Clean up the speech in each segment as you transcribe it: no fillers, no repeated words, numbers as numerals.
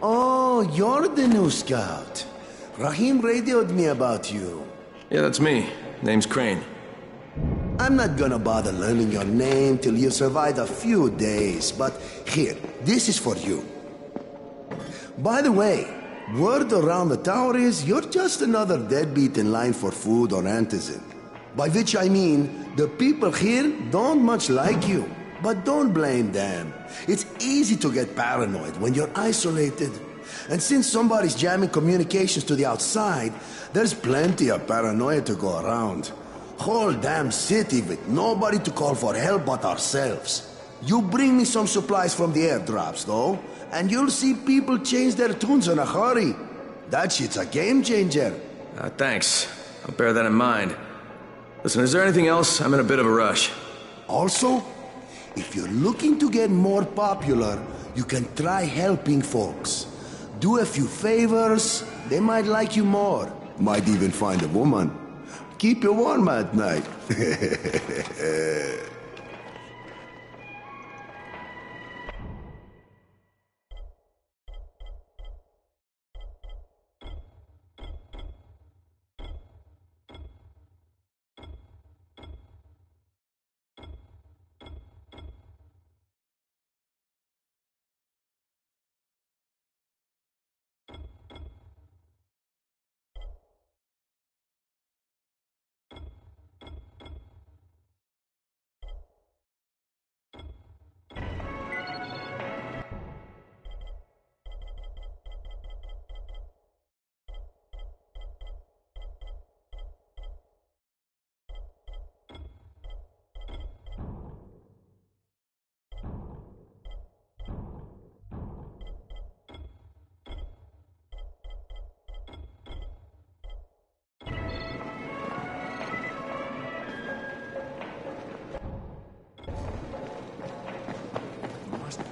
Oh, you're the new scout. Rahim radioed me about you. Yeah, that's me. Name's Crane. I'm not gonna bother learning your name till you've survived a few days, but here, this is for you. By the way, word around the tower is you're just another deadbeat in line for food or antizin. By which I mean, the people here don't much like you. But don't blame them. It's easy to get paranoid when you're isolated. And since somebody's jamming communications to the outside, there's plenty of paranoia to go around. Whole damn city with nobody to call for help but ourselves. You bring me some supplies from the airdrops, though, and you'll see people change their tunes in a hurry. That shit's a game changer. Thanks. I'll bear that in mind. Listen, is there anything else? I'm in a bit of a rush. Also, if you're looking to get more popular, you can try helping folks. Do a few favors, they might like you more. Might even find a woman. Keep you warm at night.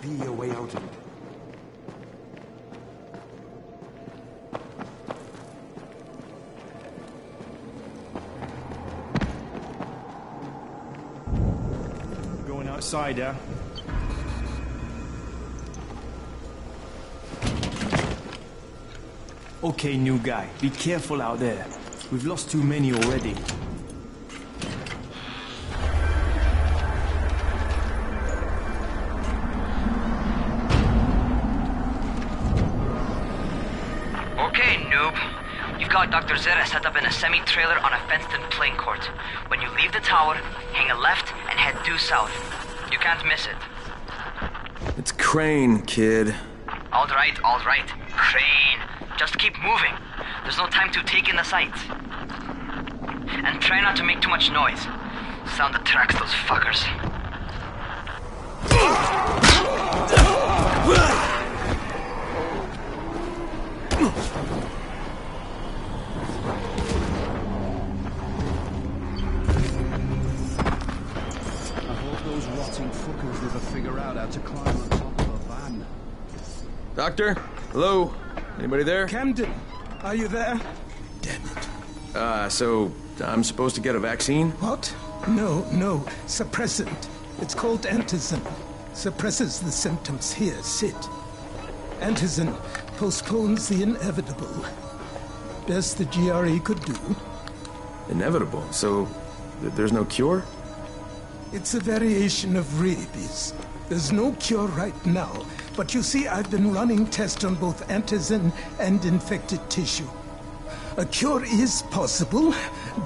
Be a way out of it. Going outside, yeah? Okay, new guy. Be careful out there. We've lost too many already. Dr. Zera set up in a semi-trailer on a fenced-in playing court. When you leave the tower, hang a left and head due south. You can't miss it. It's Crane, kid. All right. Crane. Just keep moving. There's no time to take in the sights. And try not to make too much noise. Sound attracts those fuckers. To climb on top of a van. Doctor? Hello? Anybody there? Camden, are you there? Damn it. So I'm supposed to get a vaccine? What? No. Suppressant. It's called antizin. Suppresses the symptoms. Here, sit. Antizin postpones the inevitable. Best the GRE could do. Inevitable? So there's no cure? It's a variation of rabies. There's no cure right now, but you see, I've been running tests on both antizin and infected tissue. A cure is possible,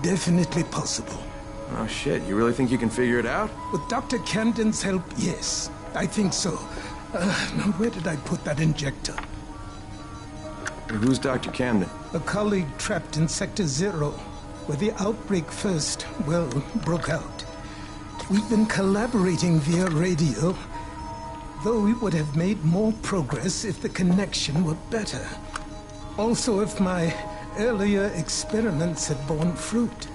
definitely possible. Oh shit, you really think you can figure it out? With Dr. Camden's help, yes, I think so. Now where did I put that injector? Who's Dr. Camden? A colleague trapped in Sector Zero, where the outbreak first, broke out. We've been collaborating via radio, though we would have made more progress if the connection were better. Also, if my earlier experiments had borne fruit.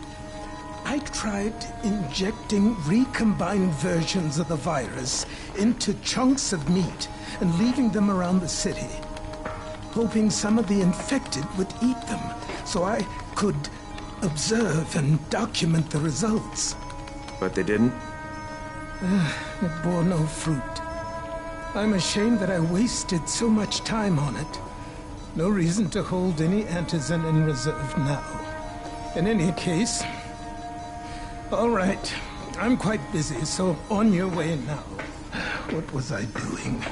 I tried injecting recombined versions of the virus into chunks of meat and leaving them around the city, hoping some of the infected would eat them so I could observe and document the results. But they didn't? It bore no fruit. I'm ashamed that I wasted so much time on it. No reason to hold any Antizin in reserve now. In any case... All right. I'm quite busy, so on your way now. What was I doing?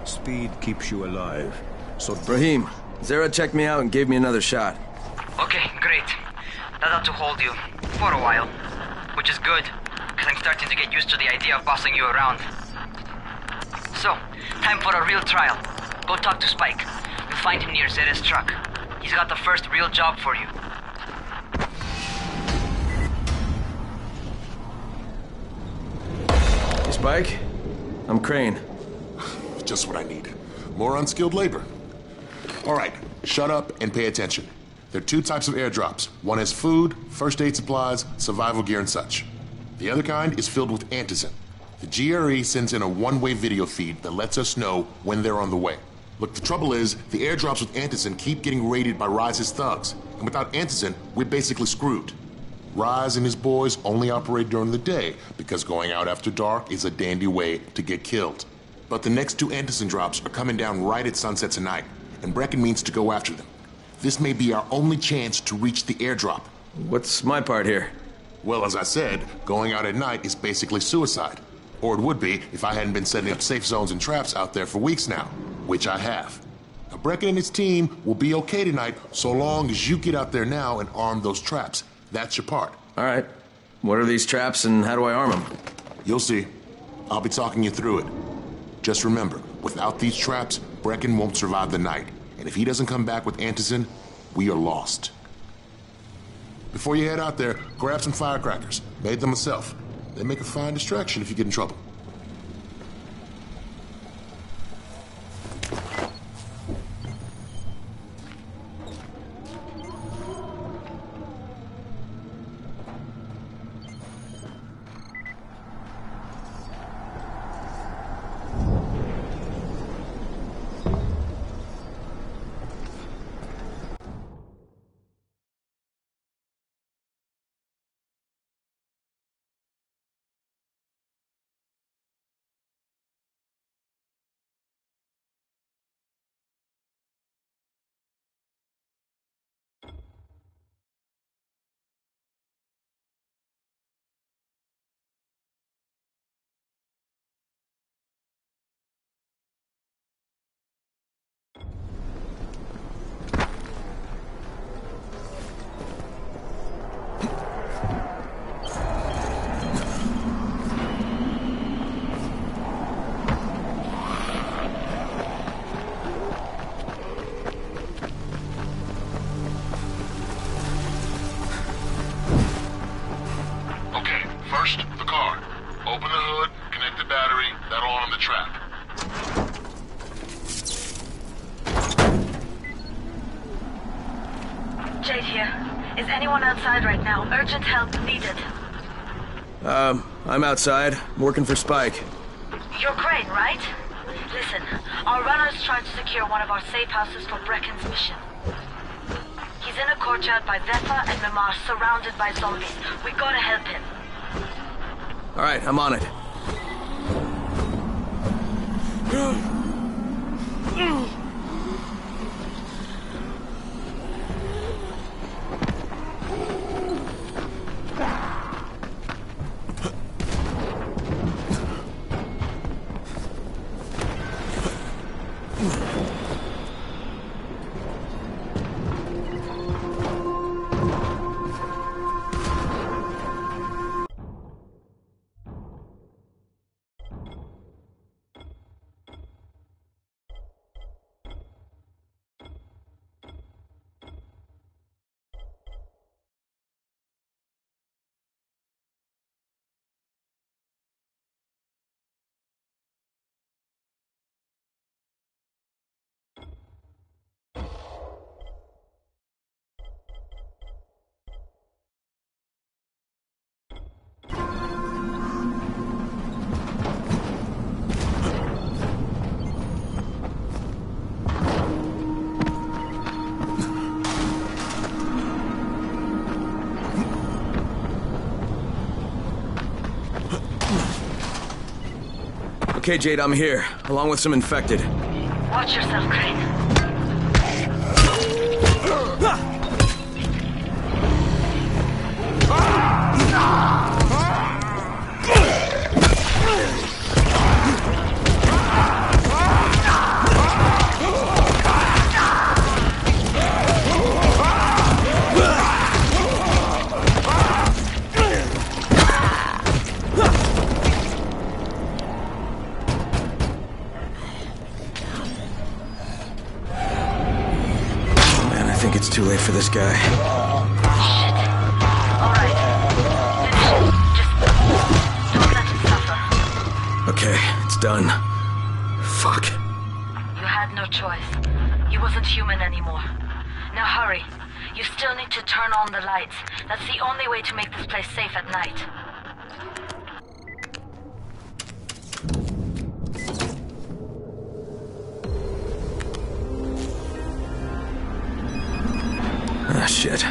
Speed keeps you alive. So Brahim, Zara checked me out and gave me another shot. Okay, great. That ought to hold you. For a while. Which is good, because I'm starting to get used to the idea of bossing you around. So, time for a real trial. Go talk to Spike. You'll find him near Zera's truck. He's got the first real job for you. Hey, Spike? I'm Crane. Just what I need. More unskilled labor. All right, shut up and pay attention. There are two types of airdrops. One has food, first aid supplies, survival gear, and such. The other kind is filled with Antizin. The GRE sends in a one-way video feed that lets us know when they're on the way. Look, the trouble is, the airdrops with Antizin keep getting raided by Rise's thugs. And without Antizin, we're basically screwed. Rise and his boys only operate during the day because going out after dark is a dandy way to get killed. But the next two Antizin drops are coming down right at sunset tonight, and Brecken means to go after them. This may be our only chance to reach the airdrop. What's my part here? Well, as I said, going out at night is basically suicide. Or it would be if I hadn't been setting up safe zones and traps out there for weeks now, which I have. Now, Brecken and his team will be okay tonight so long as you get out there now and arm those traps. That's your part. All right. What are these traps and how do I arm them? You'll see. I'll be talking you through it. Just remember, without these traps, Brecken won't survive the night. And if he doesn't come back with Antizin, we are lost. Before you head out there, grab some firecrackers. Made them myself. They make a fine distraction if you get in trouble. First, the car. Open the hood, connect the battery, that'll arm the trap. Jade here. Is anyone outside right now? Urgent help needed. I'm outside, working for Spike. You're Crane, right? Listen, our runner's trying to secure one of our safe houses for Brecken's mission. He's in a courtyard by Vefa and Mimar, surrounded by zombies. We gotta help him. All right, I'm on it. Okay, Jade, I'm here, along with some infected. Watch yourself, Crane. It's too late for this guy. Alright. Finish. Just don't let him suffer. Okay, it's done. Fuck. You had no choice. He wasn't human anymore. Now hurry. You still need to turn on the lights. That's the only way to make this place safe at night. Ah, shit.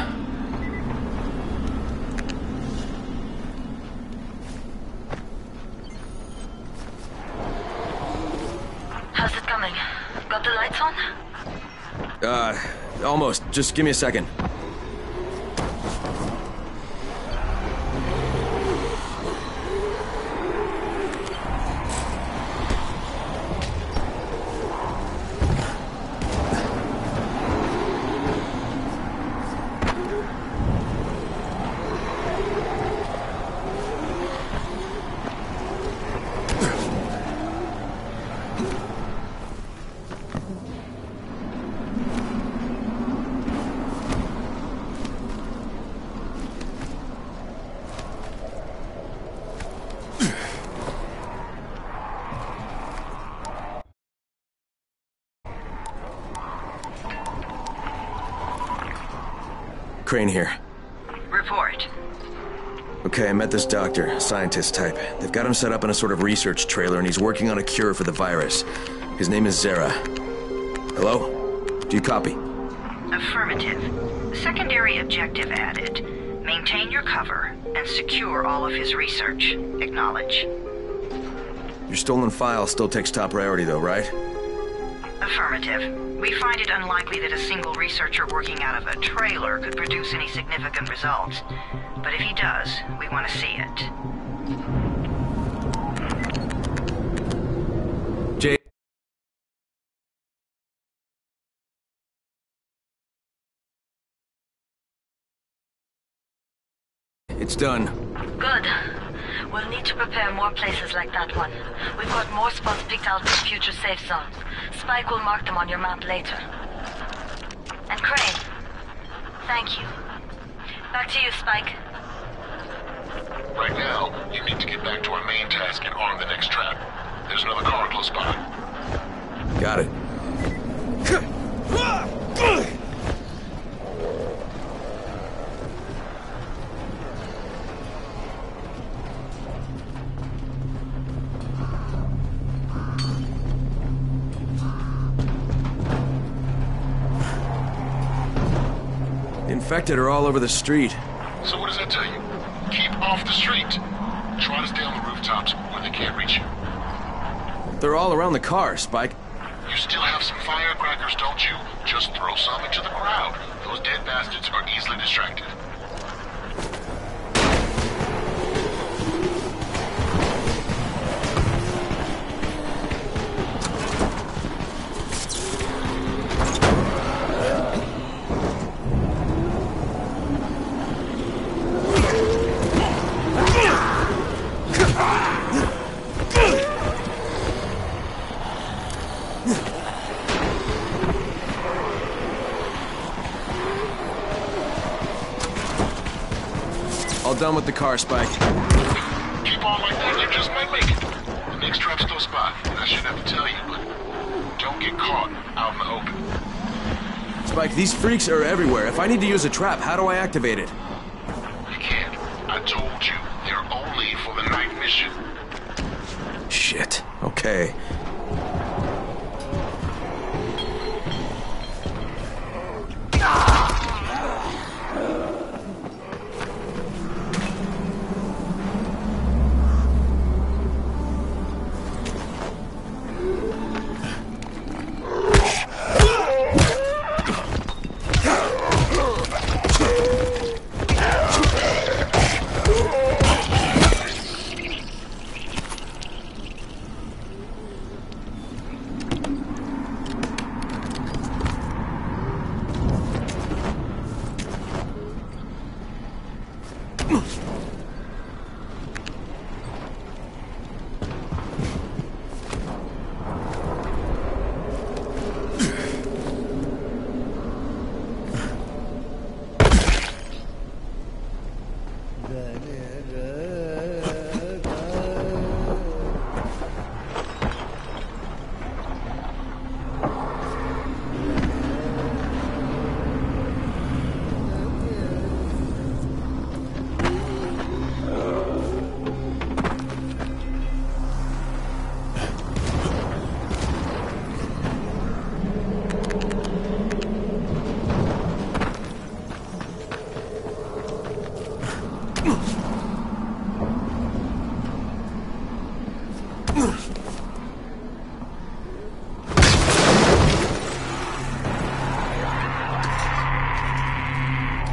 How's it coming? Got the lights on? Almost. Just give me a second. Crane here. Report. Okay, I met this doctor, scientist type. They've got him set up in a sort of research trailer, and he's working on a cure for the virus. His name is Zere. Hello? Do you copy? Affirmative. Secondary objective added. Maintain your cover and secure all of his research. Acknowledge. Your stolen file still takes top priority though, right? Affirmative. We find it unlikely that a single researcher working out of a trailer could produce any significant results. But if he does, we want to see it. Jade. It's done. Good. We'll need to prepare more places like that one. We've got more spots picked out for future safe zones. Spike will mark them on your map later. And Crane, thank you. Back to you, Spike. Right now, you need to get back to our main task and arm the next trap. There's another car close by. Got it. The infected are all over the street. So what does that tell you? Keep off the street. Try to stay on the rooftops where they can't reach you. They're all around the car, Spike. You still have some firecrackers, don't you? Just throw some into the crowd. Those dead bastards are easily distracted. All done with the car, Spike. Keep on like that, you just might make it. The next trap's close by, and I shouldn't have to tell you, but don't get caught out in the open. Spike, these freaks are everywhere. If I need to use a trap, how do I activate it? You can't. I told you, they're only for the night mission. Shit. Okay.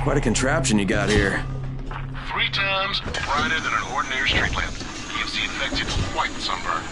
Quite a contraption you got here. 3 times brighter than an ordinary street lamp. Gives the infected quite the sunburn.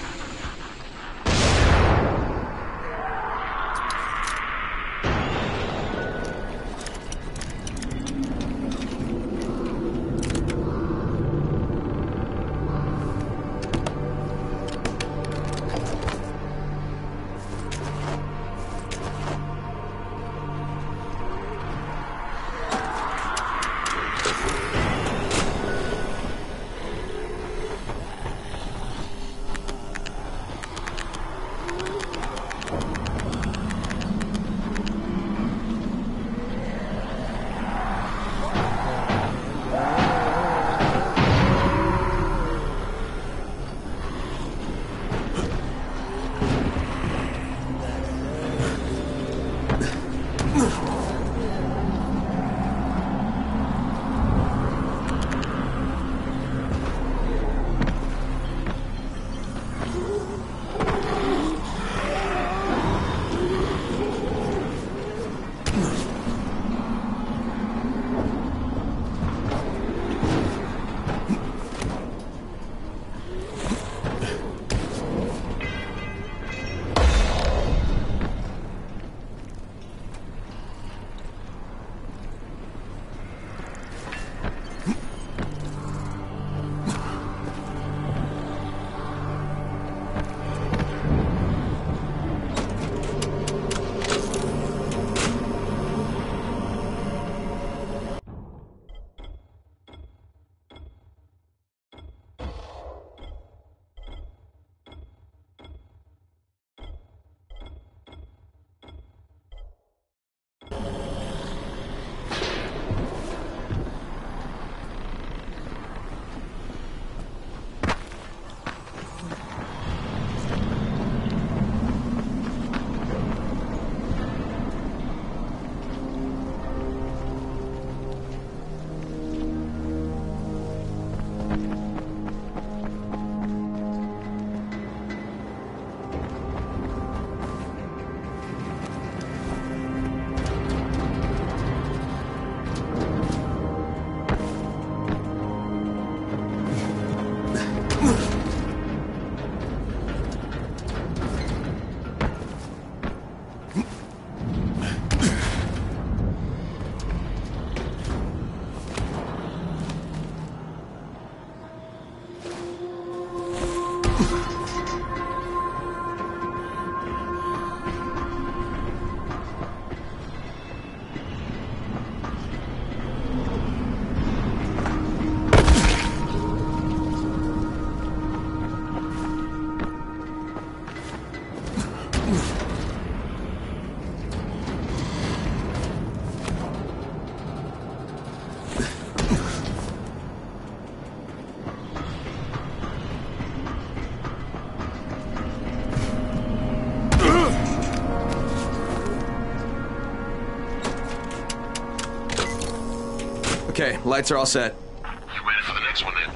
Okay, lights are all set. You ready for the next one then?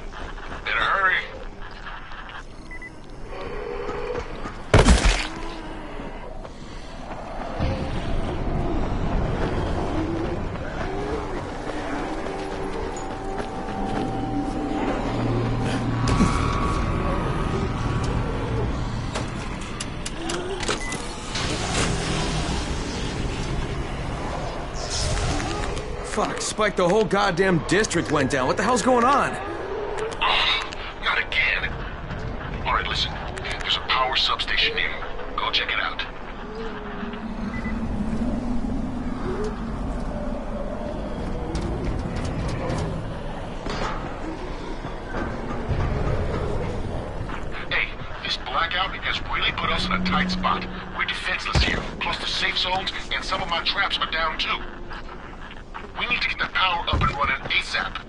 Better hurry. Fuck, Spike, the whole goddamn district went down. What the hell's going on? Oh, not again. All right, listen. There's a power substation here. Go check it out. Hey, this blackout has really put us in a tight spot. We're defenseless here. Plus the safe zones and some of my traps are down too. We need to get the power up and running ASAP.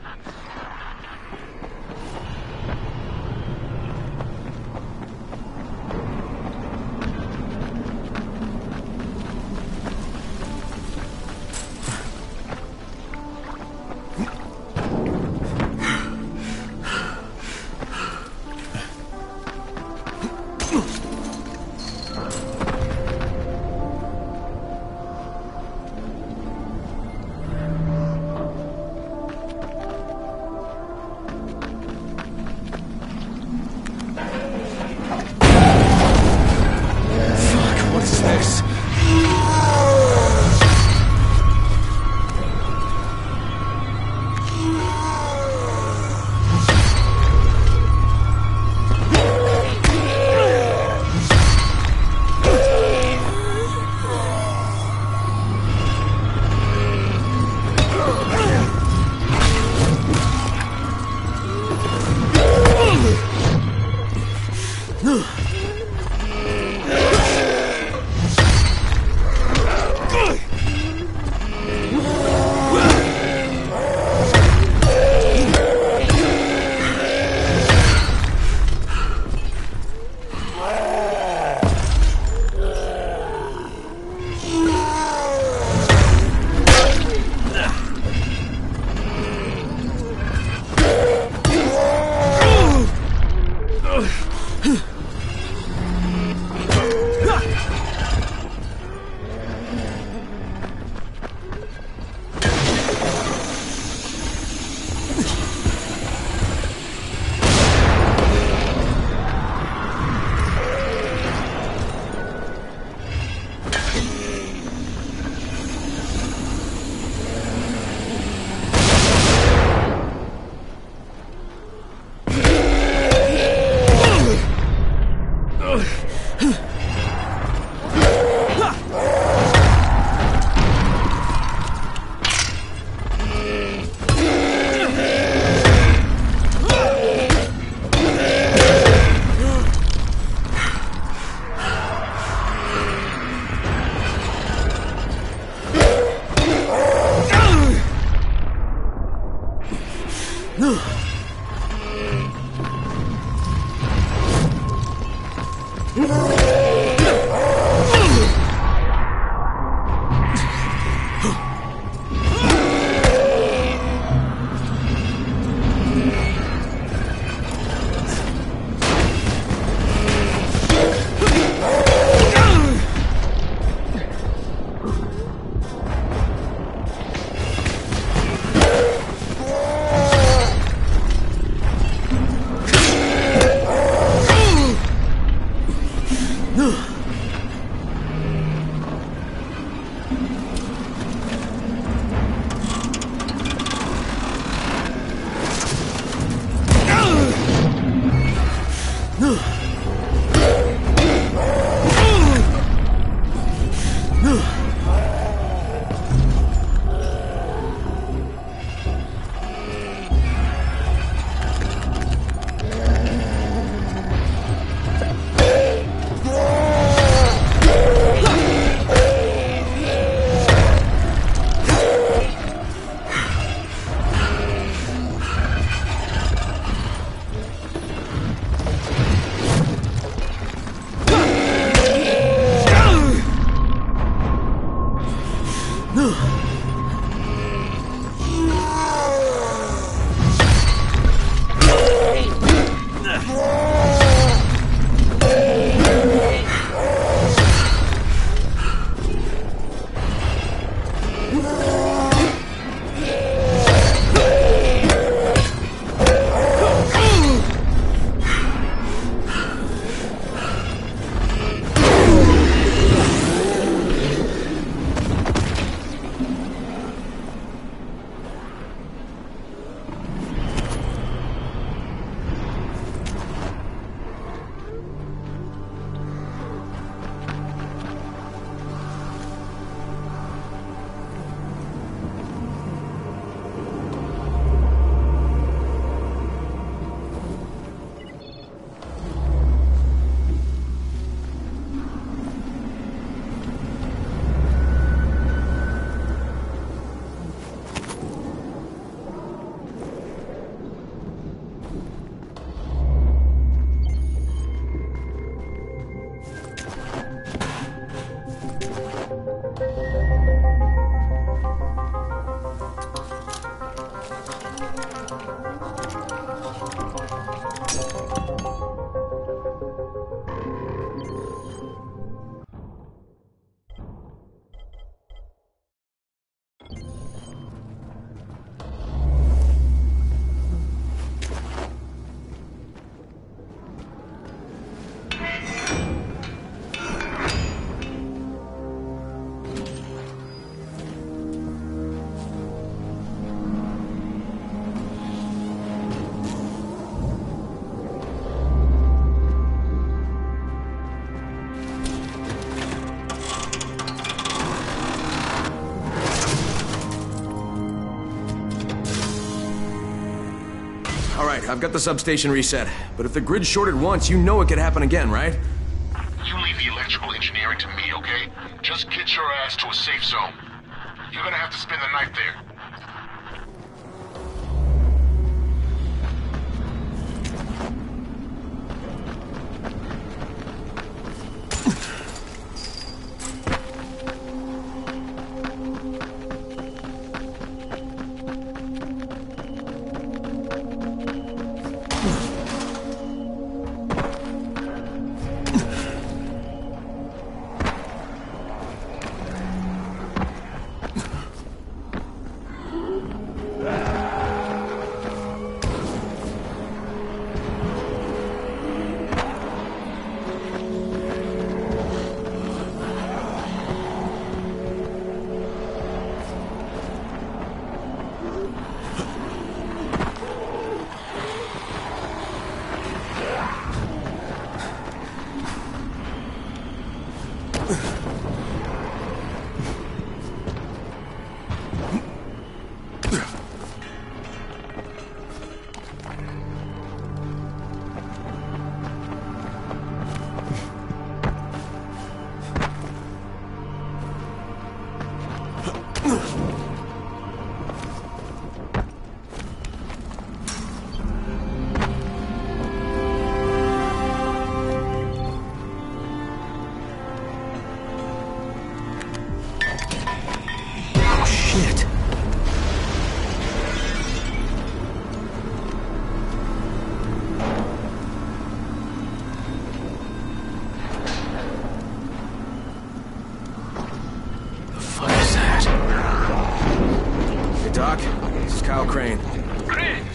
All right, I've got the substation reset. But if the grid shorted once, you know it could happen again, right? You leave the electrical engineering to me, okay? Just get your ass to a safe zone. You're gonna have to spend the night there. Crane. Crane?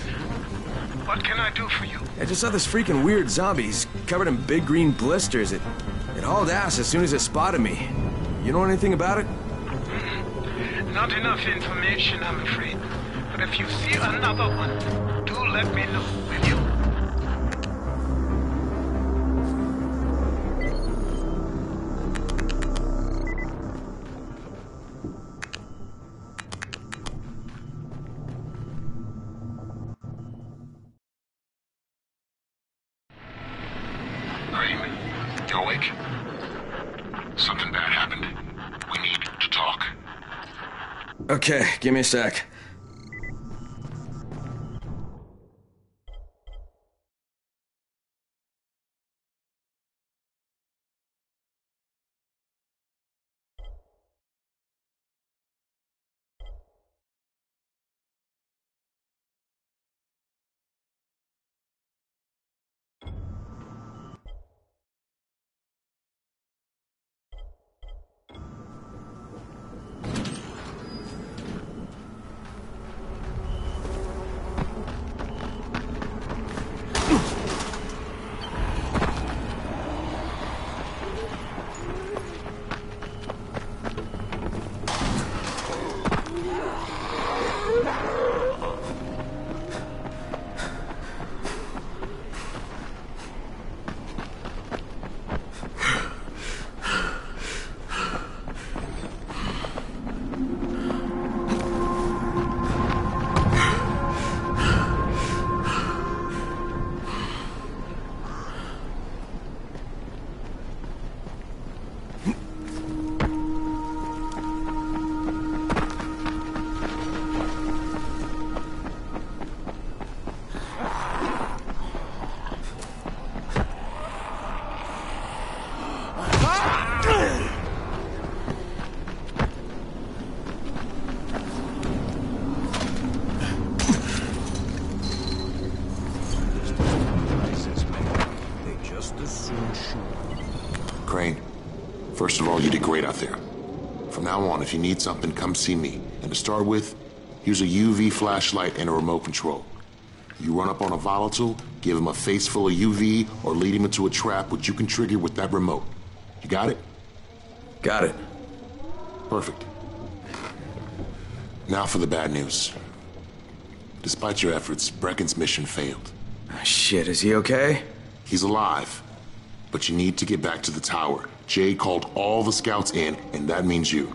What can I do for you? I just saw this freaking weird zombie. He's covered in big green blisters. It hauled ass as soon as it spotted me. You know anything about it? Not enough information, I'm afraid. But if you see another one, do let me know, will you? You awake? Something bad happened. We need to talk. Okay, give me a sec. Crane, first of all, you did great out there. From now on, if you need something, come see me. And to start with, use a UV flashlight and a remote control. You run up on a volatile, give him a face full of UV, or lead him into a trap which you can trigger with that remote. You got it? Got it. Perfect. Now for the bad news. Despite your efforts, Brecken's mission failed. Shit, is he okay? He's alive. But you need to get back to the tower. Jay called all the scouts in, and that means you.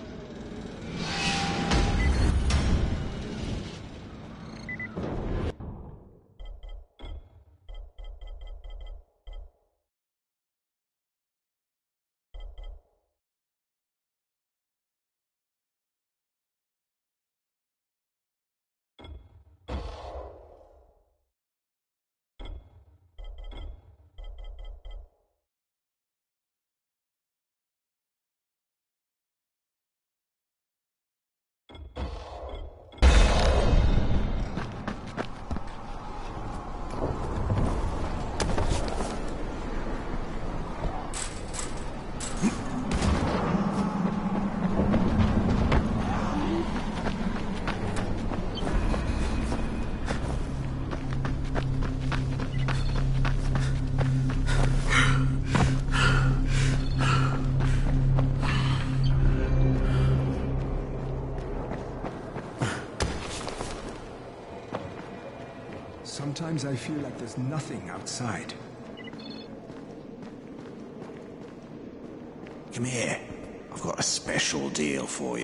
Sometimes I feel like there's nothing outside. Come here. I've got a special deal for you.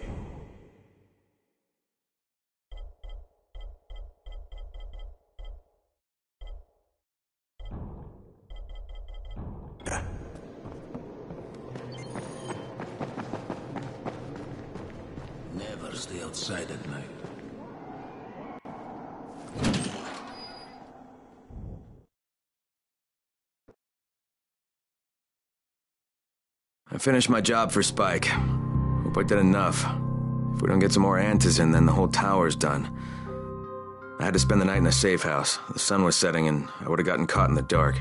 Never stay outside at night. I finished my job for Spike. Hope I did enough. If we don't get some more Antizin, then the whole tower's done. I had to spend the night in a safe house. The sun was setting and I would have gotten caught in the dark.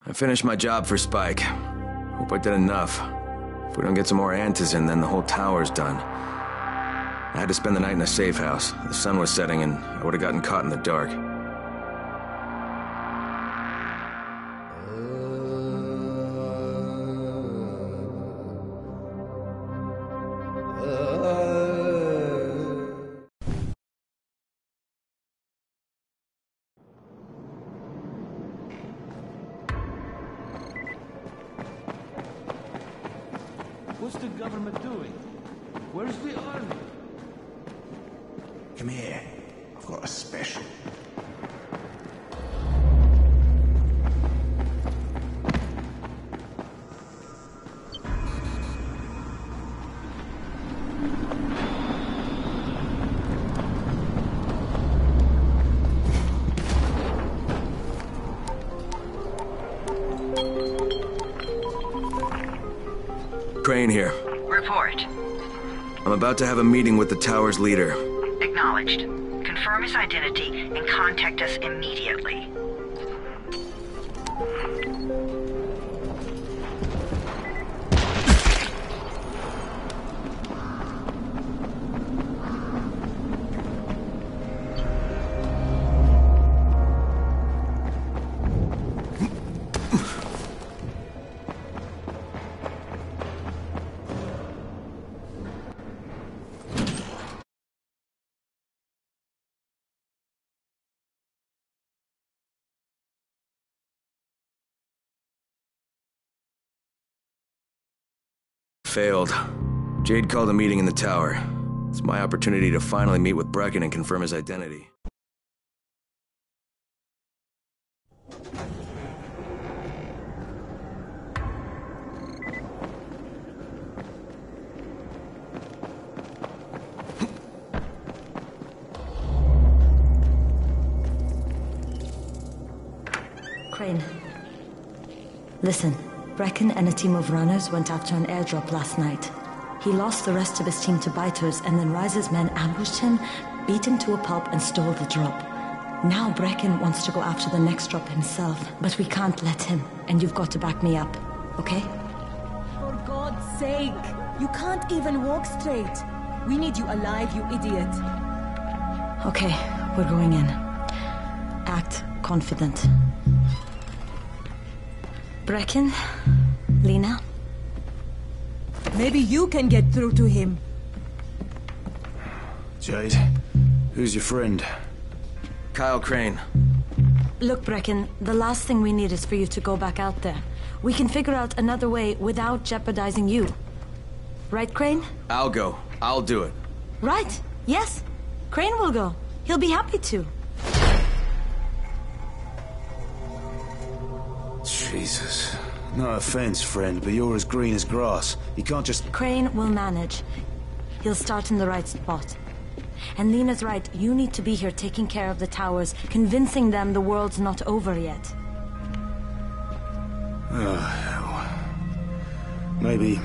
I finished my job for Spike. Hope I did enough. If we don't get some more Antizin, then the whole tower's done. I had to spend the night in a safe house. The sun was setting and I would have gotten caught in the dark. What's the government doing? Where's the army? Come here. I've got a special. Crane here. Report. I'm about to have a meeting with the tower's leader. Acknowledged. Confirm his identity and contact us immediately. failed. Jade called a meeting in the tower. It's my opportunity to finally meet with Brecken and confirm his identity. Crane. Listen, Brecken and a team of runners went after an airdrop last night. He lost the rest of his team to biters, and then Rise's men ambushed him, beat him to a pulp, and stole the drop. Now Brecken wants to go after the next drop himself, but we can't let him, and you've got to back me up, okay? For God's sake! You can't even walk straight! We need you alive, you idiot! Okay, we're going in. Act confident. Brecken? Lena? Maybe you can get through to him. Jade, who's your friend? Kyle Crane. Look, Brecken, the last thing we need is for you to go back out there. We can figure out another way without jeopardizing you. Right, Crane? I'll go. I'll do it. Right. Yes. Crane will go. He'll be happy to. Jesus. No offense, friend, but you're as green as grass. You can't just... Crane will manage. He'll start in the right spot. And Lena's right, you need to be here taking care of the towers, convincing them the world's not over yet. Oh, hell. Maybe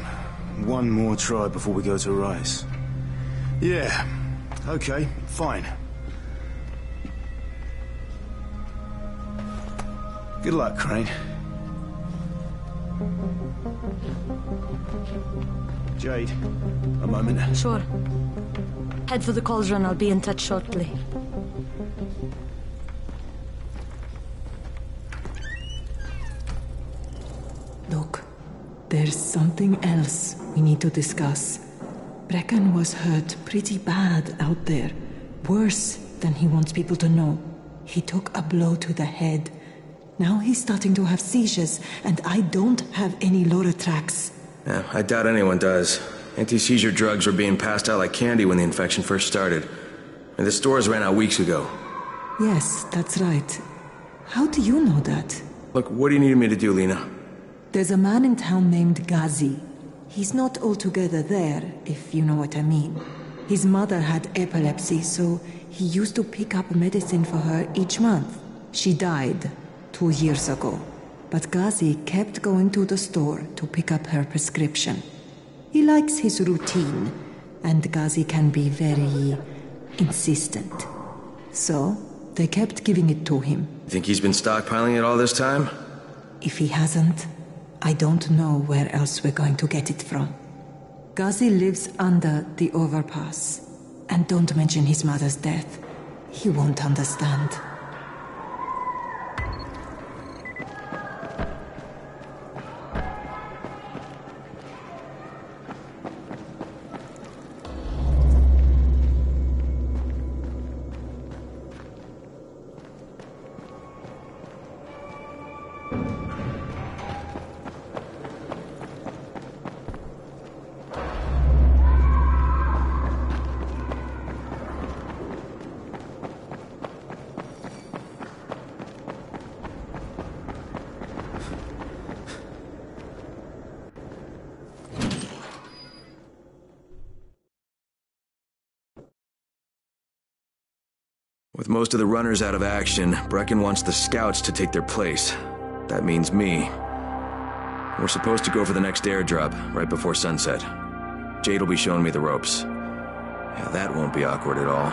one more try before we go to Rise. Yeah, okay, fine. Good luck, Crane. Jade, a moment. Sure. Head for the cauldron. I'll be in touch shortly. Look, there's something else we need to discuss. Brecken was hurt pretty bad out there. Worse than he wants people to know. He took a blow to the head. Now he's starting to have seizures, and I don't have any Loratrax. Yeah, I doubt anyone does. Anti-seizure drugs were being passed out like candy when the infection first started. And the stores ran out weeks ago. Yes, that's right. How do you know that? Look, what do you need me to do, Lena? There's a man in town named Ghazi. He's not altogether there, if you know what I mean. His mother had epilepsy, so he used to pick up medicine for her each month. She died 2 years ago. But Ghazi kept going to the store to pick up her prescription. He likes his routine, and Ghazi can be very insistent. So, they kept giving it to him. Think he's been stockpiling it all this time? If he hasn't, I don't know where else we're going to get it from. Ghazi lives under the overpass. And don't mention his mother's death. He won't understand. With most of the runners out of action, Brecken wants the scouts to take their place. That means me. We're supposed to go for the next airdrop, right before sunset. Jade will be showing me the ropes. Yeah, that won't be awkward at all.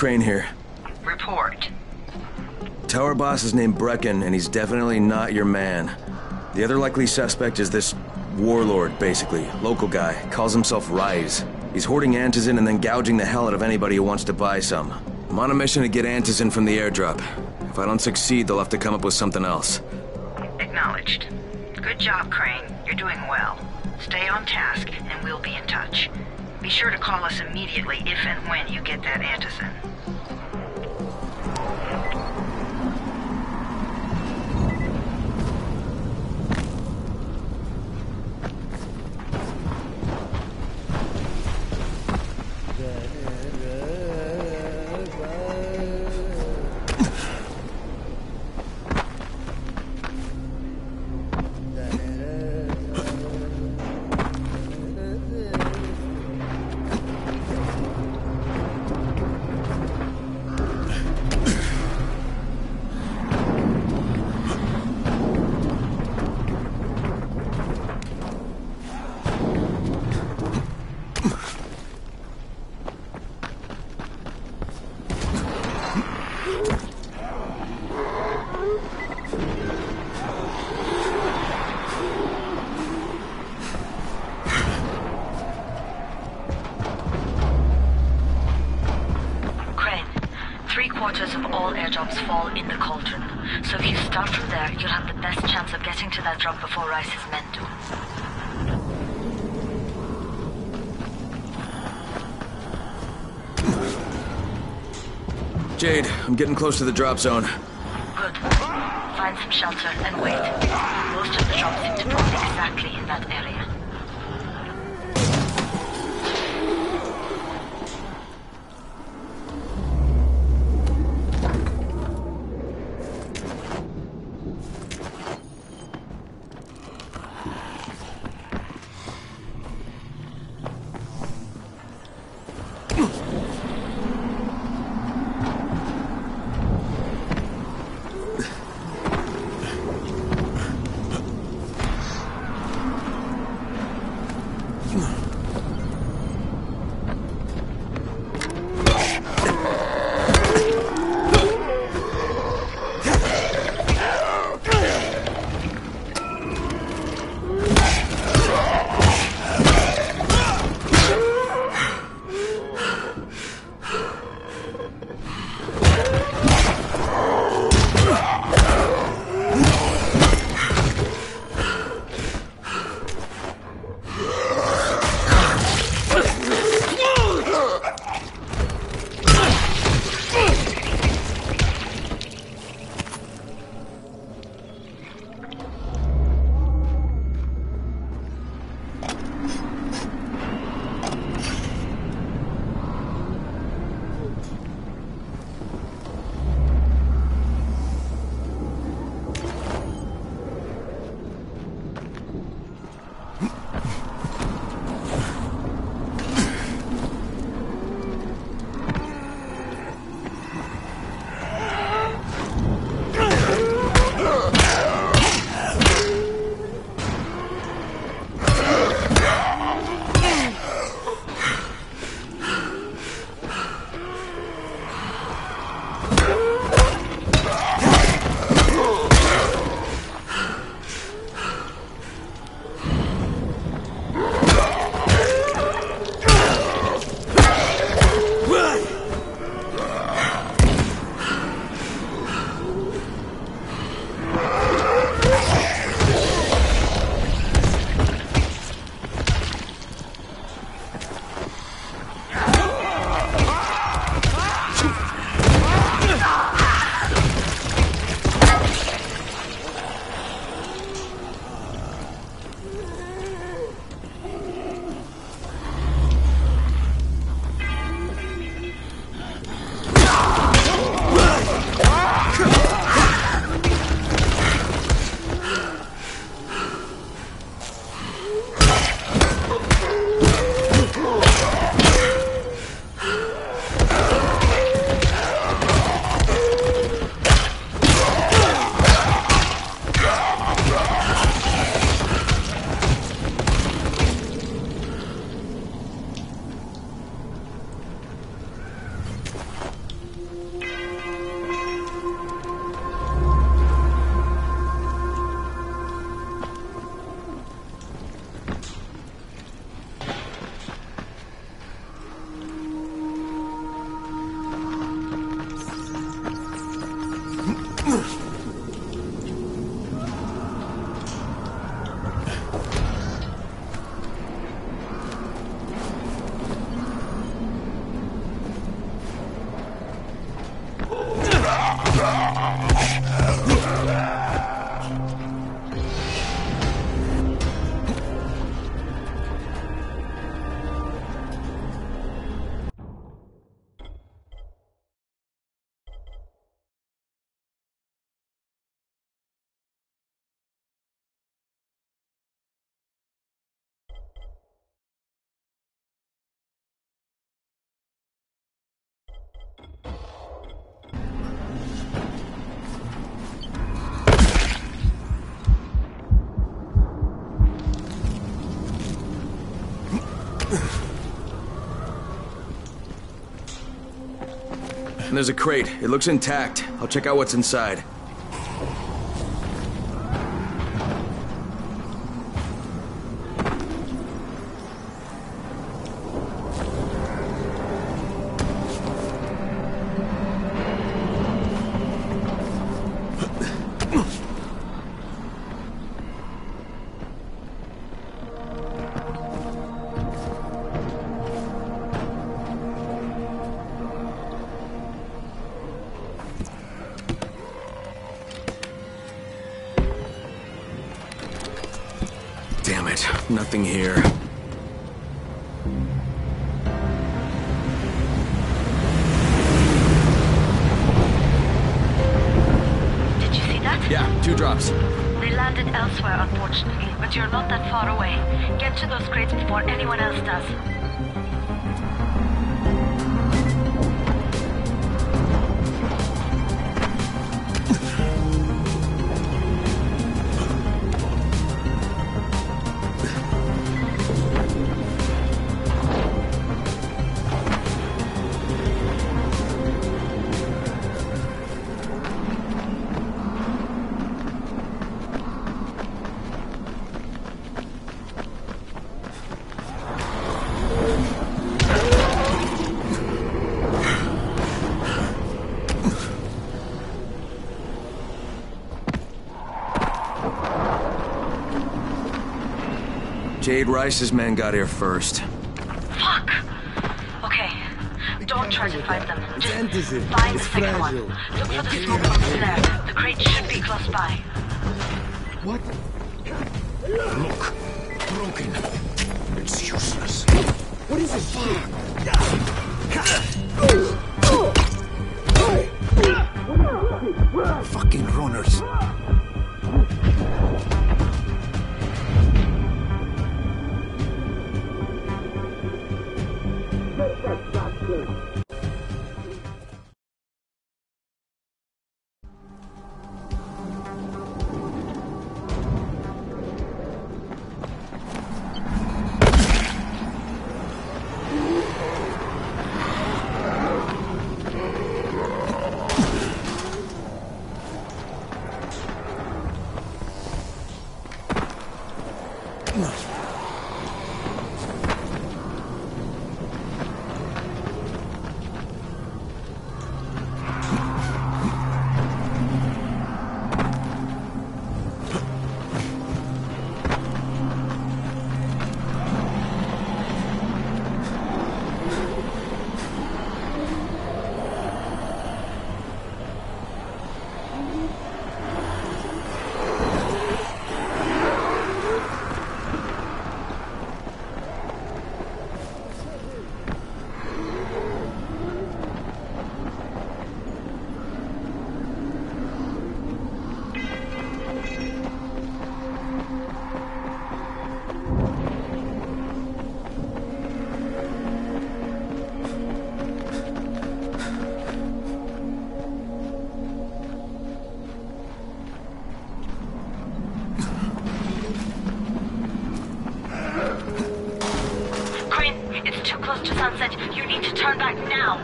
Crane here. Report. Tower boss is named Brecken, and he's definitely not your man. The other likely suspect is this warlord, basically. Local guy. Calls himself Rise. He's hoarding Antizin and then gouging the hell out of anybody who wants to buy some. I'm on a mission to get Antizin from the airdrop. If I don't succeed, they'll have to come up with something else. Acknowledged. Good job, Crane. You're doing well. Stay on task, and we'll be in touch. Be sure to call us immediately if and when you get that Antizin. Three-quarters of all airdrops fall in the cauldron. So if you start from there, you'll have the best chance of getting to that drop before Rice's men do. Jade, I'm getting close to the drop zone. Good. Find some shelter and wait. Most of the drops seem to drop exactly in that area. And there's a crate. It looks intact. I'll check out what's inside. Damn it, nothing here. Did you see that? Yeah, 2 drops. They landed elsewhere, unfortunately, but you're not that far away. Get to those crates before anyone else does. Jade Rice's men got here first. Fuck! Okay, don't try to find them. Just find the second one. Look for the smoke on the flare. The crate should be close by. What? Look, broken. It's useless. What is it? Fucking runners. You need to turn back now.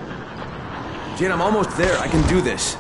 Jade, I'm almost there. I can do this.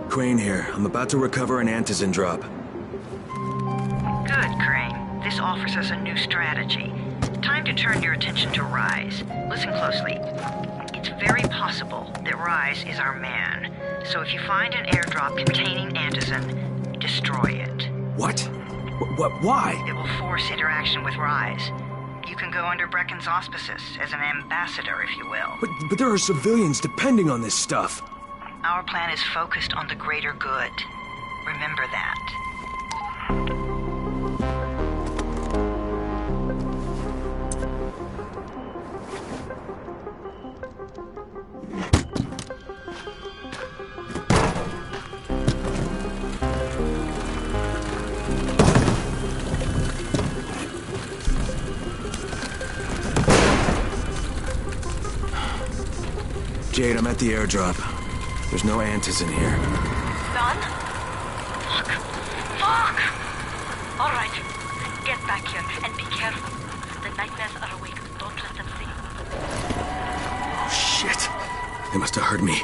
Crane here. I'm about to recover an Antizin drop. Good, Crane. This offers us a new strategy. Time to turn your attention to Rise. Listen closely. It's very possible that Rise is our man. So if you find an airdrop containing Antizin, destroy it. What? Why? It will force interaction with Rise. You can go under Brecken's auspices as an ambassador, if you will. But there are civilians depending on this stuff. Our plan is focused on the greater good. Remember that. Jade, I'm at the airdrop. There's no Antizin here. None? Fuck. Fuck! Alright. Get back here and be careful. The nightmares are awake. Don't let them see you. Oh, shit. They must have heard me.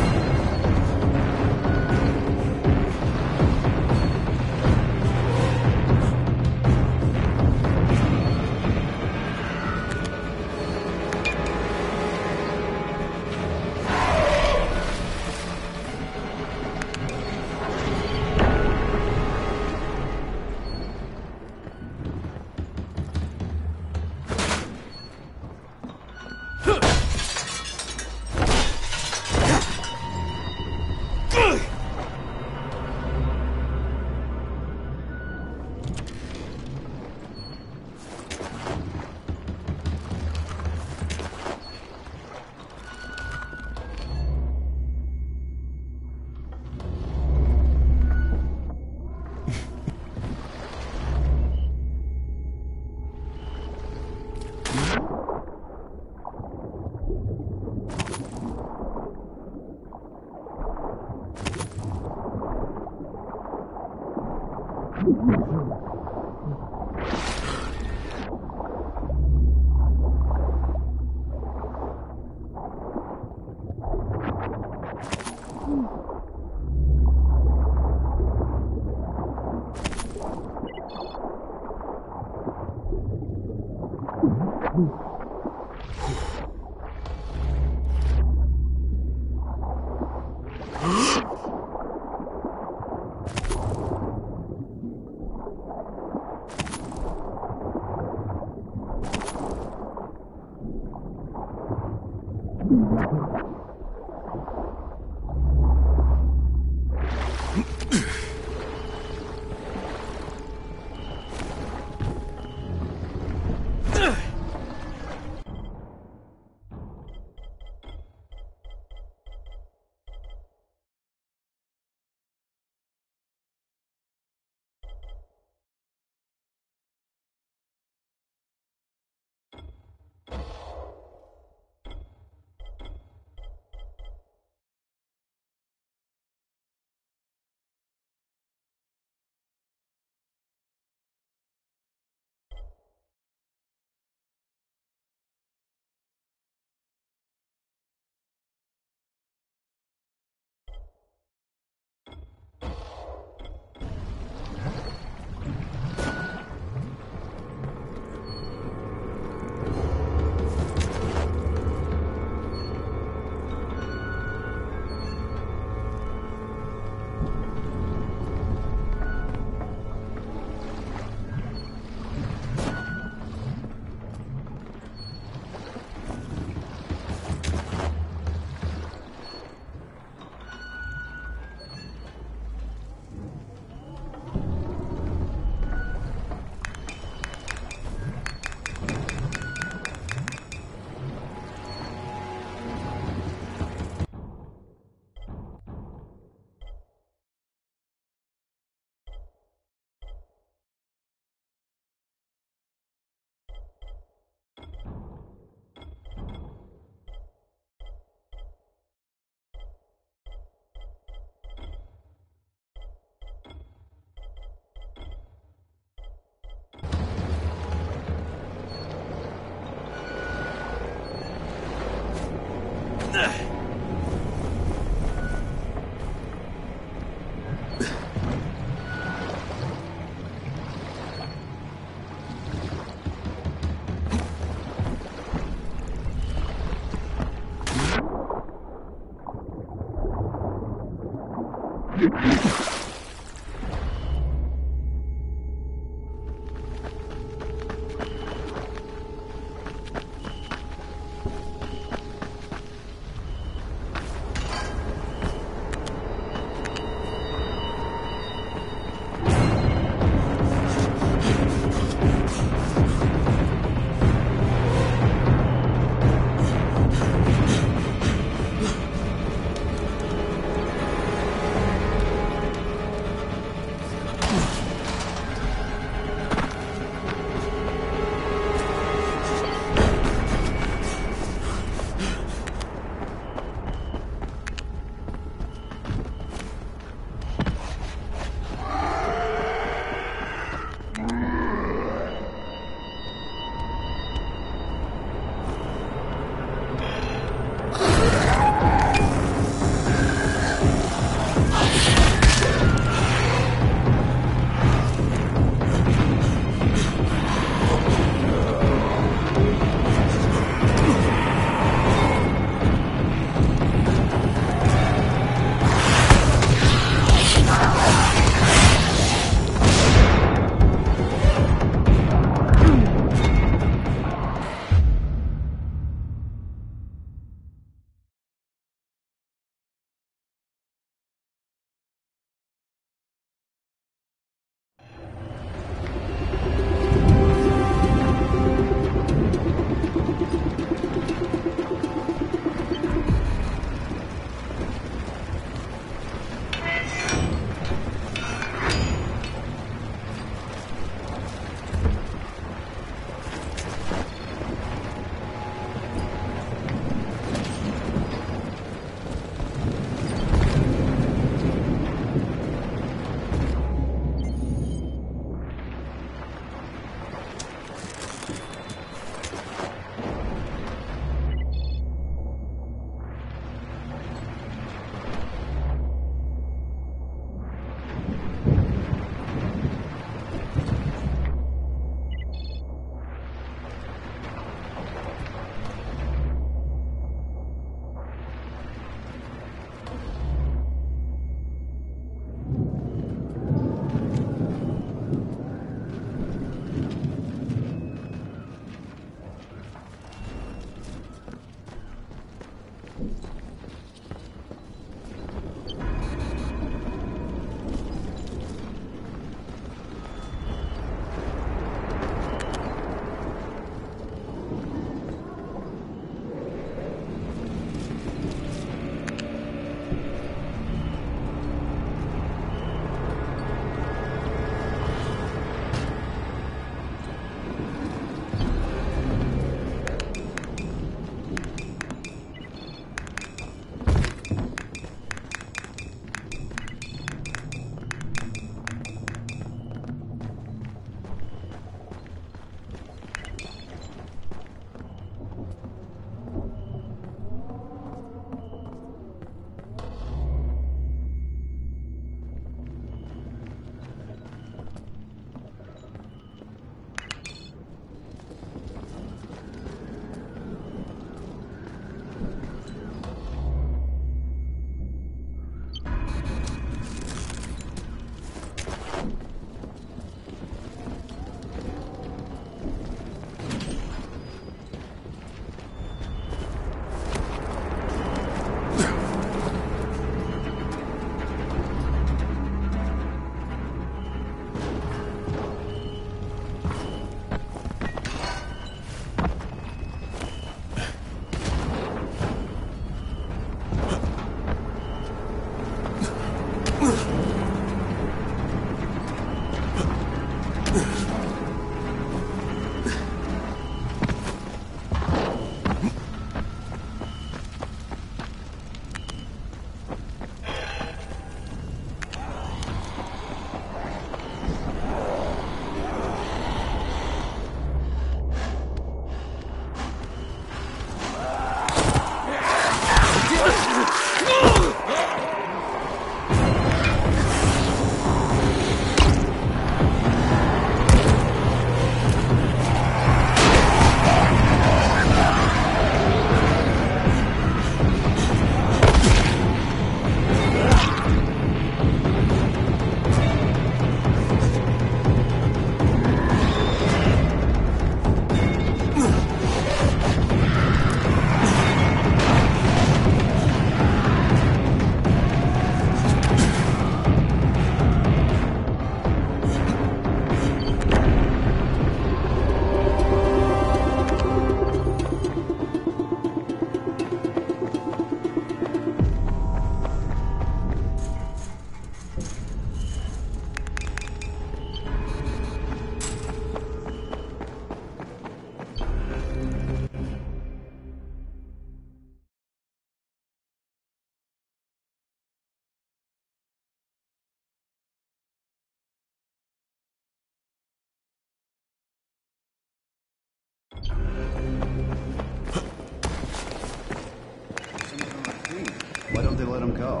let him go.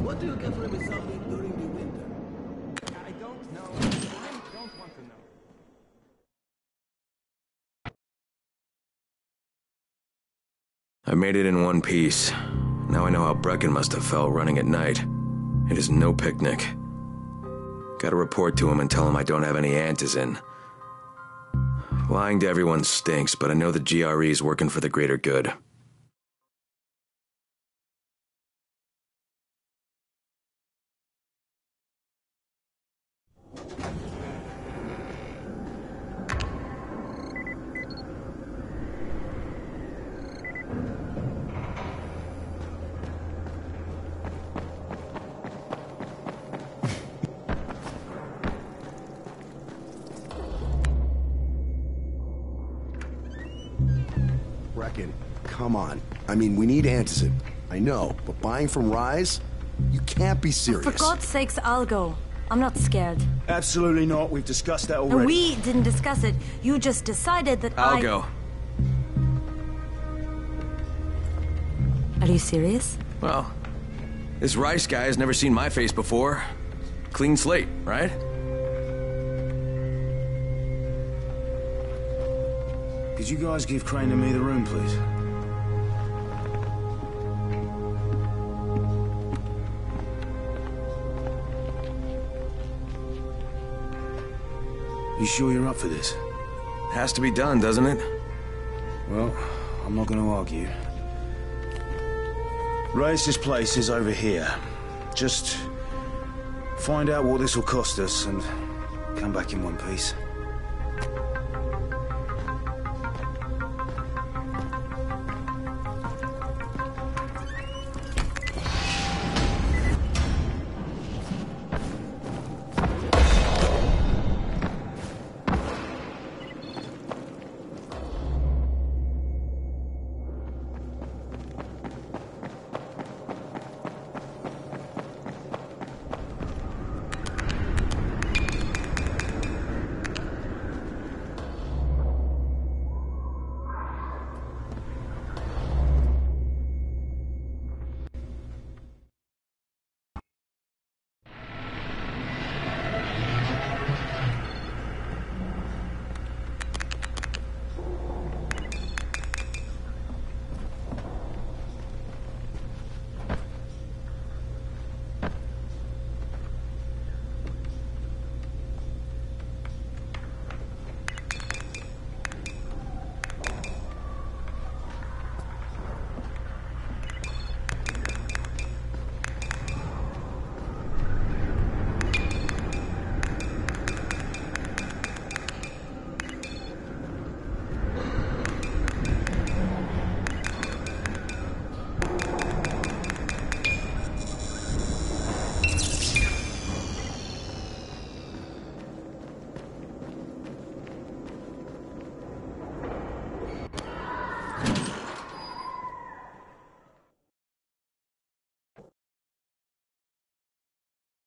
What do you get for resolving during the winter? I don't know. I don't want to know. I made it in one piece. Now I know how Brecken must have felt running at night. It is no picnic. Gotta report to him and tell him I don't have any antizin. Lying to everyone stinks, but I know the GRE is working for the greater good. Brecken, come on. I mean, we need antizin. I know, but buying from Rise? You can't be serious. For God's sakes, I'll go. I'm not scared. Absolutely not. We've discussed that already. And we didn't discuss it. You just decided that I'll go. Are you serious? Well, this Rice guy has never seen my face before. Clean slate, right? Could you guys give Crane and me the room, please? You sure you're up for this? Has to be done, doesn't it? Well, I'm not going to argue. Race's place is over here. Just find out what this will cost us and come back in one piece.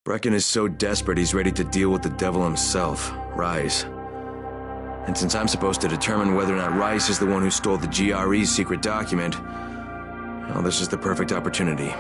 Brecken is so desperate he's ready to deal with the devil himself, Rise. And since I'm supposed to determine whether or not Rice is the one who stole the GRE's secret document, well, this is the perfect opportunity.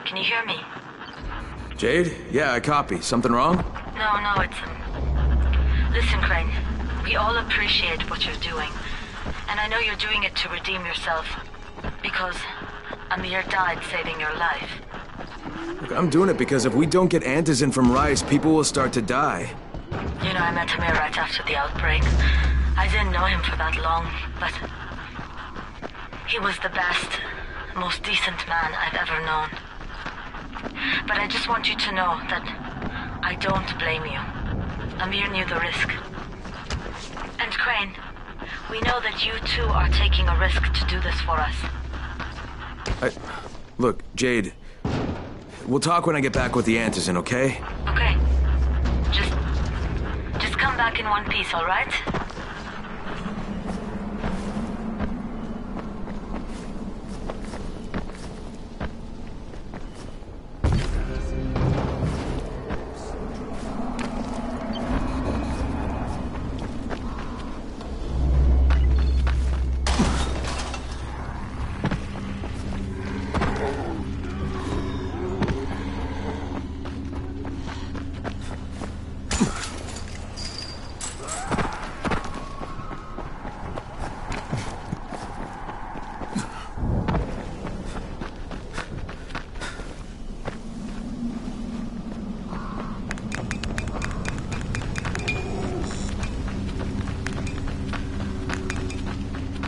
Can you hear me? Jade? Yeah, I copy. Something wrong? No, it's... Listen, Crane. We all appreciate what you're doing. And I know you're doing it to redeem yourself. Because Amir died saving your life. Look, I'm doing it because if we don't get antizin from Rice, people will start to die. You know, I met Amir right after the outbreak. I didn't know him for that long, but... he was the best, most decent man I've ever known. But I just want you to know that I don't blame you. Amir knew the risk. And Crane, we know that you too are taking a risk to do this for us. Look, Jade, we'll talk when I get back with the antizin, okay? Okay. Just back in one piece, all right?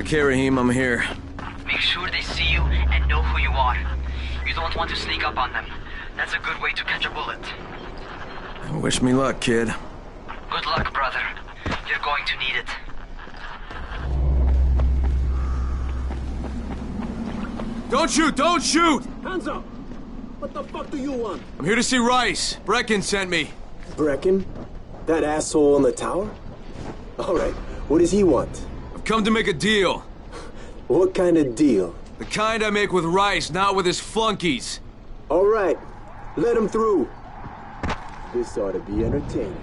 Okay, Rahim, I'm here. Make sure they see you and know who you are. You don't want to sneak up on them. That's a good way to catch a bullet. Wish me luck, kid. Good luck, brother. You're going to need it. Don't shoot! Don't shoot! Hands up! What the fuck do you want? I'm here to see Rice. Brecken sent me. Brecken? That asshole in the tower? Alright, what does he want? I've come to make a deal. What kind of deal? The kind I make with Rice, not with his flunkies. Alright, let him through. This ought to be entertaining.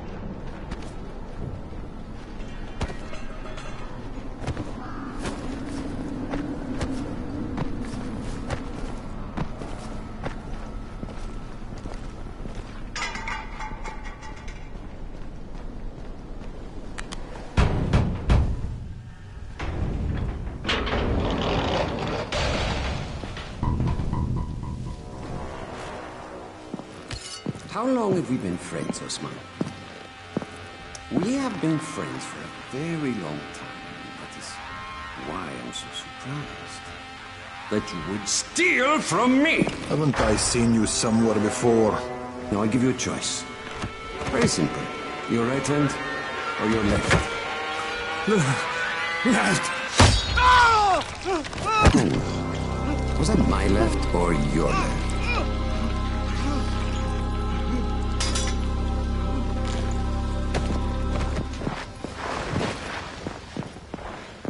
How long have we been friends, Osman? We have been friends for a very long time. That is why I'm so surprised that you would steal from me. Haven't I seen you somewhere before? Now I give you a choice. Very simple. Your right hand or your left? Left. Was that my left or your left?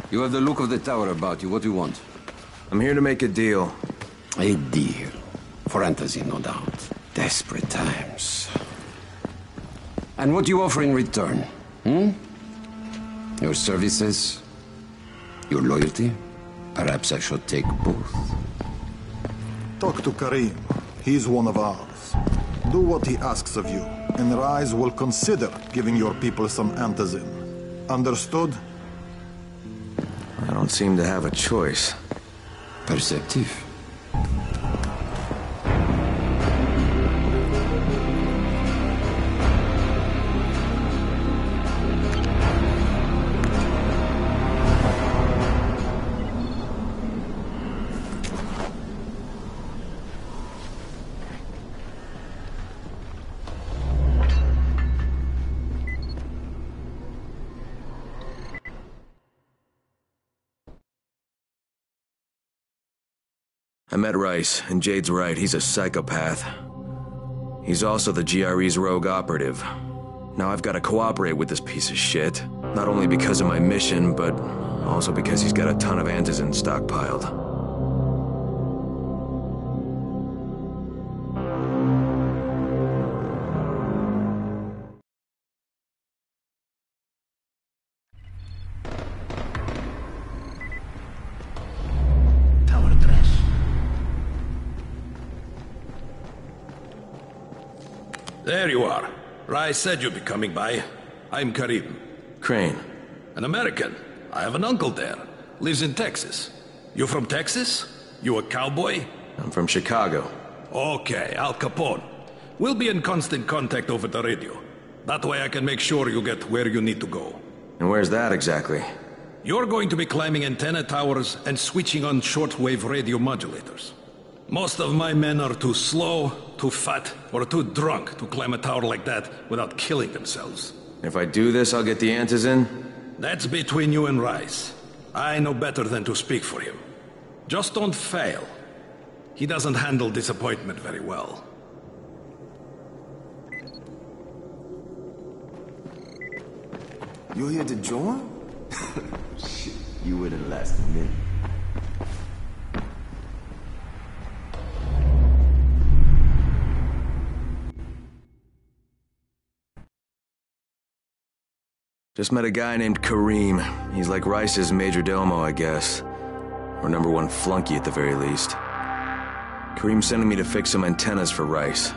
You have the look of the tower about you. What do you want? I'm here to make a deal. A deal. For Antizin, no doubt. Desperate times. And what do you offer in return? Your services? Your loyalty? Perhaps I should take both. Talk to Karim. He's one of ours. Do what he asks of you, and Rise will consider giving your people some Antizin. Understood? I don't seem to have a choice. Perceptive. I met Rice, and Jade's right, he's a psychopath. He's also the GRE's rogue operative. Now I've got to cooperate with this piece of shit, not only because of my mission, but also because he's got a ton of Antizin stockpiled. There you are. Rice said you'd be coming by. I'm Karim. Crane. An American. I have an uncle there. Lives in Texas. You from Texas? You a cowboy? I'm from Chicago. Okay, Al Capone. We'll be in constant contact over the radio. That way I can make sure you get where you need to go. And where's that exactly? You're going to be climbing antenna towers and switching on shortwave radio modulators. Most of my men are too slow, too fat, or too drunk to climb a tower like that without killing themselves. If I do this, I'll get the Antizin? That's between you and Rice. I know better than to speak for him. Just don't fail. He doesn't handle disappointment very well. You're here to join? Shit, you wouldn't last a minute. Just met a guy named Kareem. He's like Rice's majordomo, I guess. Or #1 flunky at the very least. Kareem's sending me to fix some antennas for Rice.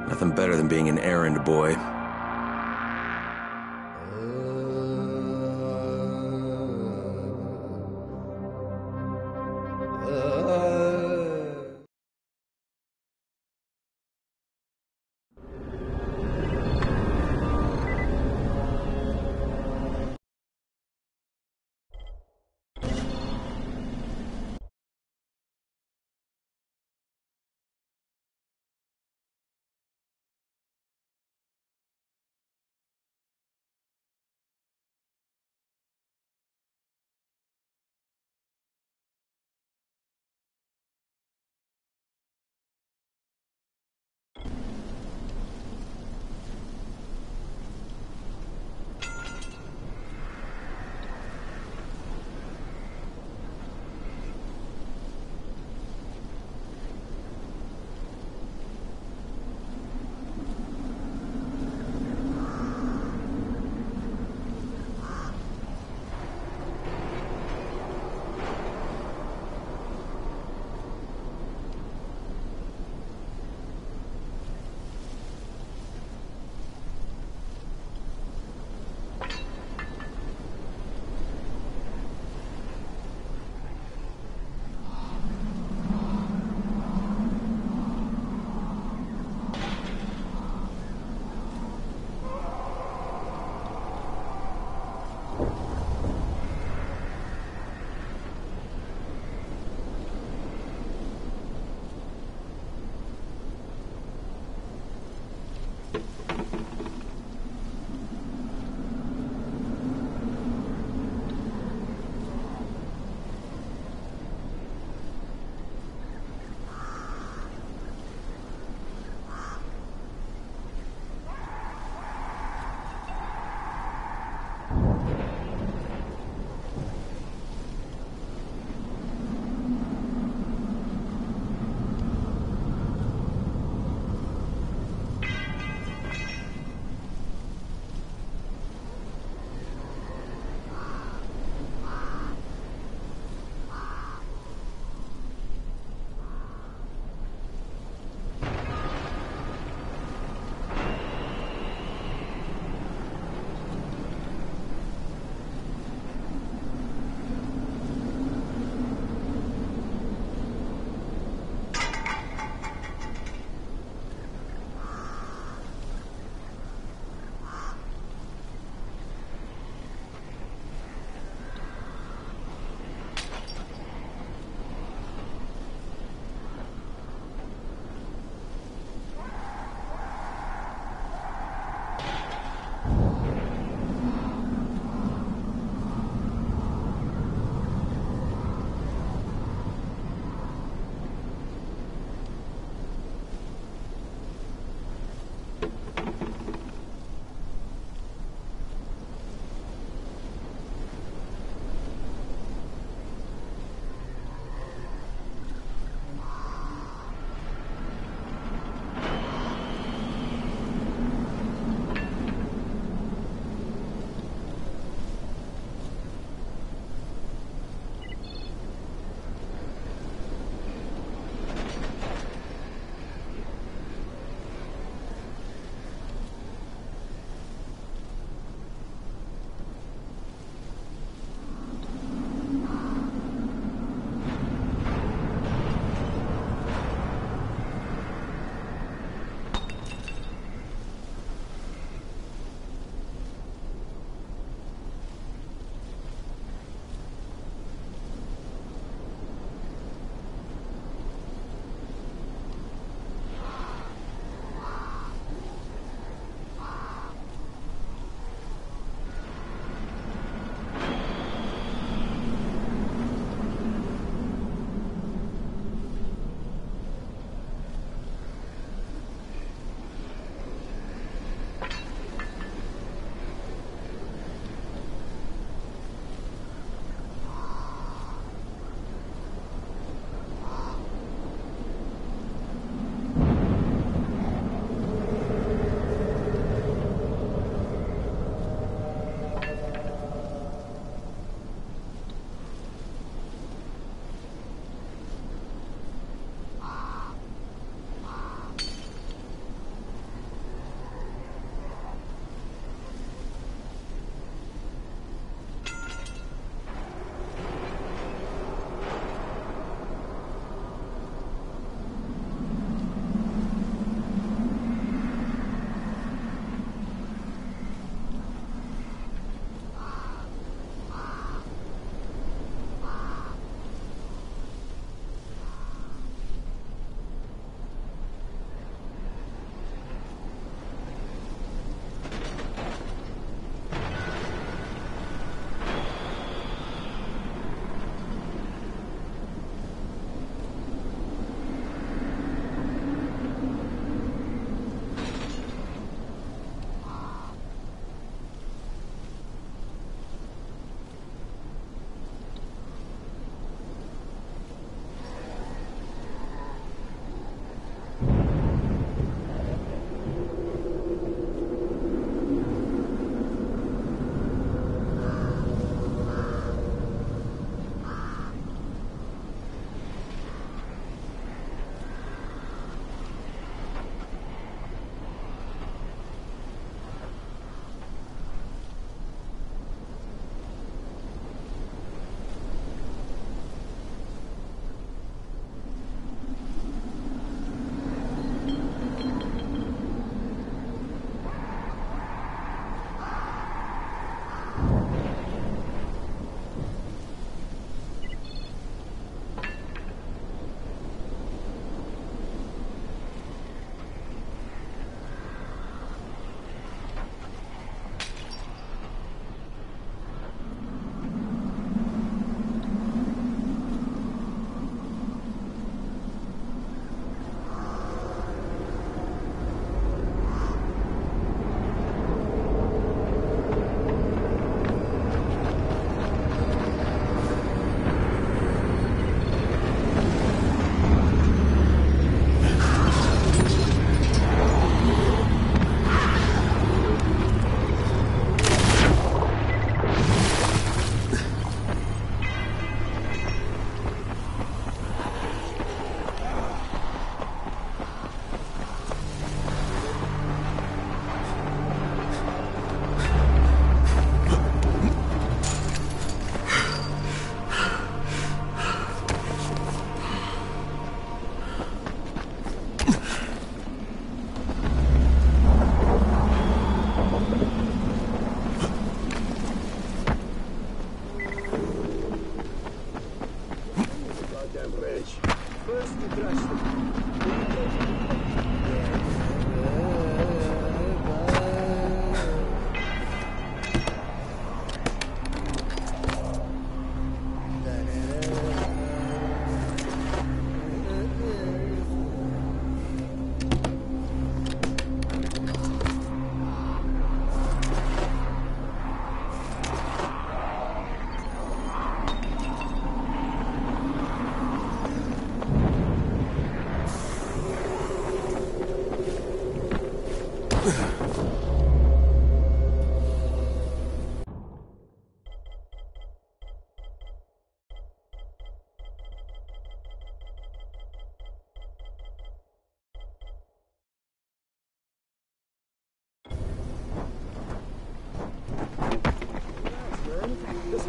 Nothing better than being an errand boy.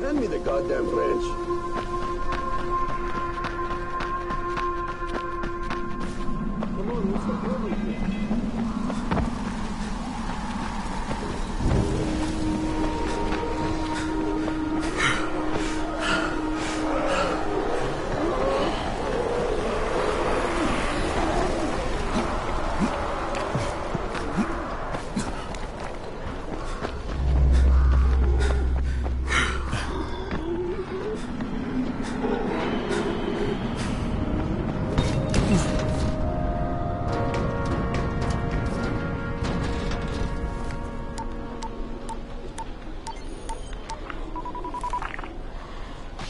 Hand me the goddamn wrench. Come on, what's the problem here?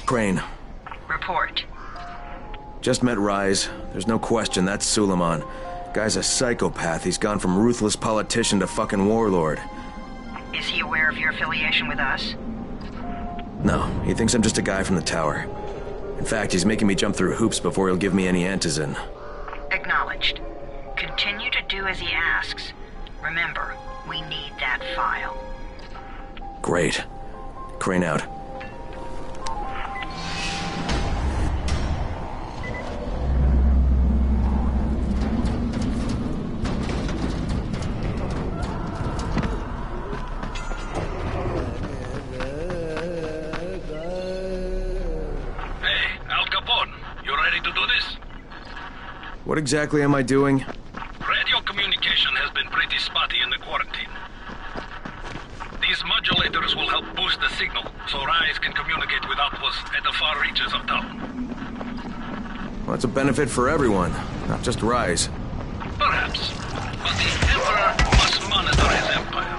Crane. Report. Just met Rise. There's no question, that's Suleiman. Guy's a psychopath. He's gone from ruthless politician to fucking warlord. Is he aware of your affiliation with us? No, he thinks I'm just a guy from the tower. In fact, he's making me jump through hoops before he'll give me any antizin. Acknowledged. Continue to do as he asks. Remember, we need that file. Great. Crane out. What exactly am I doing? Radio communication has been pretty spotty in the quarantine. These modulators will help boost the signal, so Rise can communicate with outposts at the far reaches of town. Well, it's a benefit for everyone, not just Rise. Perhaps. But the Emperor must monitor his empire.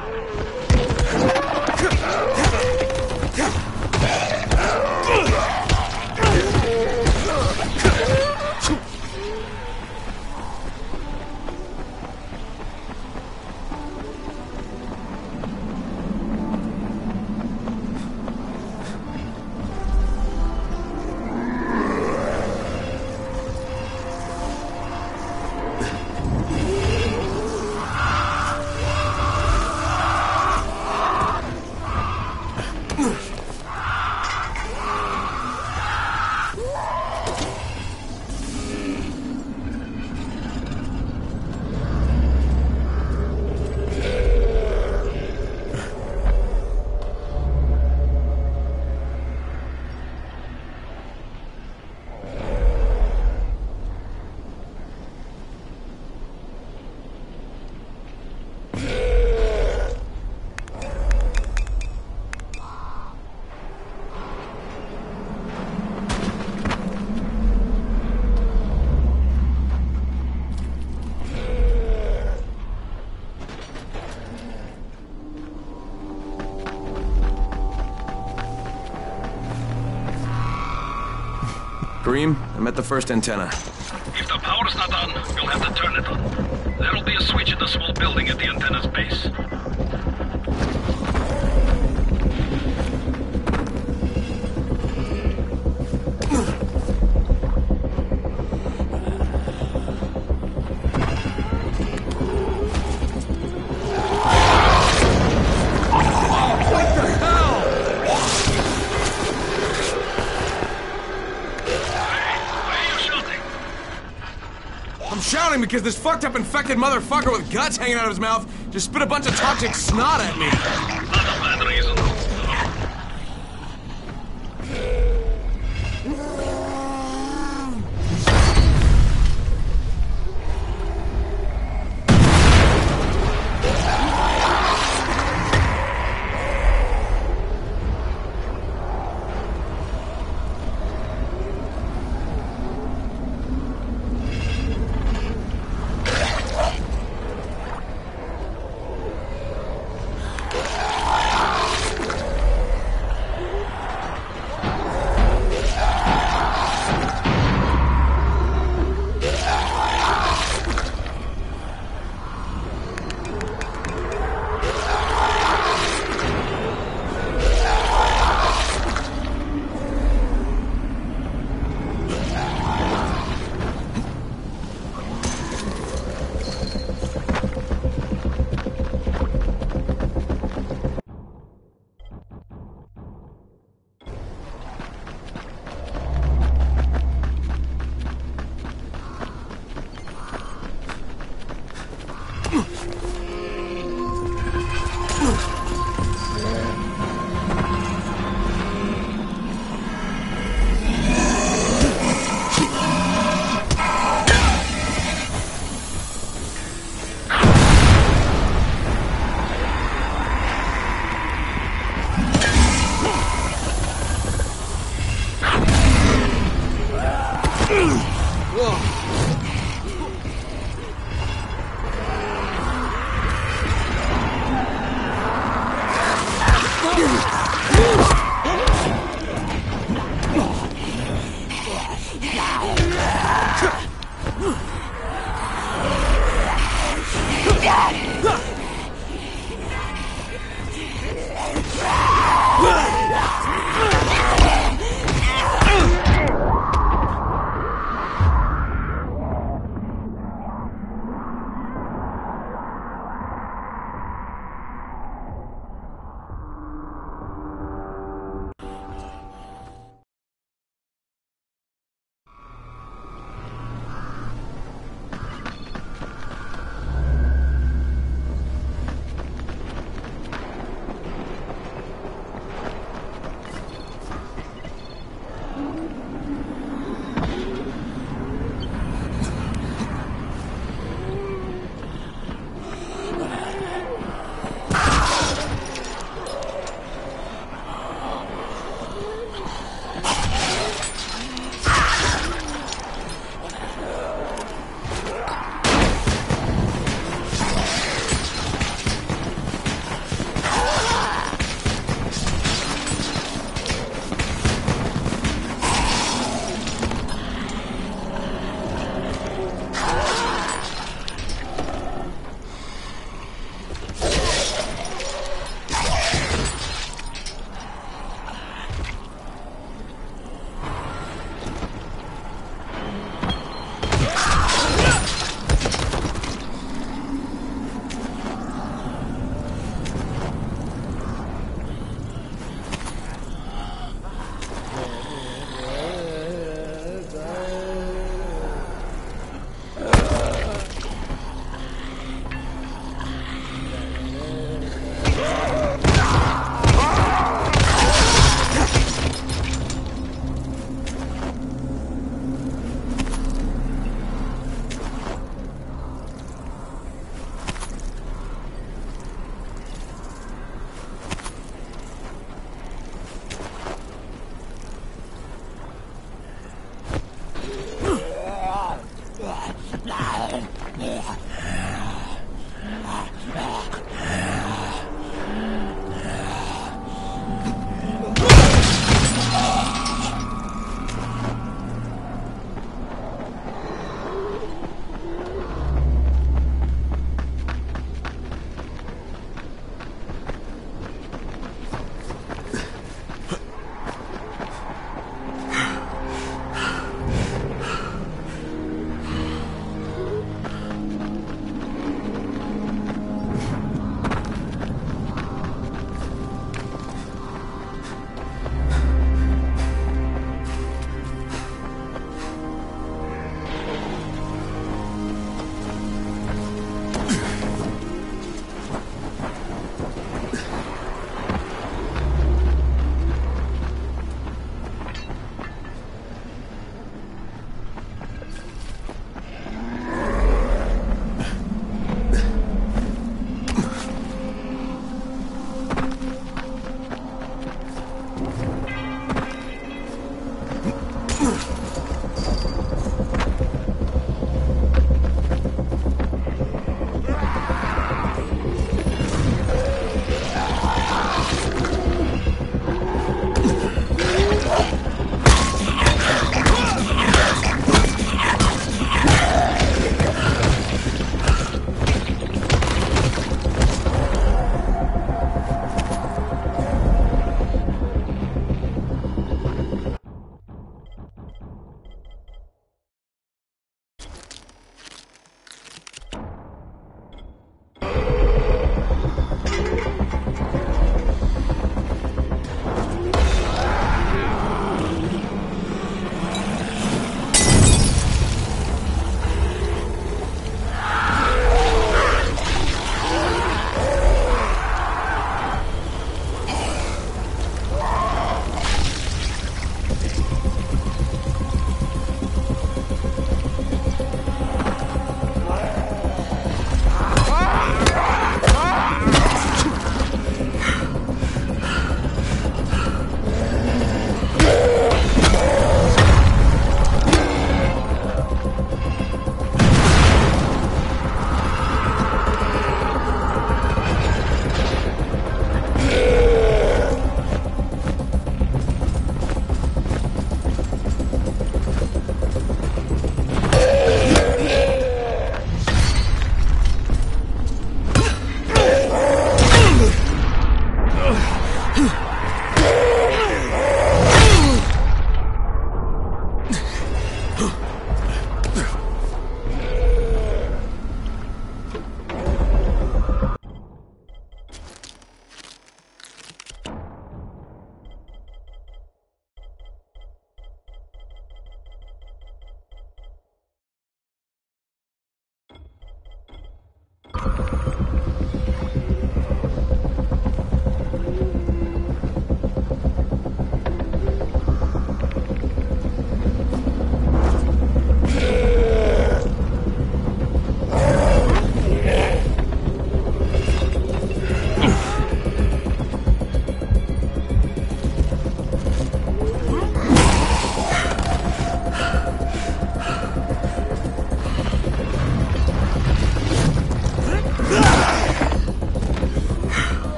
Kareem, I'm at the first antenna. If the power's not on, you'll have to turn it on. There'll be a switch in the small building at the antenna's base. Shouting because this fucked up infected motherfucker with guts hanging out of his mouth just spit a bunch of toxic snot at me. Not a bad reason.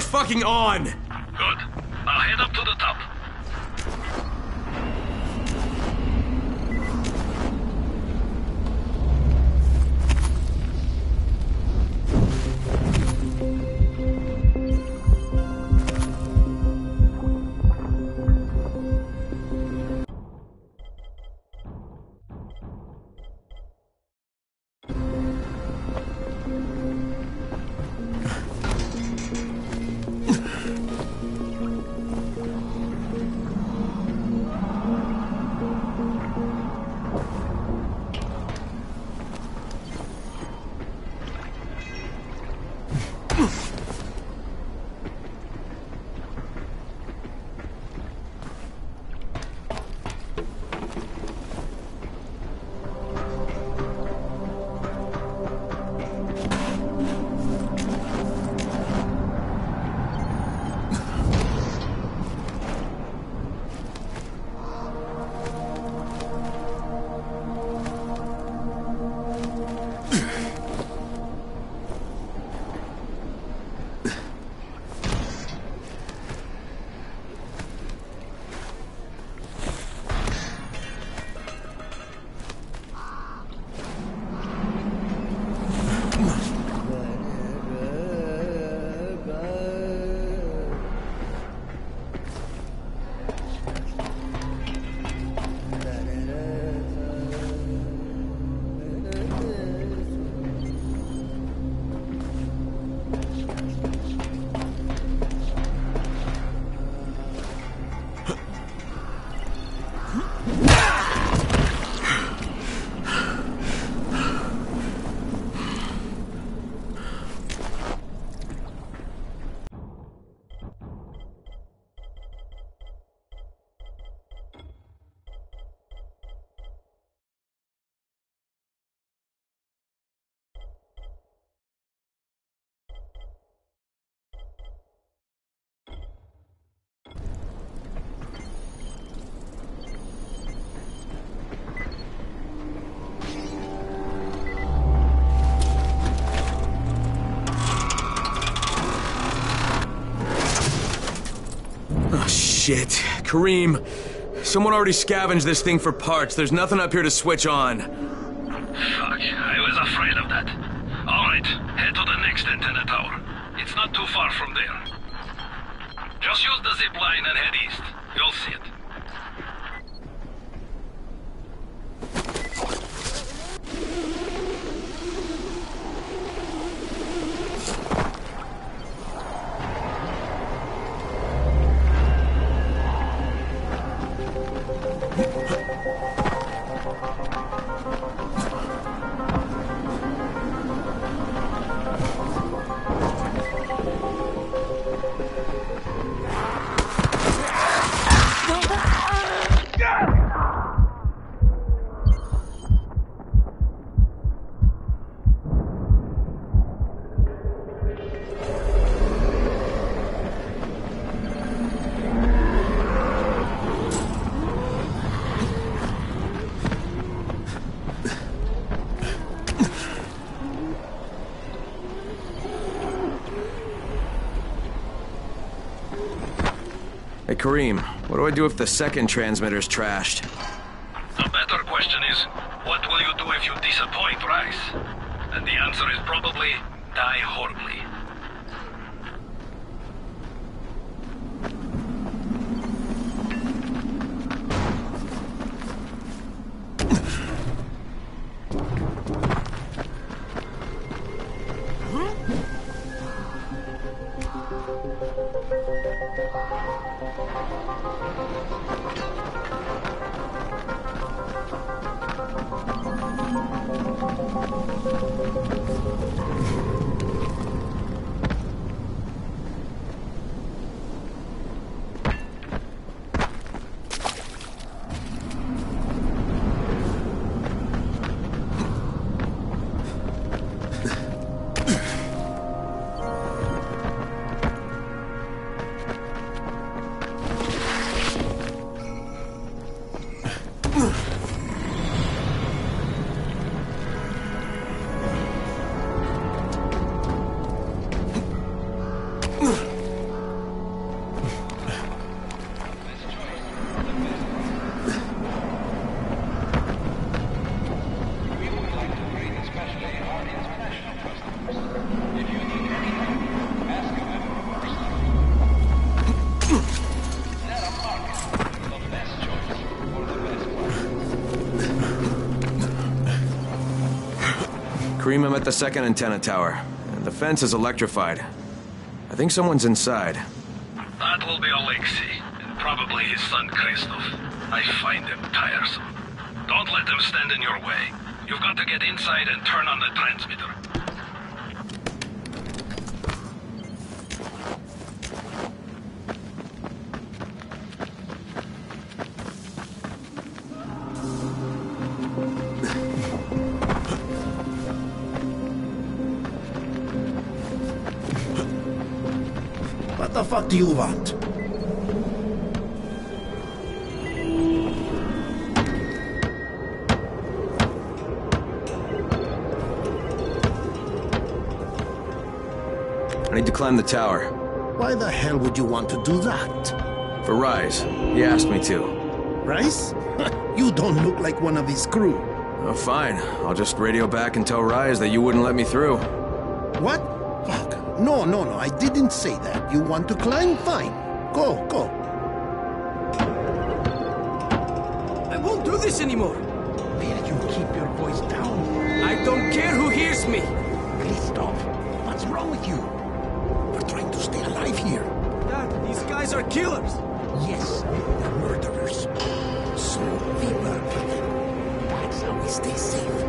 fucking on! Good. Now head up to the top. Shit. Kareem, someone already scavenged this thing for parts. There's nothing up here to switch on. Fuck, I was afraid of that. Alright, head to the next antenna tower. It's not too far from there. Just use the zip line and head east. You'll see it. Hey, Kareem, what do I do if the second transmitter's trashed? The better question is, what will you do if you disappoint Rice? And the answer is probably, die horribly. Scream him at the second antenna tower. The fence is electrified. I think someone's inside. That will be Alexei, and probably his son Christoph. I find them tiresome. Don't let them stand in your way. You've got to get inside and turn on the transmitter. What the fuck do you want? I need to climb the tower. Why the hell would you want to do that? For Rise. He asked me to. Rise? You don't look like one of his crew. Oh, fine. I'll just radio back and tell Rise that you wouldn't let me through. What? Fuck. No, I didn't say that. You want to climb? Fine. Go. I won't do this anymore. Will you keep your voice down? I don't care who hears me. Please stop. What's wrong with you? We're trying to stay alive here. Dad, these guys are killers. Yes, they're murderers. So we work with them. That's how we stay safe.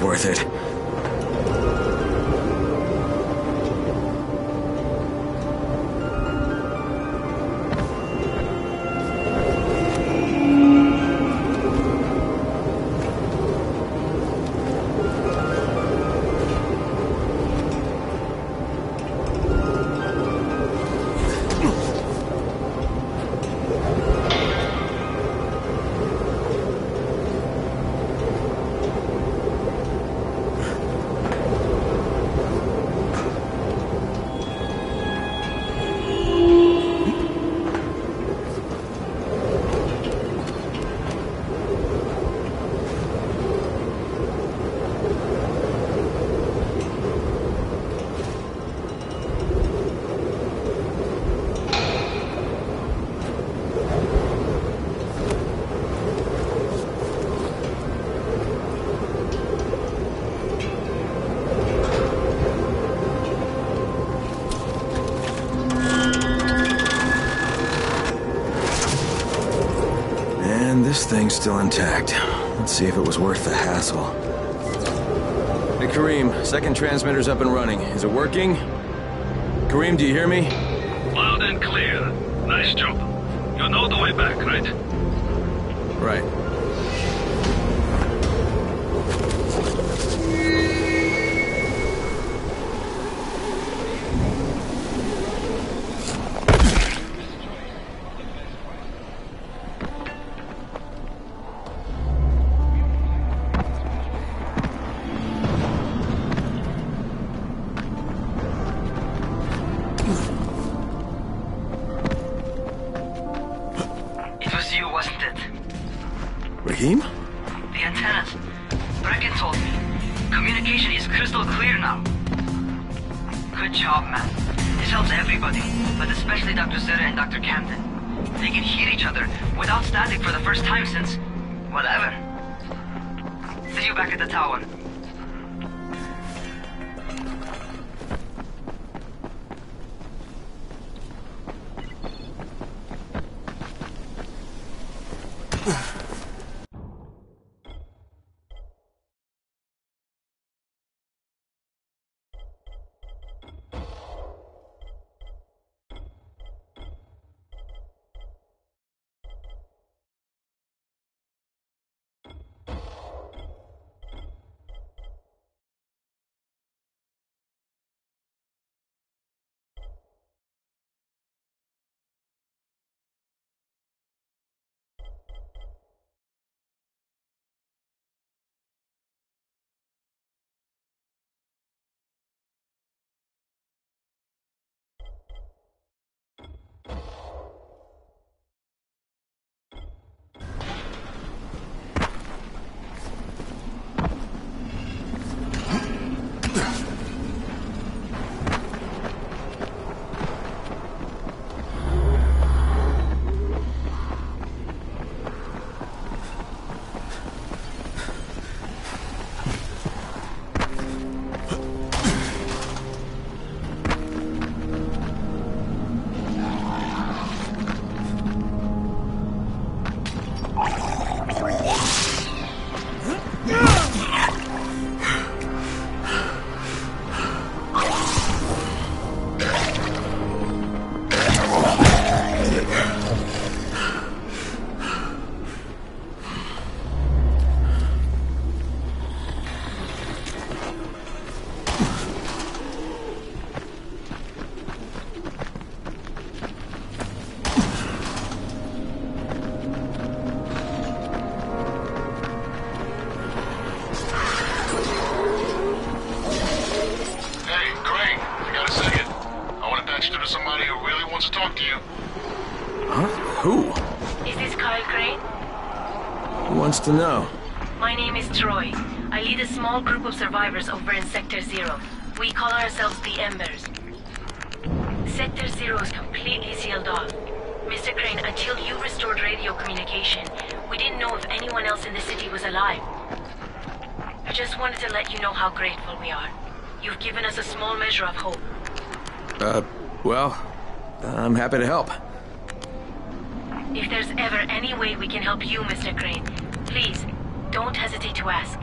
was worth it. This thing's still intact. Let's see if it was worth the hassle. Hey, Kareem, second transmitter's up and running. Is it working? Kareem, do you hear me? Loud and clear. Nice job. You know the way back, right? Right. The antennas. Brecken told me. Communication is crystal clear now. Good job, man. This helps everybody, but especially Dr. Zeta and Dr. Camden. They can hear each other without static for the first time since... whatever. See you back at the tower. To know. My name is Troy. I lead a small group of survivors over in Sector Zero. We call ourselves the Embers. Sector Zero is completely sealed off. Mr. Crane, until you restored radio communication, we didn't know if anyone else in the city was alive. I just wanted to let you know how grateful we are. You've given us a small measure of hope. Well, I'm happy to help. If there's ever any way we can help you, Mr. Crane, please, don't hesitate to ask.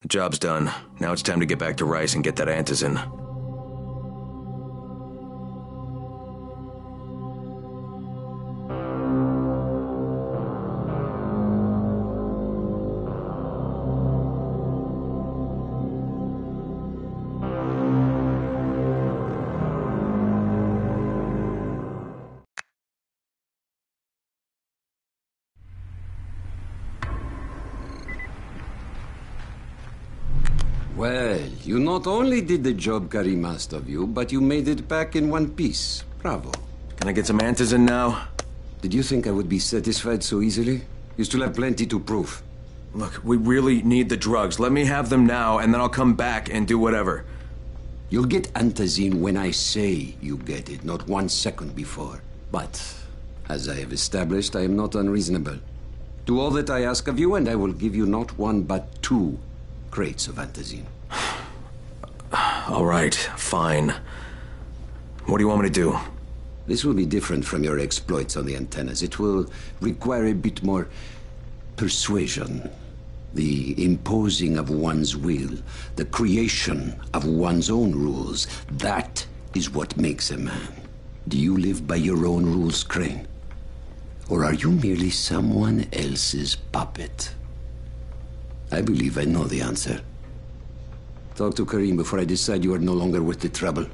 The job's done. Now it's time to get back to Rice and get that antizin. Well, you not only did the job Karim asked of you, but you made it back in one piece. Bravo. Can I get some antizin now? Did you think I would be satisfied so easily? You still have plenty to prove. Look, we really need the drugs. Let me have them now, and then I'll come back and do whatever. You'll get antizin when I say you get it, not 1 second before. But, as I have established, I am not unreasonable. Do all that I ask of you, and I will give you not 1 but 2 crates of antizin. All right, fine. What do you want me to do? This will be different from your exploits on the antennas. It will require a bit more persuasion. The imposing of one's will. The creation of one's own rules. That is what makes a man. Do you live by your own rules, Crane? Or are you merely someone else's puppet? I believe I know the answer. Talk to Karim before I decide you are no longer worth the trouble.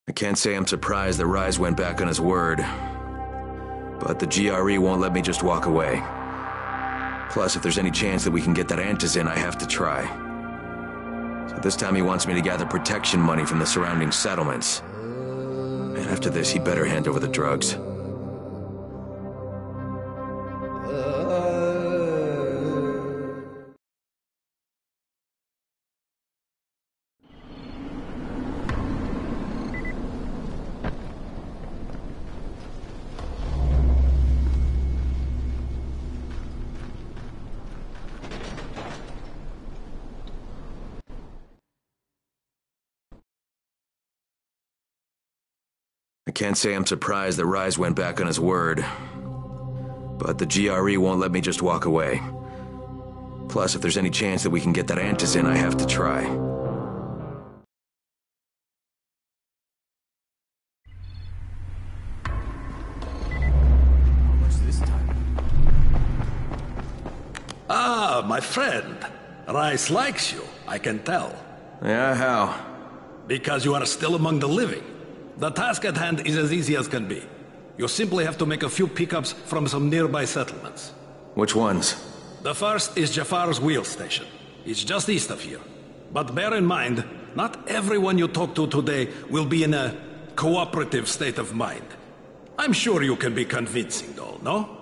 I can't say I'm surprised that Rise went back on his word. But the GRE won't let me just walk away. Plus, if there's any chance that we can get that antizin, I have to try. So this time he wants me to gather protection money from the surrounding settlements. And after this, he better hand over the drugs. I can't say I'm surprised that Rise went back on his word. But the GRE won't let me just walk away. Plus, if there's any chance that we can get that antizin, I have to try. What's this time? Ah, my friend. Rice likes you, I can tell. Yeah, how? Because you are still among the living. The task at hand is as easy as can be. You simply have to make a few pickups from some nearby settlements. Which ones? The first is Jafar's wheel station. It's just east of here. But bear in mind, not everyone you talk to today will be in a cooperative state of mind. I'm sure you can be convincing though, no?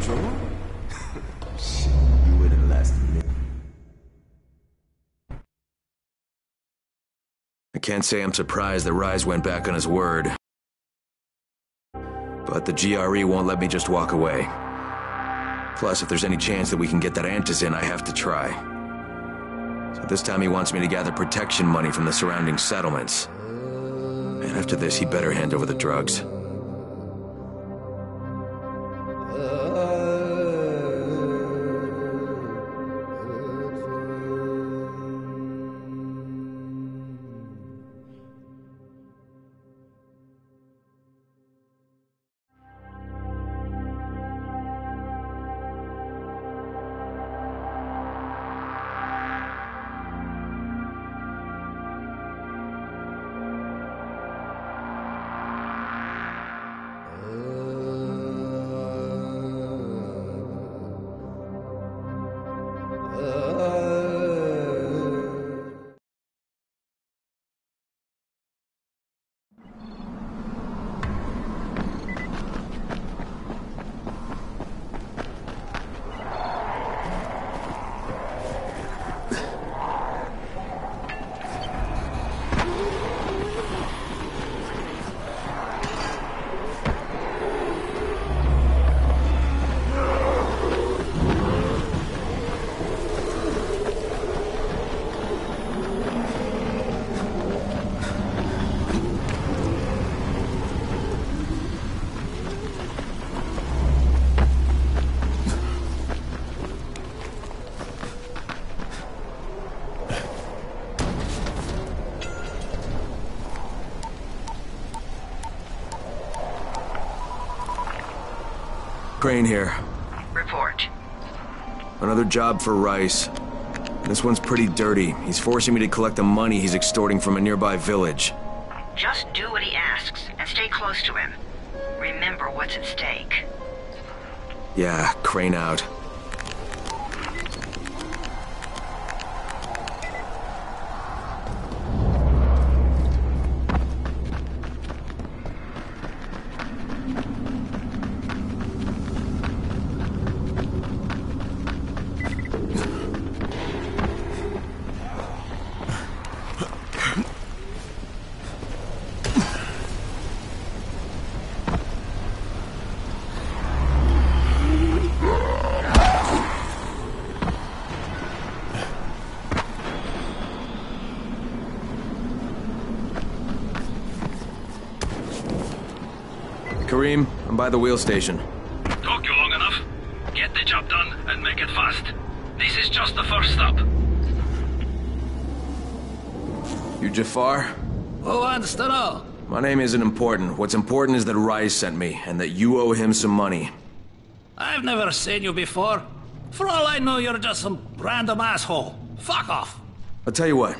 sure? Shit, you would have lasted a minute. I can't say I'm surprised that Rise went back on his word. But the GRE won't let me just walk away. Plus, if there's any chance that we can get that Antizin, I have to try. So this time he wants me to gather protection money from the surrounding settlements. And after this, he better hand over the drugs. Crane here. Report. Another job for Rice. This one's pretty dirty. He's forcing me to collect the money he's extorting from a nearby village. Just do what he asks, and stay close to him. Remember what's at stake. Yeah, Crane out. Karim, I'm by the wheel station. Took you long enough. Get the job done and make it fast. This is just the first stop. You Jafar? Who wants to know? My name isn't important. What's important is that Rise sent me, and that you owe him some money. I've never seen you before. For all I know, you're just some random asshole. Fuck off. I'll tell you what.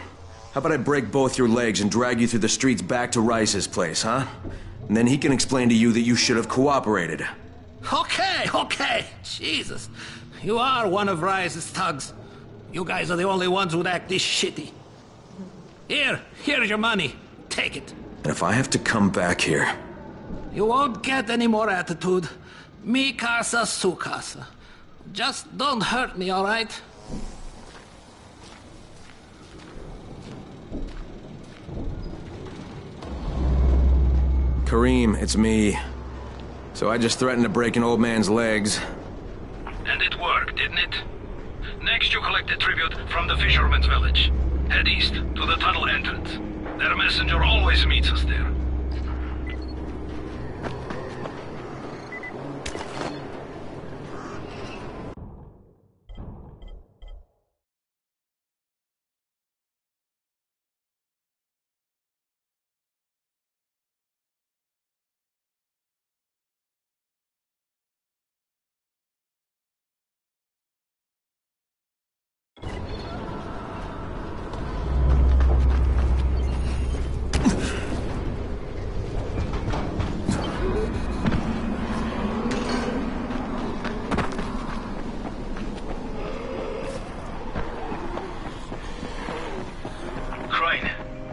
How about I break both your legs and drag you through the streets back to Rice's place, huh? And then he can explain to you that you should have cooperated. Okay. Jesus. You are one of Rise's thugs. You guys are the only ones who'd act this shitty. Here's your money. Take it. And if I have to come back here... You won't get any more attitude. Mi casa, su casa. Just don't hurt me, all right? Karim, it's me. So I just threatened to break an old man's legs. And it worked, didn't it? Next you collect a tribute from the fisherman's village. Head east to the tunnel entrance. Their messenger always meets us there.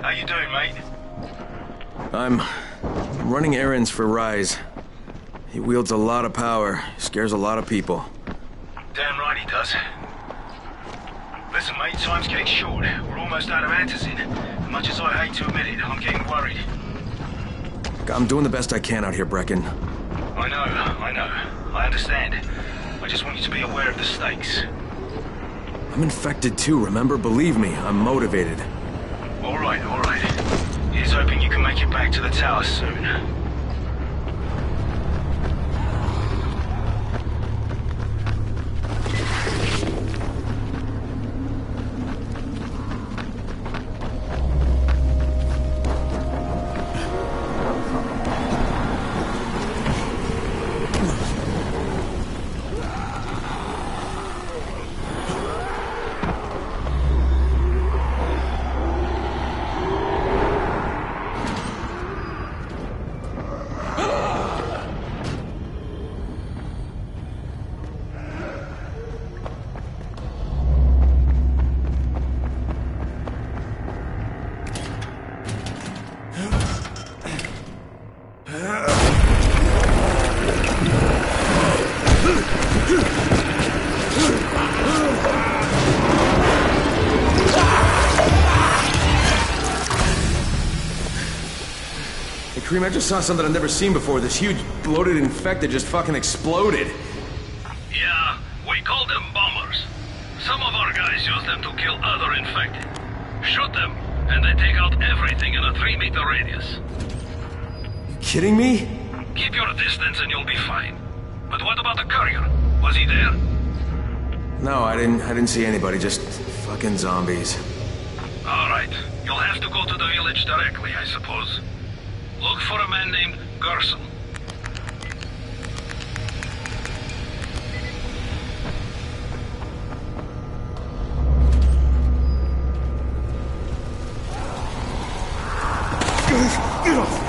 How you doing, mate? I'm running errands for Rise. He wields a lot of power, scares a lot of people. Damn right he does. Listen, mate, time's getting short. We're almost out of antizin. As much as I hate to admit it, I'm getting worried. I'm doing the best I can out here, Brecken. I know. I understand. I just want you to be aware of the stakes. I'm infected too, remember? Believe me, I'm motivated. All right. Here's hoping you can make it back to the tower soon. Kareem, I just saw something I've never seen before. This huge, bloated infected just fucking exploded. Yeah, we call them bombers. Some of our guys use them to kill other infected. Shoot them, and they take out everything in a 3-meter radius. You kidding me? Keep your distance and you'll be fine. But what about the courier? Was he there? No, I didn't see anybody, just fucking zombies. All right, you'll have to go to the village directly, I suppose. Look for a man named Gerson. Get off!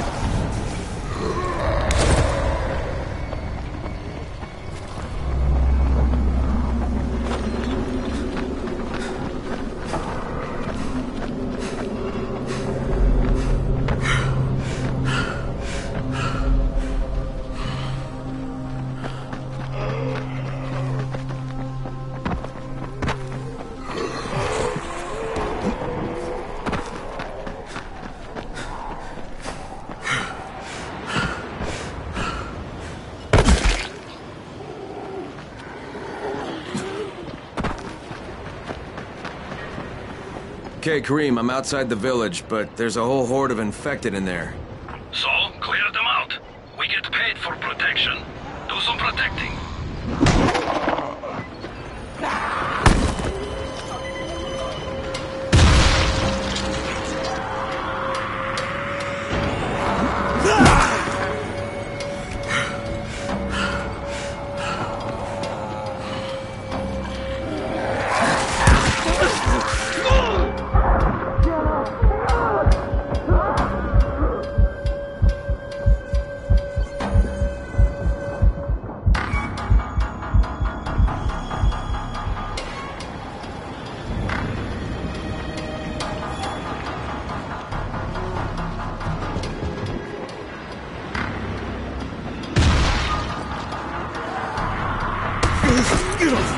Okay, Kareem, I'm outside the village, but there's a whole horde of infected in there. So, clear them out. We get paid for protection. Do some protecting. Get off!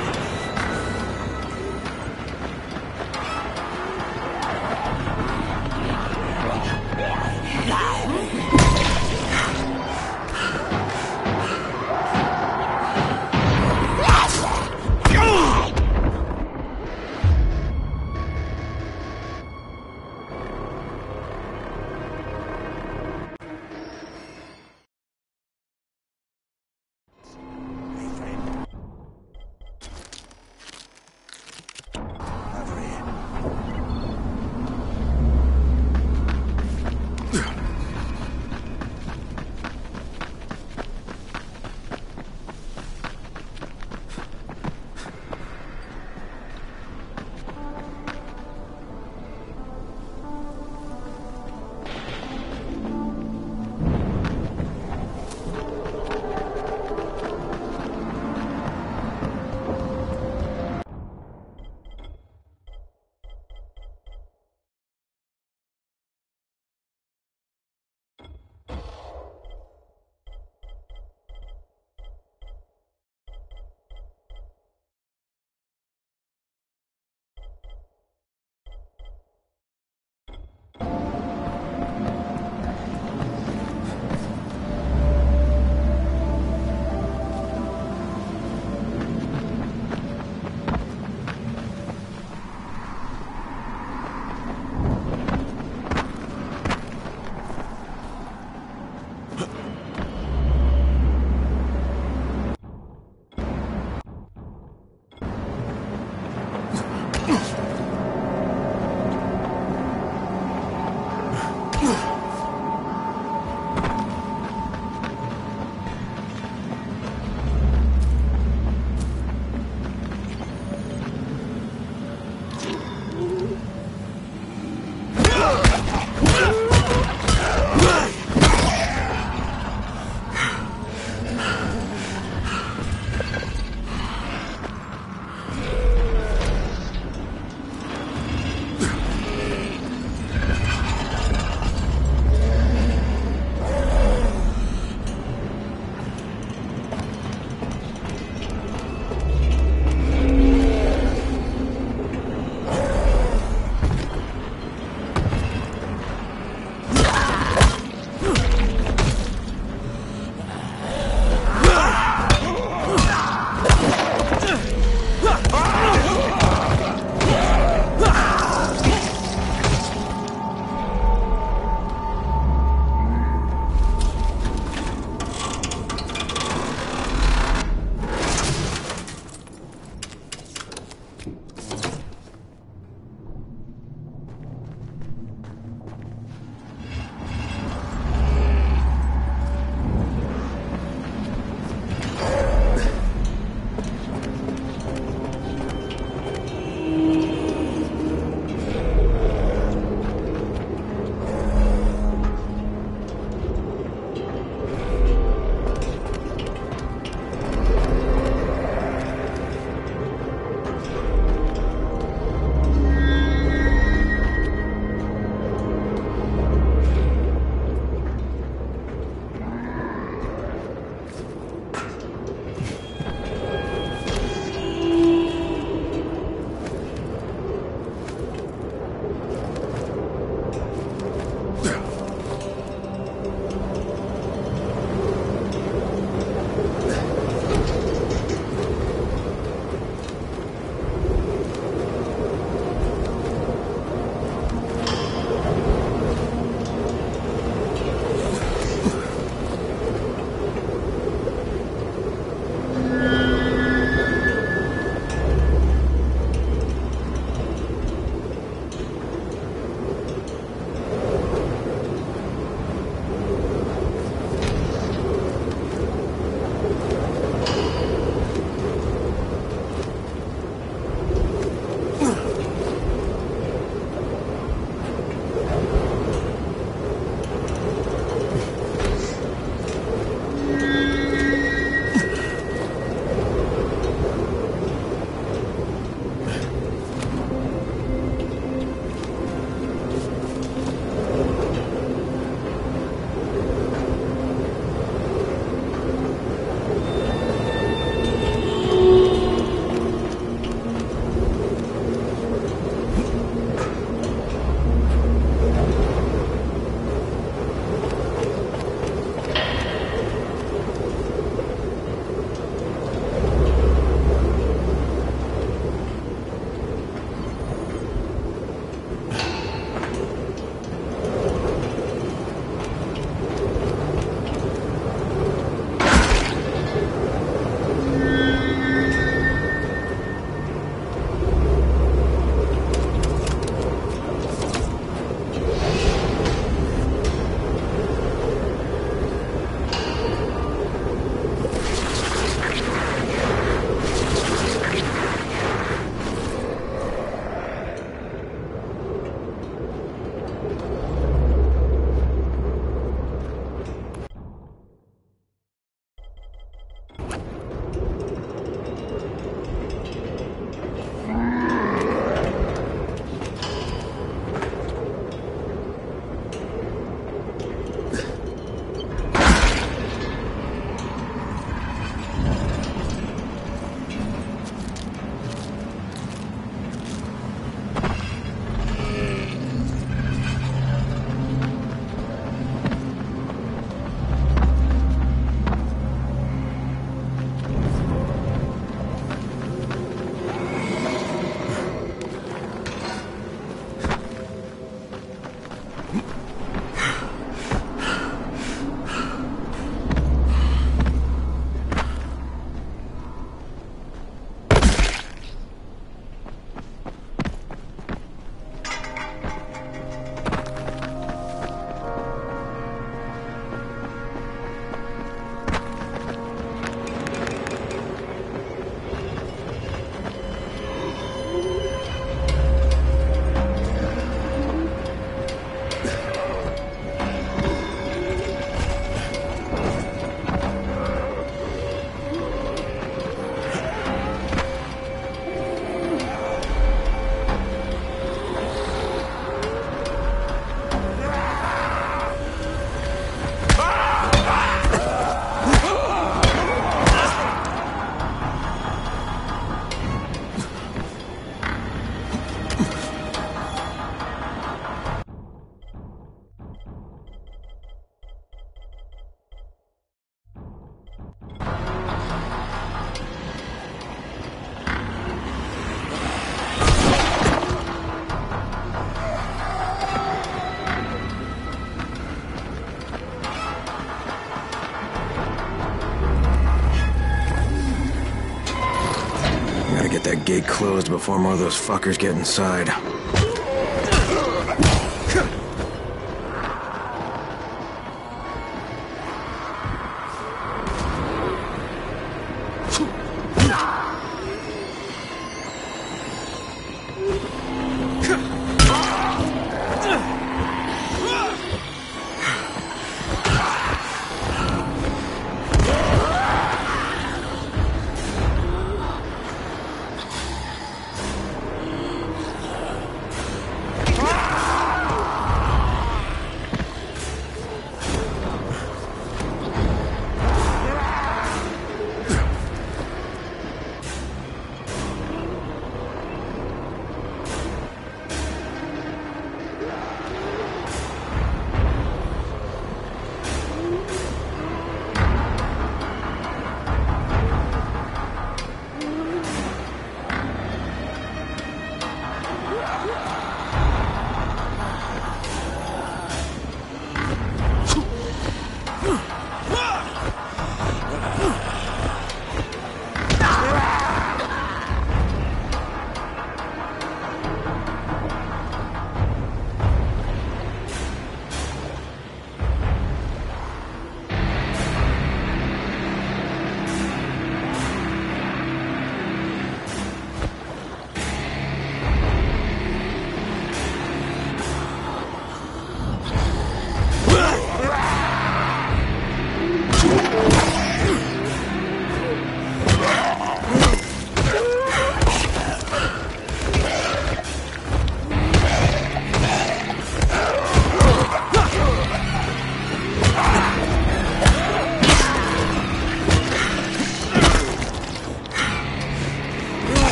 Gotta get that gate closed before more of those fuckers get inside.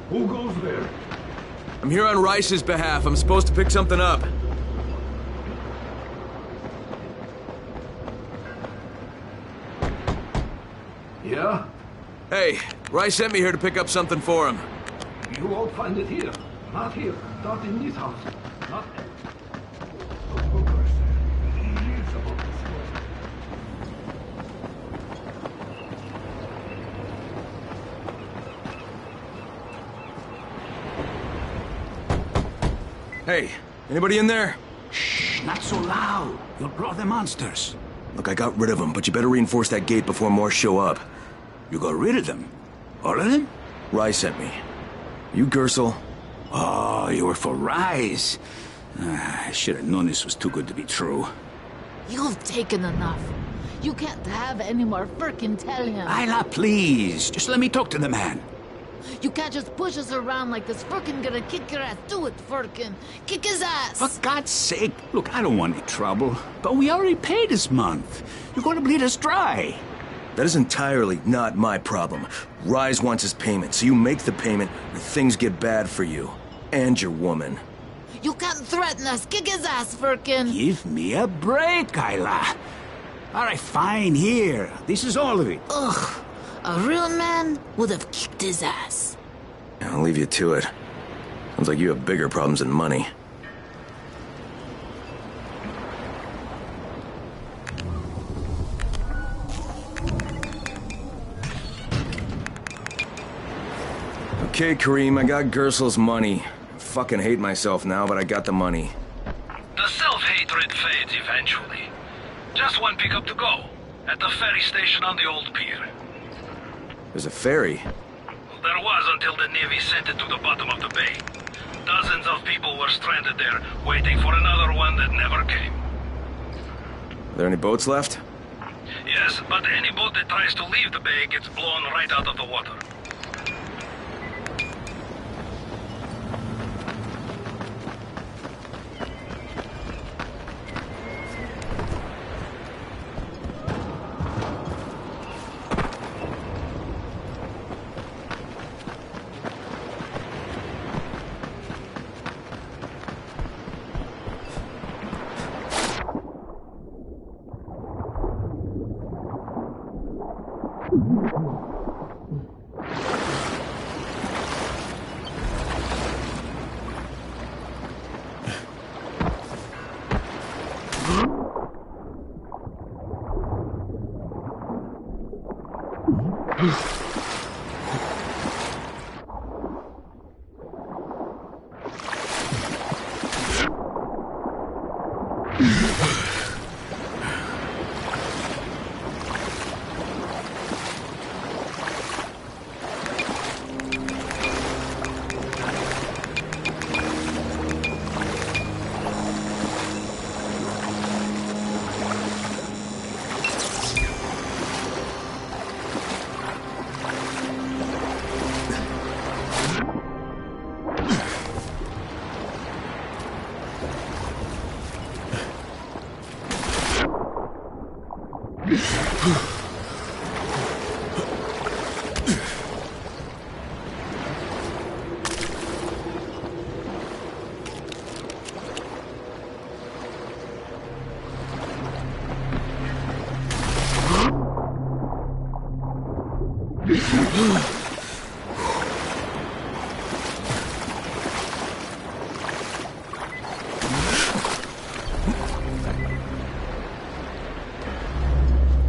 Who goes there? I'm here on Rice's behalf. I'm supposed to pick something up. Yeah? Hey, Rice sent me here to pick up something for him. You won't find it here. Not here. Not in this house. Not... Hey, anybody in there? Shh, not so loud. You'll draw the monsters. Look, I got rid of them, but you better reinforce that gate before more show up. You got rid of them? All of them? Rice sent me. You Gersel? Oh, you were for Rice. I should have known this was too good to be true. You've taken enough. You can't have any more frickin' telling him. Isla, please. Just let me talk to the man. You can't just push us around like this. Frickin' gonna kick your ass. Do it, Firkin. Kick his ass. For God's sake. Look, I don't want any trouble. But we already paid this month. You're gonna bleed us dry. That is entirely not my problem. Rise wants his payment, so you make the payment or things get bad for you. And your woman. You can't threaten us. Kick his ass, Firkin. Give me a break, Isla. All right, fine, here. This is all of it. Ugh. A real man would have kicked his ass. I'll leave you to it. Sounds like you have bigger problems than money. Okay, Kareem, I got Gersel's money. I fucking hate myself now, but I got the money. The self-hatred fades eventually. Just one pickup to go. At the ferry station on the old pier. There's a ferry. There was until the Navy sent it to the bottom of the bay. Dozens of people were stranded there, waiting for another one that never came. Are there any boats left? Yes, but any boat that tries to leave the bay gets blown right out of the water.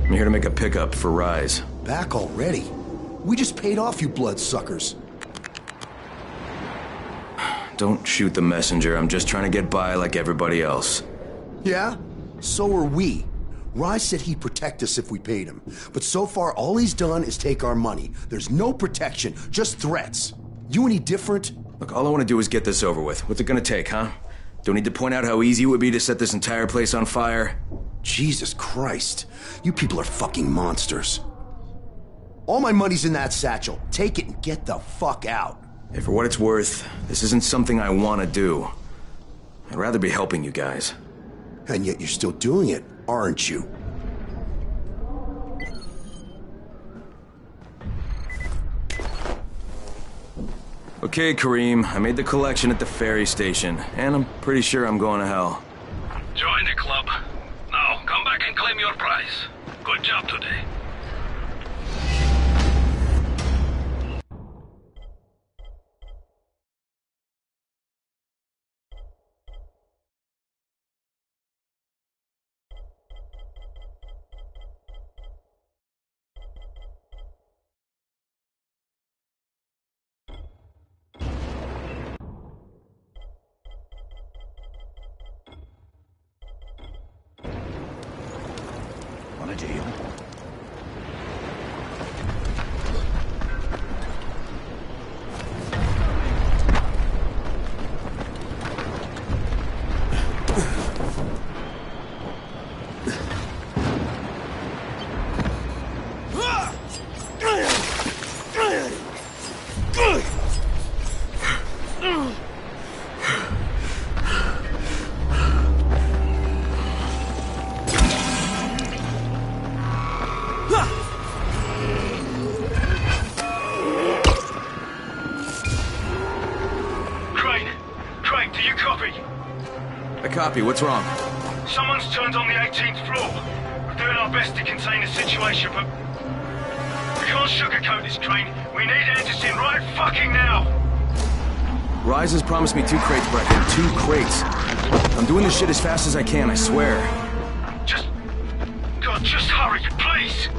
I'm here to make a pickup for Rise. Back already? We just paid off you bloodsuckers. Don't shoot the messenger. I'm just trying to get by like everybody else. Yeah? So are we. Rise said he'd protect us if we paid him. But so far, all he's done is take our money. There's no protection, just threats. You any different? Look, all I want to do is get this over with. What's it gonna take, huh? Don't need to point out how easy it would be to set this entire place on fire? Jesus Christ. You people are fucking monsters. All my money's in that satchel. Take it and get the fuck out. Hey, for what it's worth, this isn't something I want to do. I'd rather be helping you guys. And yet you're still doing it, aren't you? Okay, Kareem, I made the collection at the ferry station, and I'm pretty sure I'm going to hell. Join the club. Now, come back and claim your prize. Good job today. On a deal. Copy, what's wrong? Someone's turned on the 18th floor. We're doing our best to contain the situation, but we can't sugarcoat this, Crane. We need Anderson right fucking now. Rise has promised me 2 crates, Brecken. 2 crates. I'm doing this shit as fast as I can, I swear. God, just hurry, please.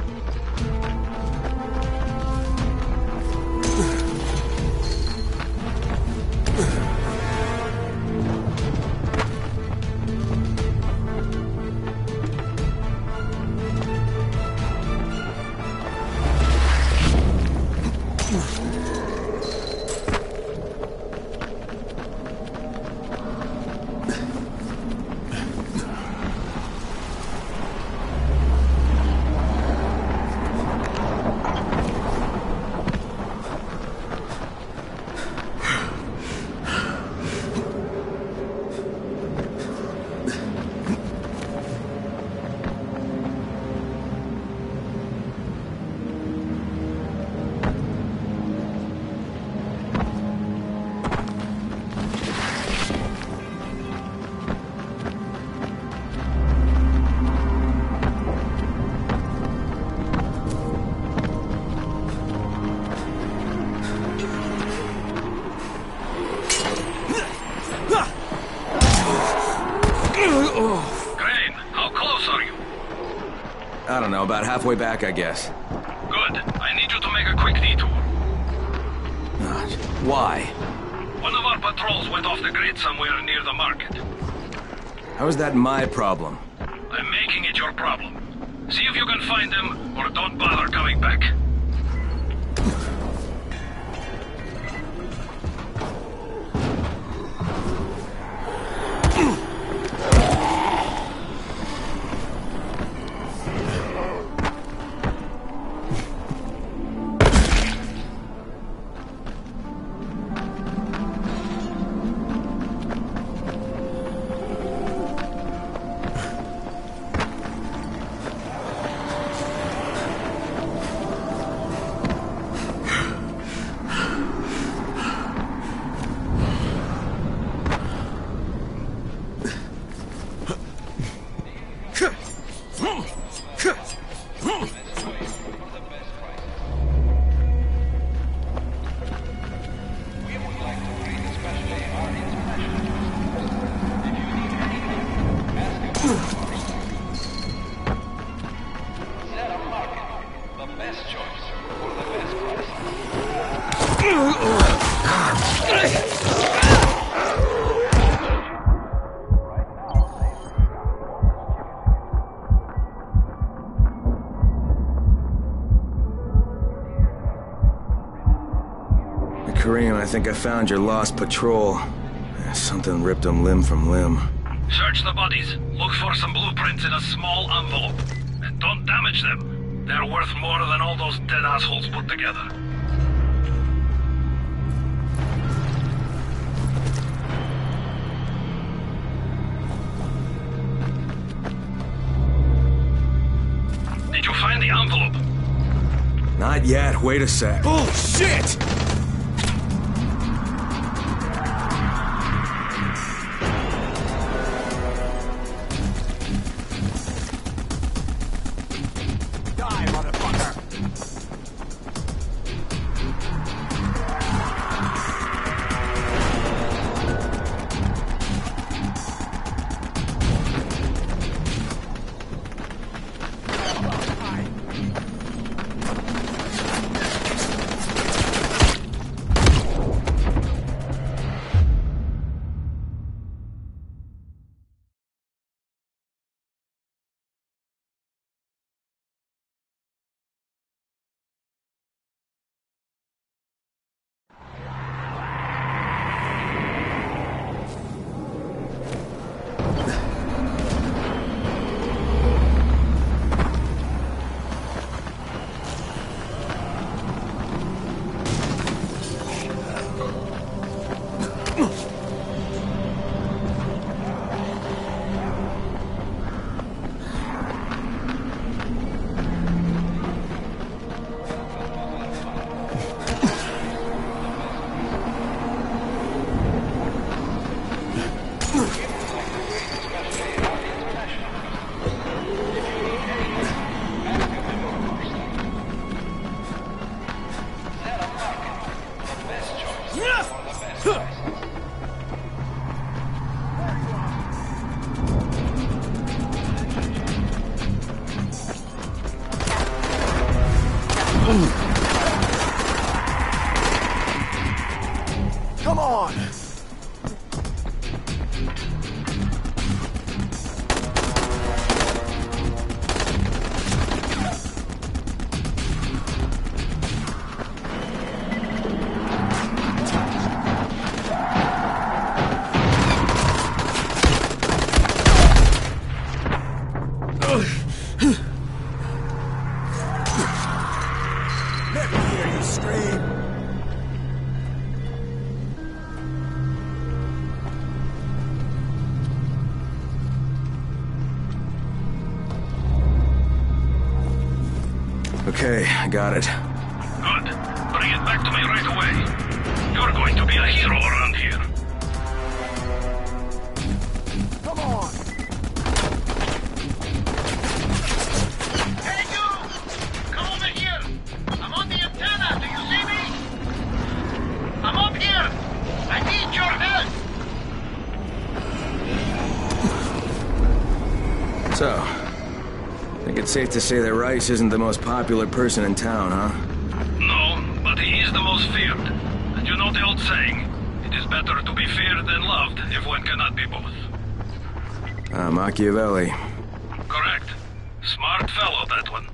I don't know, about halfway back, I guess. Good. I need you to make a quick detour. Why? One of our patrols went off the grid somewhere near the market. How is that my problem? I'm making it your problem. See if you can find them, or don't bother coming back. Karim, I think I found your lost patrol. Something ripped them limb from limb. Search the bodies. Look for some blueprints in a small envelope. And don't damage them. They're worth more than all those dead assholes put together. Did you find the envelope? Not yet. Wait a sec. Bullshit! Come on! Let me hear you scream! Okay, I got it. Good. Bring it back to me right away. You're going to be a hero around here. Come on! Hey, you! Come over here! I'm on the antenna, do you see me? I'm up here! I need your help! So, Think it's safe to say that Rice isn't the most popular person in town, huh? No, but he is the most feared. And you know the old saying, it is better to be feared than loved if one cannot be both. Machiavelli. Correct. Smart fellow, that one.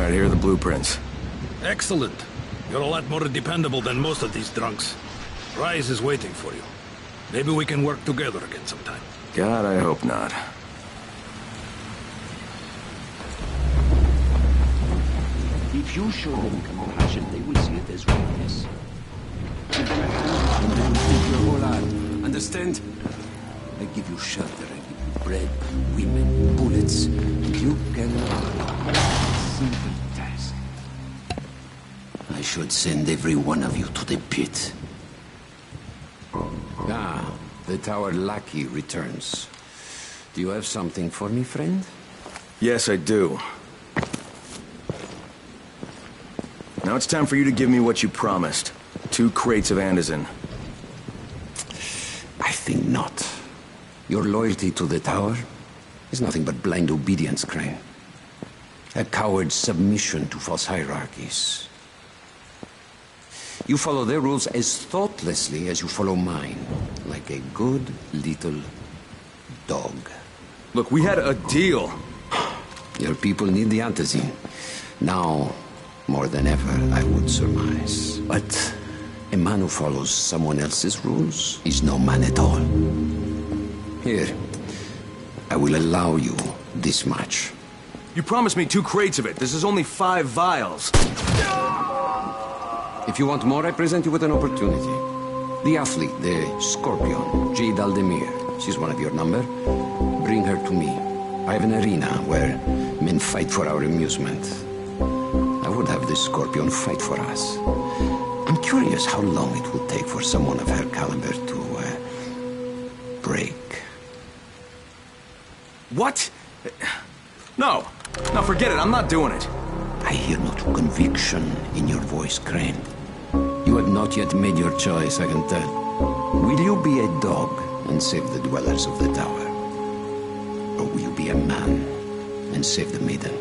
Here are the blueprints. Excellent. You're a lot more dependable than most of these drunks. Rise is waiting for you. Maybe we can work together again sometime. God, I hope not. If you show them compassion, they will see it as weakness. Give them a hand, and they will your whole heart. Understand? I give you shelter, I give you bread, women, bullets. You can... Simple task. I should send every one of you to the pit. Ah, the tower lackey returns. Do you have something for me, friend? Yes, I do. Now it's time for you to give me what you promised. 2 crates of Anderson. I think not. Your loyalty to the tower is nothing but blind obedience, Crane. A coward's submission to false hierarchies. You follow their rules as thoughtlessly as you follow mine. Like a good little dog. Look, we had a deal. Your people need the Antizin. Now, more than ever, I would surmise. But a man who follows someone else's rules is no man at all. Here, I will allow you this much. You promised me 2 crates of it. This is only 5 vials. If you want more, I present you with an opportunity. The athlete, the Scorpion, Jade Aldemir. She's one of your number. Bring her to me. I have an arena where men fight for our amusement. I would have the Scorpion fight for us. I'm curious how long it would take for someone of her caliber to, break. What? No. No, forget it. I'm not doing it. I hear no true conviction in your voice, Crane. You have not yet made your choice, I can tell. Will you be a dog and save the dwellers of the tower? Or will you be a man and save the maiden?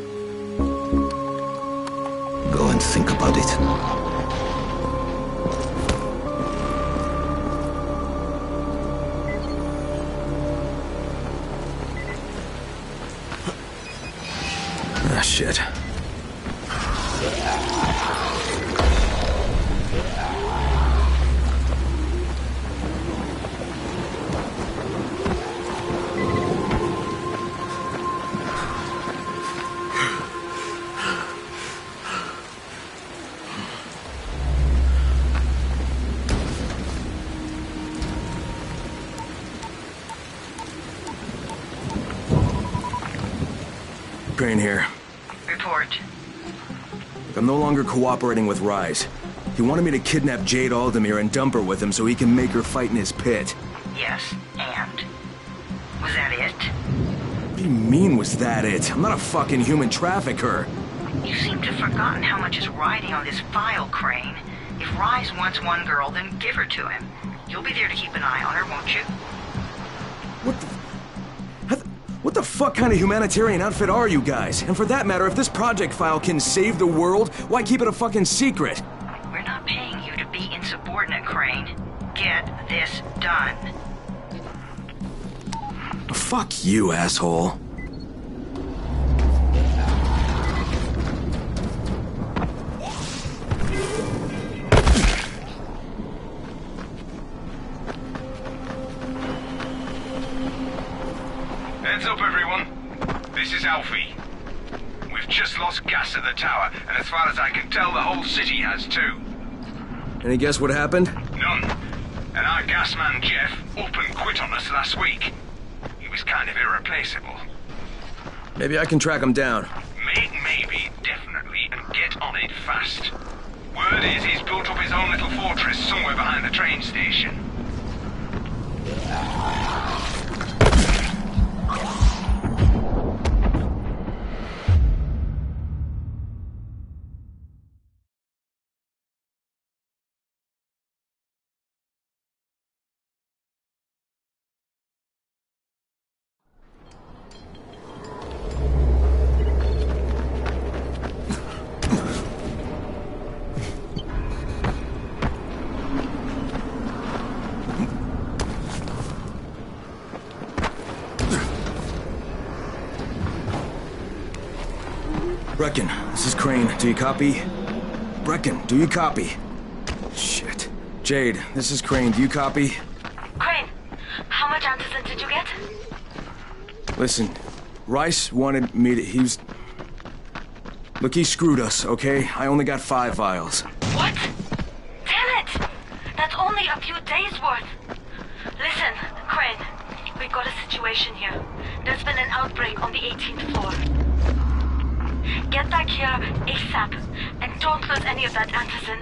think about it. Ah, shit. Crane here. Report. I'm no longer cooperating with Rise. He wanted me to kidnap Jade Aldemir and dump her with him so he can make her fight in his pit. Yes, and? Was that it? What do you mean, was that it? I'm not a fucking human trafficker. You seem to have forgotten how much is riding on this file, Crane. If Rise wants one girl, then give her to him. You'll be there to keep an eye on her, won't you? What the fuck kind of humanitarian outfit are you guys? And for that matter, if this project file can save the world, why keep it a fucking secret? We're not paying you to be insubordinate, Crane. Get this done. Fuck you, asshole. Heads up, everyone. This is Alfie. We've just lost gas at the tower, and as far as I can tell, the whole city has too. Any guess what happened? None. And our gas man, Jeff, up and quit on us last week. He was kind of irreplaceable. Maybe I can track him down. Maybe, definitely, and get on it fast. Word is he's built up his own little fortress somewhere behind the train station. Brecken, this is Crane. Do you copy? Brecken, do you copy? Shit. Jade, this is Crane. Do you copy? Crane, how much antizin did you get? Listen, Rice wanted me to... Look, he screwed us, okay? I only got 5 vials. What? Damn it! That's only a few days' worth. Listen, Crane, we've got a situation here. There's been an outbreak on the 18th floor. Get back here ASAP, and don't lose any of that antizin.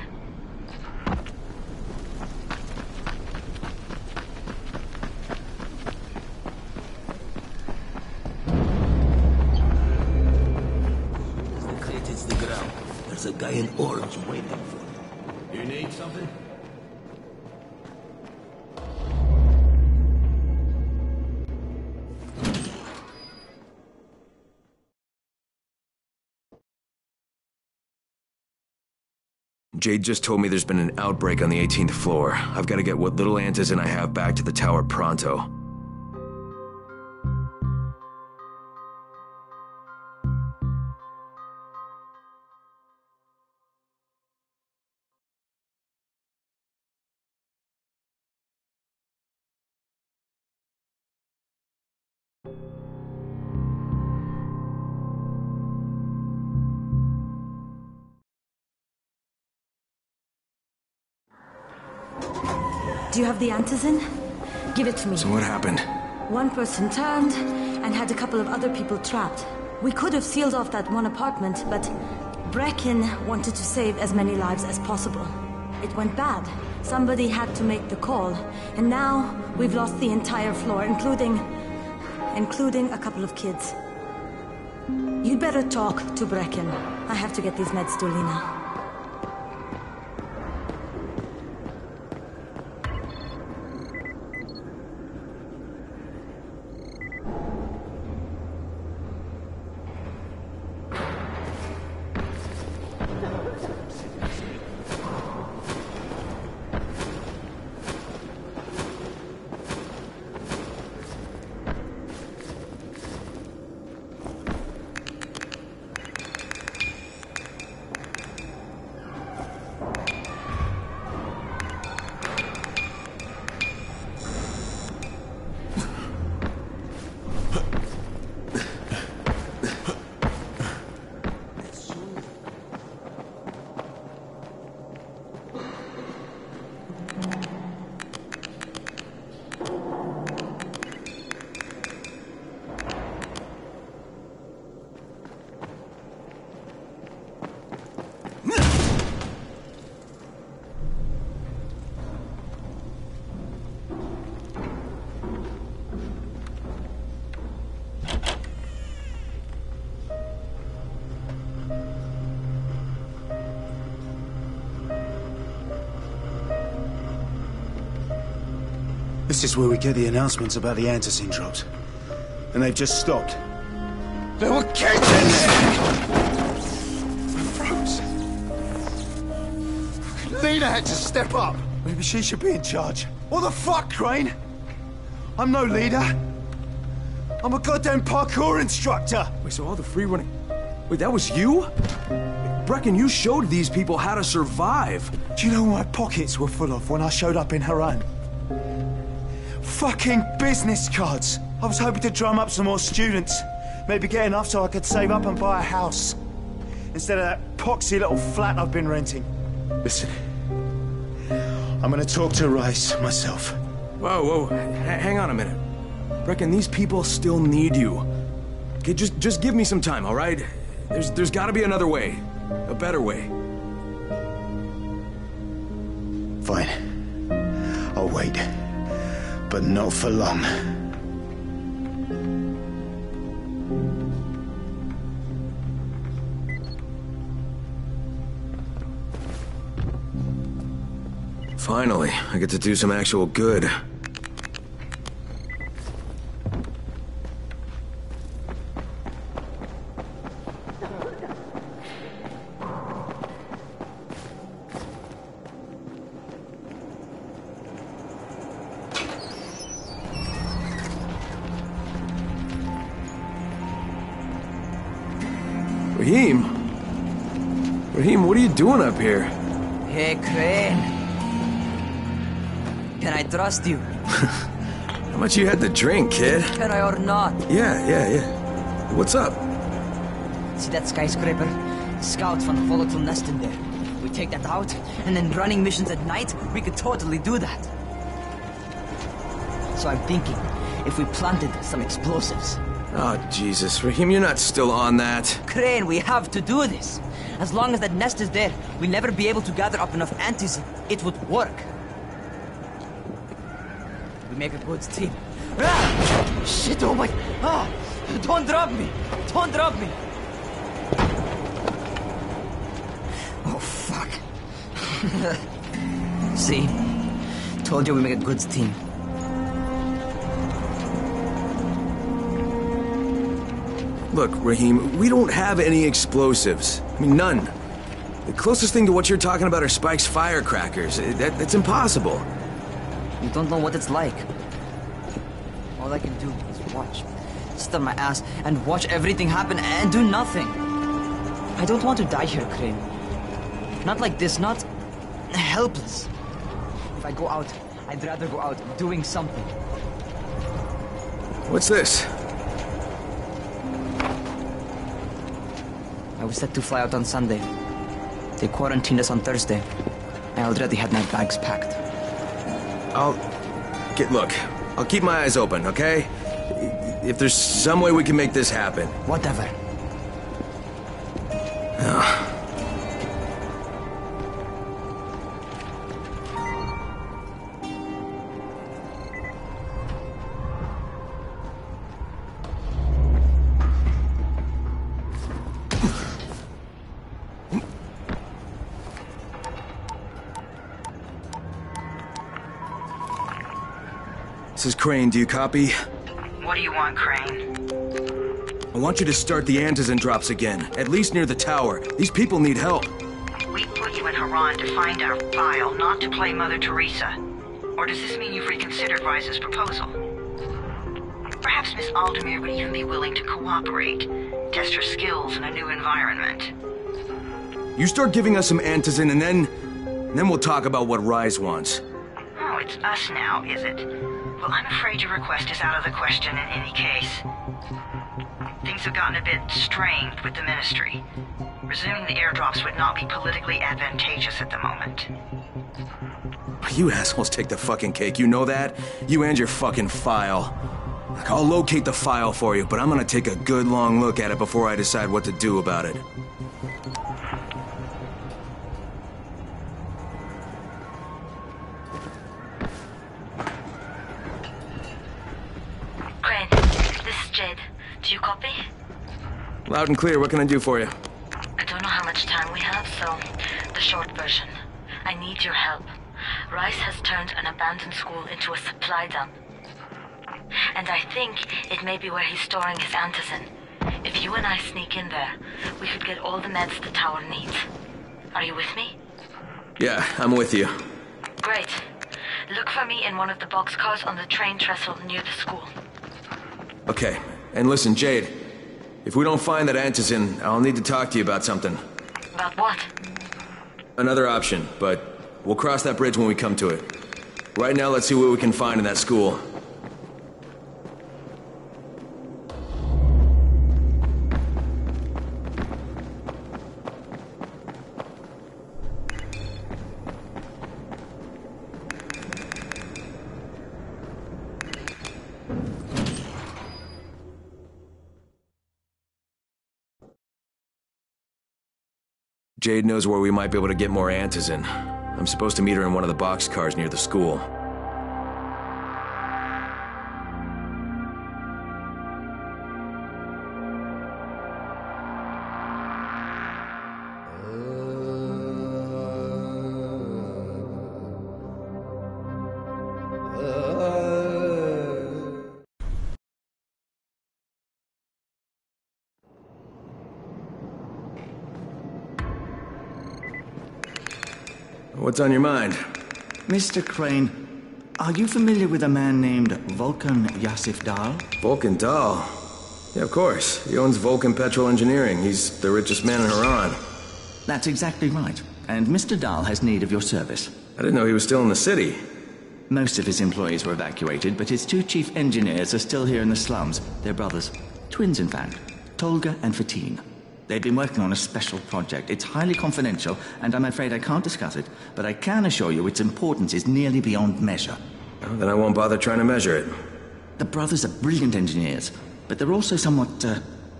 It's the ground. There's a guy in orange waiting for you. You need something? Jade just told me there's been an outbreak on the 18th floor. I've got to get what little antizin I have back to the tower pronto. Do you have the antizin? Give it to me. So what happened? One person turned and had a couple of other people trapped. We could have sealed off that one apartment, but Brecken wanted to save as many lives as possible. It went bad. Somebody had to make the call, and now we've lost the entire floor, including a couple of kids. You'd better talk to Brecken. I have to get these meds to Lena. This is where we get the announcements about the antizin drops. And they've just stopped. They were getting froze. Lena had to step up. Maybe she should be in charge. What the fuck, Crane? I'm no leader. I'm a goddamn parkour instructor. Wait, so all the free running... Wait, that was you? Brecken, you showed these people how to survive. Do you know what my pockets were full of when I showed up in Haran? Fucking business cards. I was hoping to drum up some more students. Maybe get enough so I could save up and buy a house. Instead of that poxy little flat I've been renting. Listen. I'm gonna talk to Rice myself. Whoa, hang on a minute. Brecken, these people still need you. Okay, just give me some time, all right? There's gotta be another way. A better way. Fine. I'll wait. But not for long. Finally, I get to do some actual good. Rahim, what are you doing up here? Hey, Crane. Can I trust you? How much you had to drink, kid? Can I or not? Yeah. What's up? See that skyscraper? Scouts from the volatile nest in there. We take that out, and then running missions at night, we could totally do that. So I'm thinking, if we planted some explosives. Oh, Jesus. Rahim, you're not still on that. Crane, we have to do this. As long as that nest is there, we'll never be able to gather up enough antizin. It would work. We make a good team. Ah! Shit, oh my... Ah! Don't drop me! Don't drop me! Oh, fuck. See? Told you we make a good team. Look, Rahim, we don't have any explosives. I mean, none. The closest thing to what you're talking about are Spike's firecrackers. That's impossible. You don't know what it's like. All I can do is watch. Sit on my ass and watch everything happen and do nothing. I don't want to die here, Crane. Not like this, not helpless. If I go out, I'd rather go out doing something. What's this? I was set to fly out on Sunday. They quarantined us on Thursday. I already had my bags packed. Look, I'll keep my eyes open, okay? If there's some way we can make this happen. Whatever. This is Crane, do you copy? What do you want, Crane? I want you to start the antizin drops again, at least near the tower. These people need help. We put you in Haran to find our file, not to play Mother Teresa. Or does this mean you've reconsidered Rise's proposal? Perhaps Miss Aldemir would even be willing to cooperate, test her skills in a new environment. You start giving us some antizin and then we'll talk about what Rise wants. Oh, it's us now, is it? Well, I'm afraid your request is out of the question in any case. Things have gotten a bit strained with the Ministry. Resuming the airdrops would not be politically advantageous at the moment. You assholes take the fucking cake, you know that? You and your fucking file. Look, I'll locate the file for you, but I'm gonna take a good long look at it before I decide what to do about it. Crane, this is Jade. Do you copy? Loud and clear, what can I do for you? I don't know how much time we have, so the short version. I need your help. Rice has turned an abandoned school into a supply dump. And I think it may be where he's storing his antizin. If you and I sneak in there, we could get all the meds the tower needs. Are you with me? Yeah, I'm with you. Great. Look for me in one of the boxcars on the train trestle near the school. Okay, and listen, Jade. If we don't find that antizin, I'll need to talk to you about something. About what? Another option, but we'll cross that bridge when we come to it. Right now, let's see what we can find in that school. Jade knows where we might be able to get more antizin. I'm supposed to meet her in one of the boxcars near the school. What's on your mind? Mr. Crane, are you familiar with a man named Vulcan Yasif Dahl? Vulcan Dahl? Yeah, of course. He owns Vulcan Petrol Engineering. He's the richest man in Haran. That's exactly right. And Mr. Dahl has need of your service. I didn't know he was still in the city. Most of his employees were evacuated, but his two chief engineers are still here in the slums. They're brothers. Twins, in fact. Tolga and Fatin. They've been working on a special project. It's highly confidential, and I'm afraid I can't discuss it, but I can assure you its importance is nearly beyond measure. Well, then I won't bother trying to measure it. The brothers are brilliant engineers, but they're also somewhat,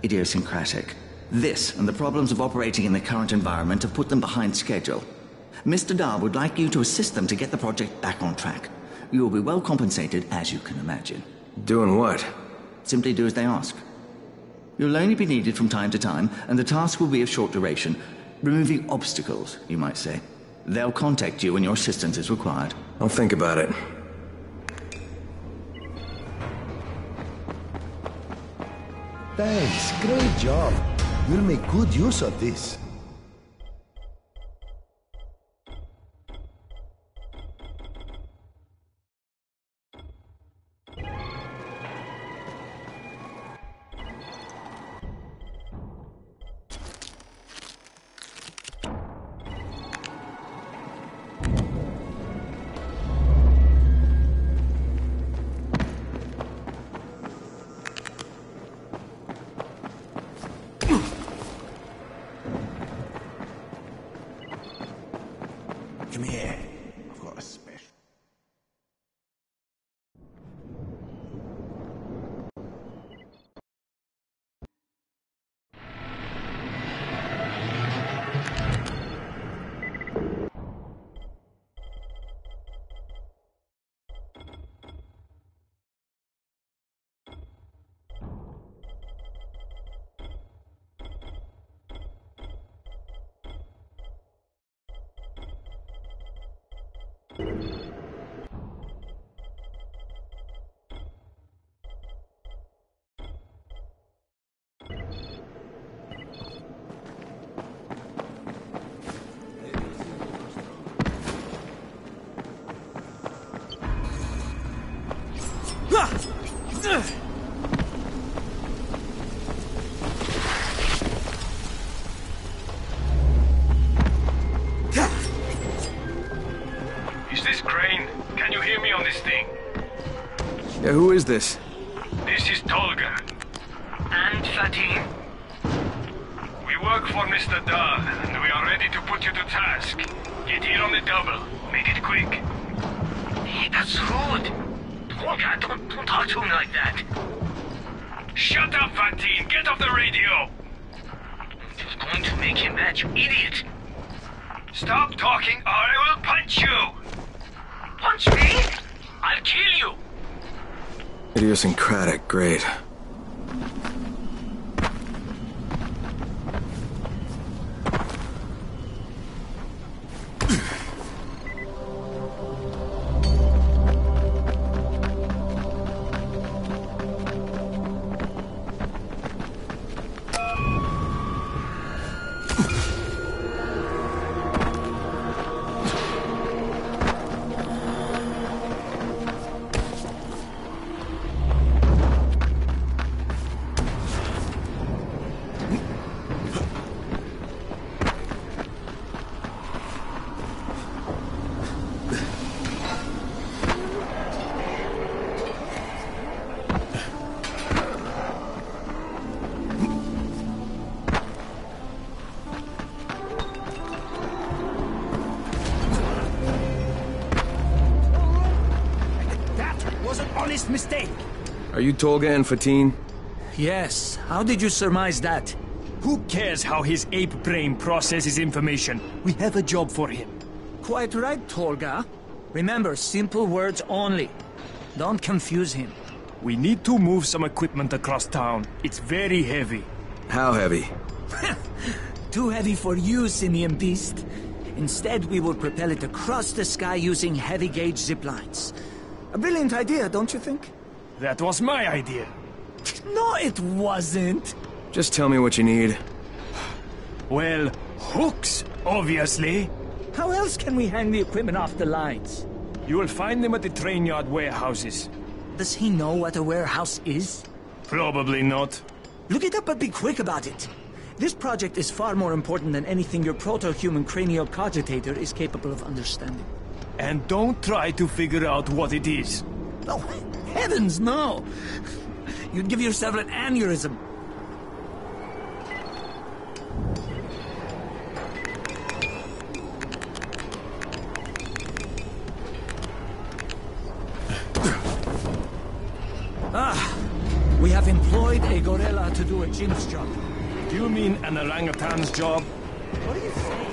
idiosyncratic. This, and the problems of operating in the current environment, have put them behind schedule. Mr. Dahl would like you to assist them to get the project back on track. You will be well compensated, as you can imagine. Doing what? Simply do as they ask. You'll only be needed from time to time, and the task will be of short duration. Removing obstacles, you might say. They'll contact you when your assistance is required. I'll think about it. Thanks, great job. You'll make good use of this. Come here. I've got a special... Is this Crane? Can you hear me on this thing? Yeah, who is this? This is Tolga. And Fatin? We work for Mr. Dahl, and we are ready to put you to task. Get here on the double. Make it quick. Hey, that's rude. Tolga, don't talk to me like that. Shut up, Fatin! Get off the radio! It's going to make him mad, you idiot. Stop talking or I will punch you! Punch me? I'll kill you! Idiosyncratic, great. honest mistake. Are you Tolga and Fatine? Yes. How did you surmise that? Who cares how his ape brain processes information? We have a job for him. Quite right, Tolga. Remember, simple words only. Don't confuse him. We need to move some equipment across town. It's very heavy. How heavy? Too heavy for you, Simian Beast. Instead, we will propel it across the sky using heavy-gauge zip lines. A brilliant idea, don't you think? That was my idea. No, it wasn't. Just tell me what you need. Well, hooks, obviously. How else can we hang the equipment off the lines? You will find them at the train yard warehouses. Does he know what a warehouse is? Probably not. Look it up, but be quick about it. This project is far more important than anything your proto-human cranial cogitator is capable of understanding. And don't try to figure out what it is. Oh, heavens, no! You'd give yourself an aneurysm. We have employed a gorilla to do a chimp's job. Do you mean an orangutan's job? What do you say?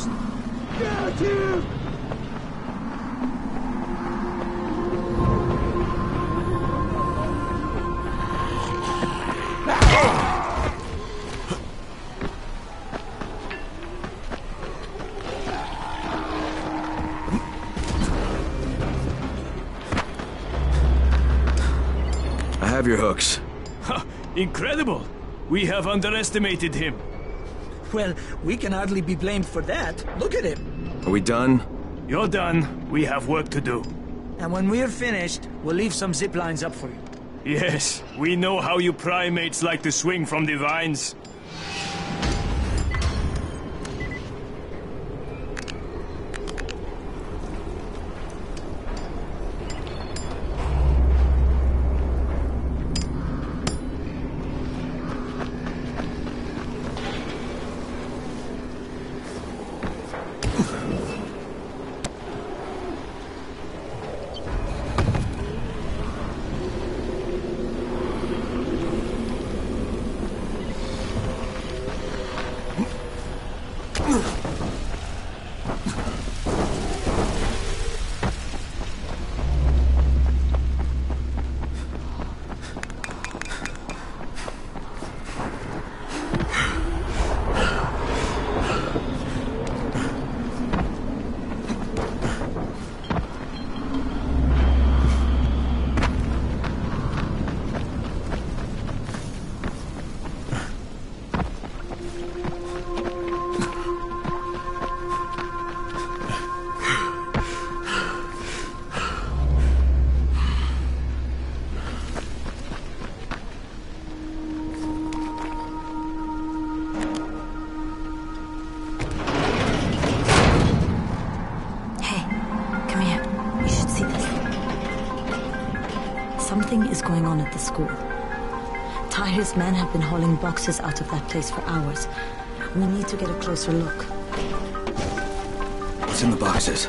Ghost! Get him! I have your hooks. Incredible! We have underestimated him. Well, we can hardly be blamed for that. Look at him. Are we done? You're done. We have work to do. And when we're finished, we'll leave some zip lines up for you. Yes, we know how you primates like to swing from the vines. Something is going on at the school. Tahir's men have been hauling boxes out of that place for hours. We need to get a closer look. What's in the boxes?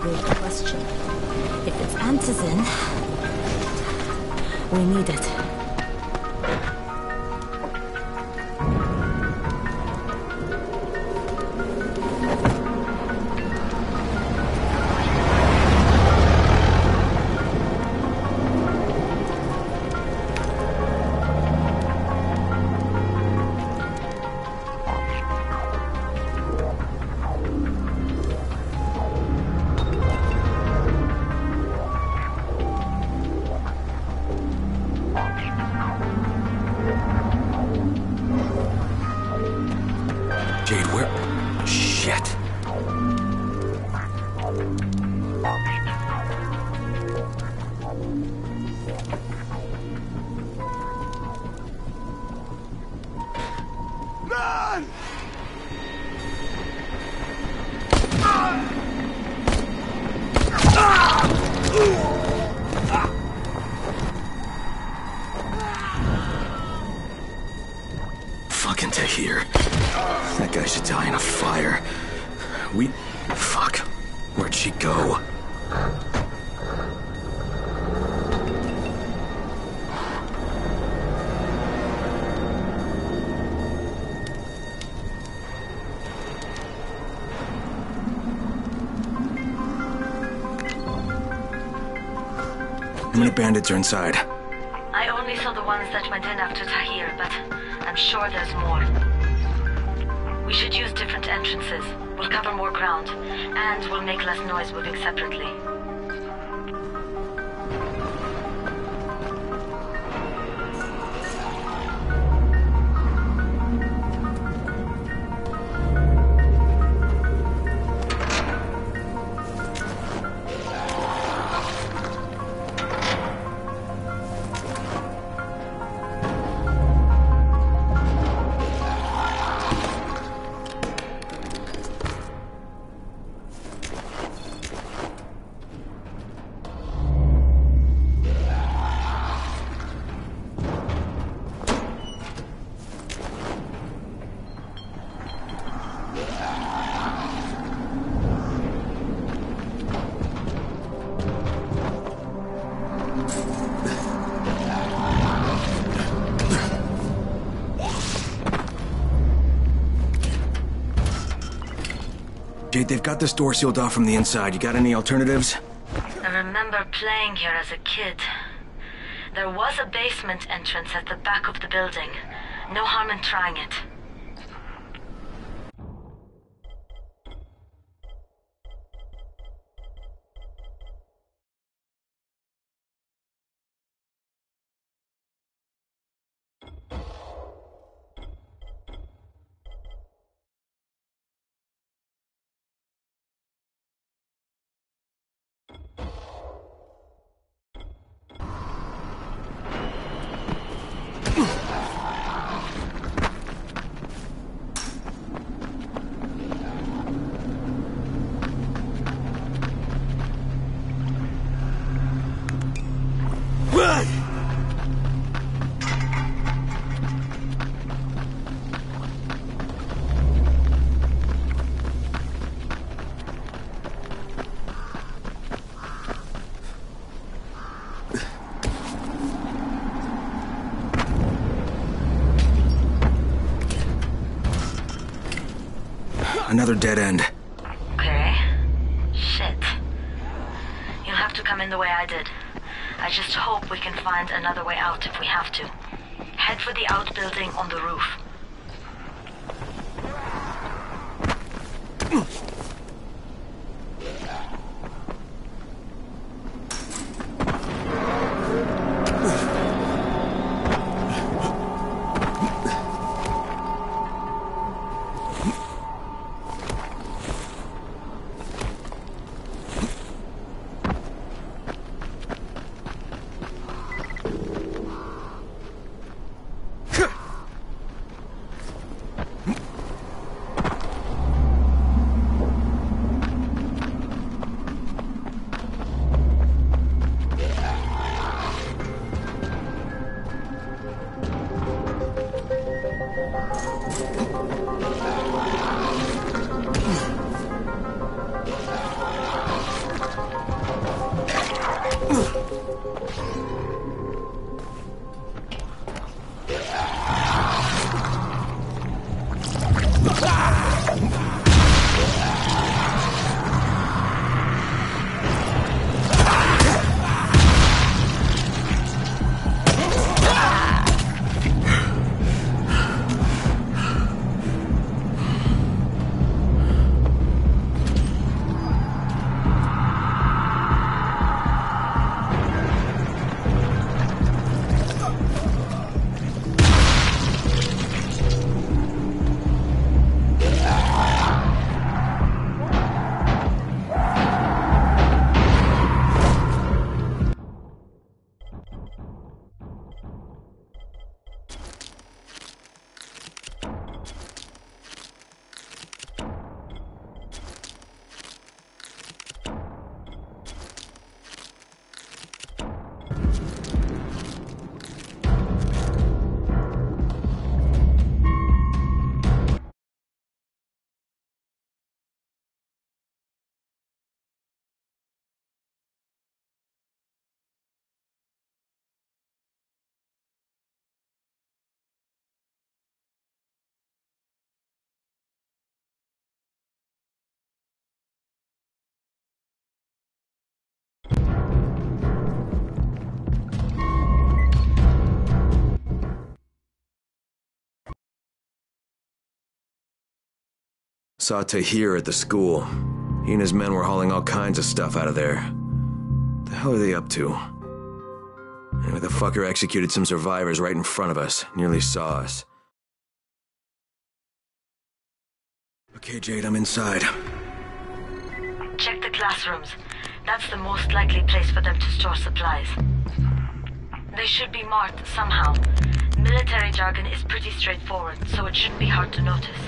Good question. If it's antizin, we need it. Jade, where? Shit. Man! Fucking Tahir. That guy should die in a fire. Fuck. Where'd she go? How many bandits are inside? I only saw the ones that went in after Tahir, but I'm sure there's more. We should use different entrances. We'll cover more ground, and we'll make less noise moving separately. they've got this door sealed off from the inside. You got any alternatives? I remember playing here as a kid. There was a basement entrance at the back of the building. No harm in trying it. Another dead end. Okay. Shit. You'll have to come in the way I did. I just hope we can find another way out if we have to. Head for the outbuilding on the roof. Saw Tahir at the school. He and his men were hauling all kinds of stuff out of there. The hell are they up to? Anyway, the fucker executed some survivors right in front of us. Nearly saw us. Okay, Jade, I'm inside. Check the classrooms. That's the most likely place for them to store supplies. They should be marked somehow. Military jargon is pretty straightforward, so it shouldn't be hard to notice.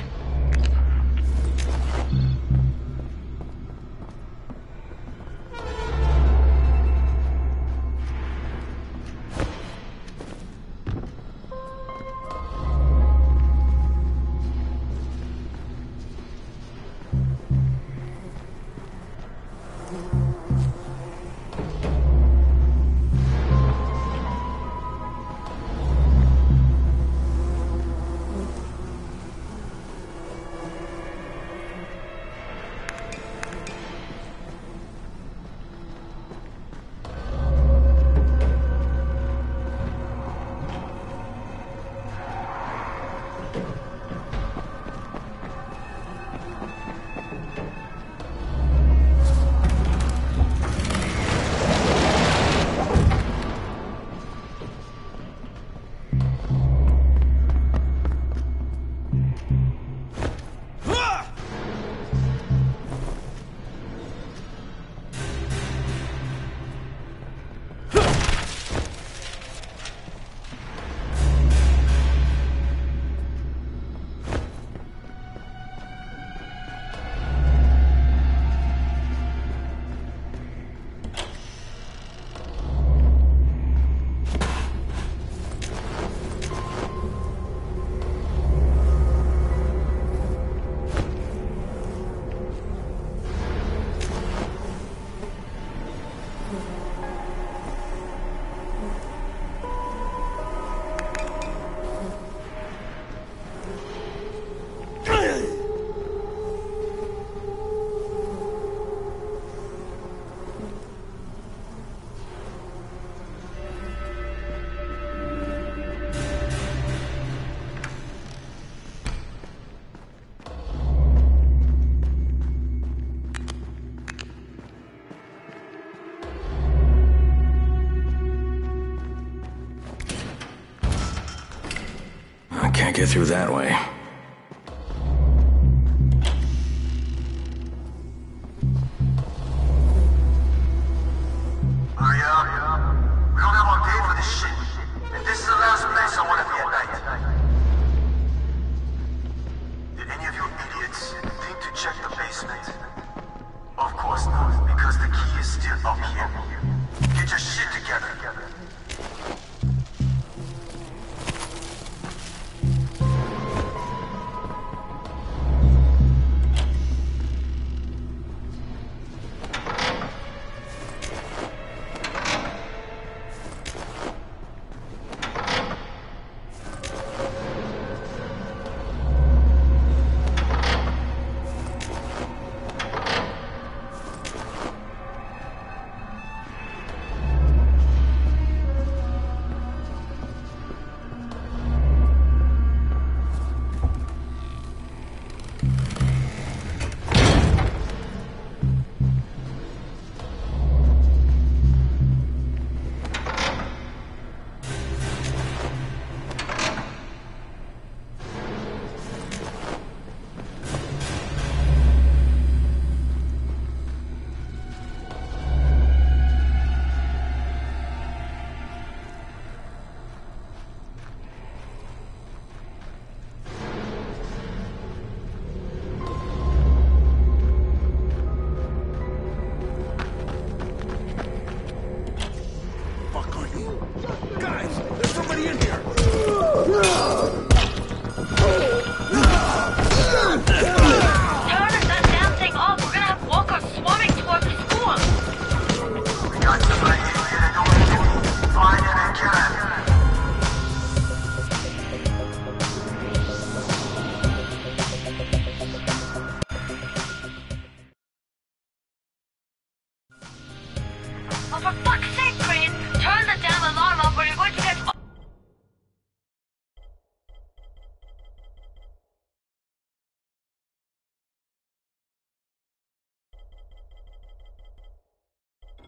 get through that way. Hurry up. We don't have all day for this shit. And this is the last place I want to be at night. Did any of you idiots think to check the basement? Of course not, because the key is still up here. Get your shit together.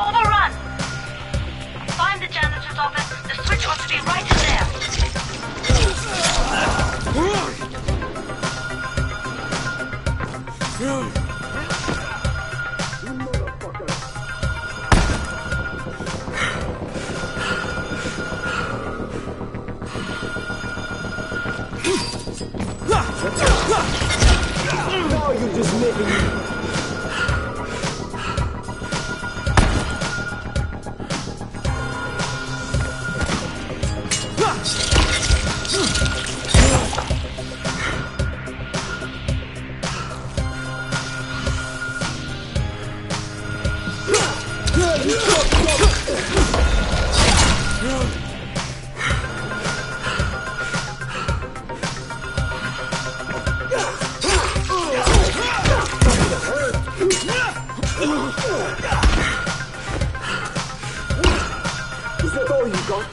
Overrun! Find the janitor's office. The switch ought to be right in there. Now you're just making me... Is that all you got?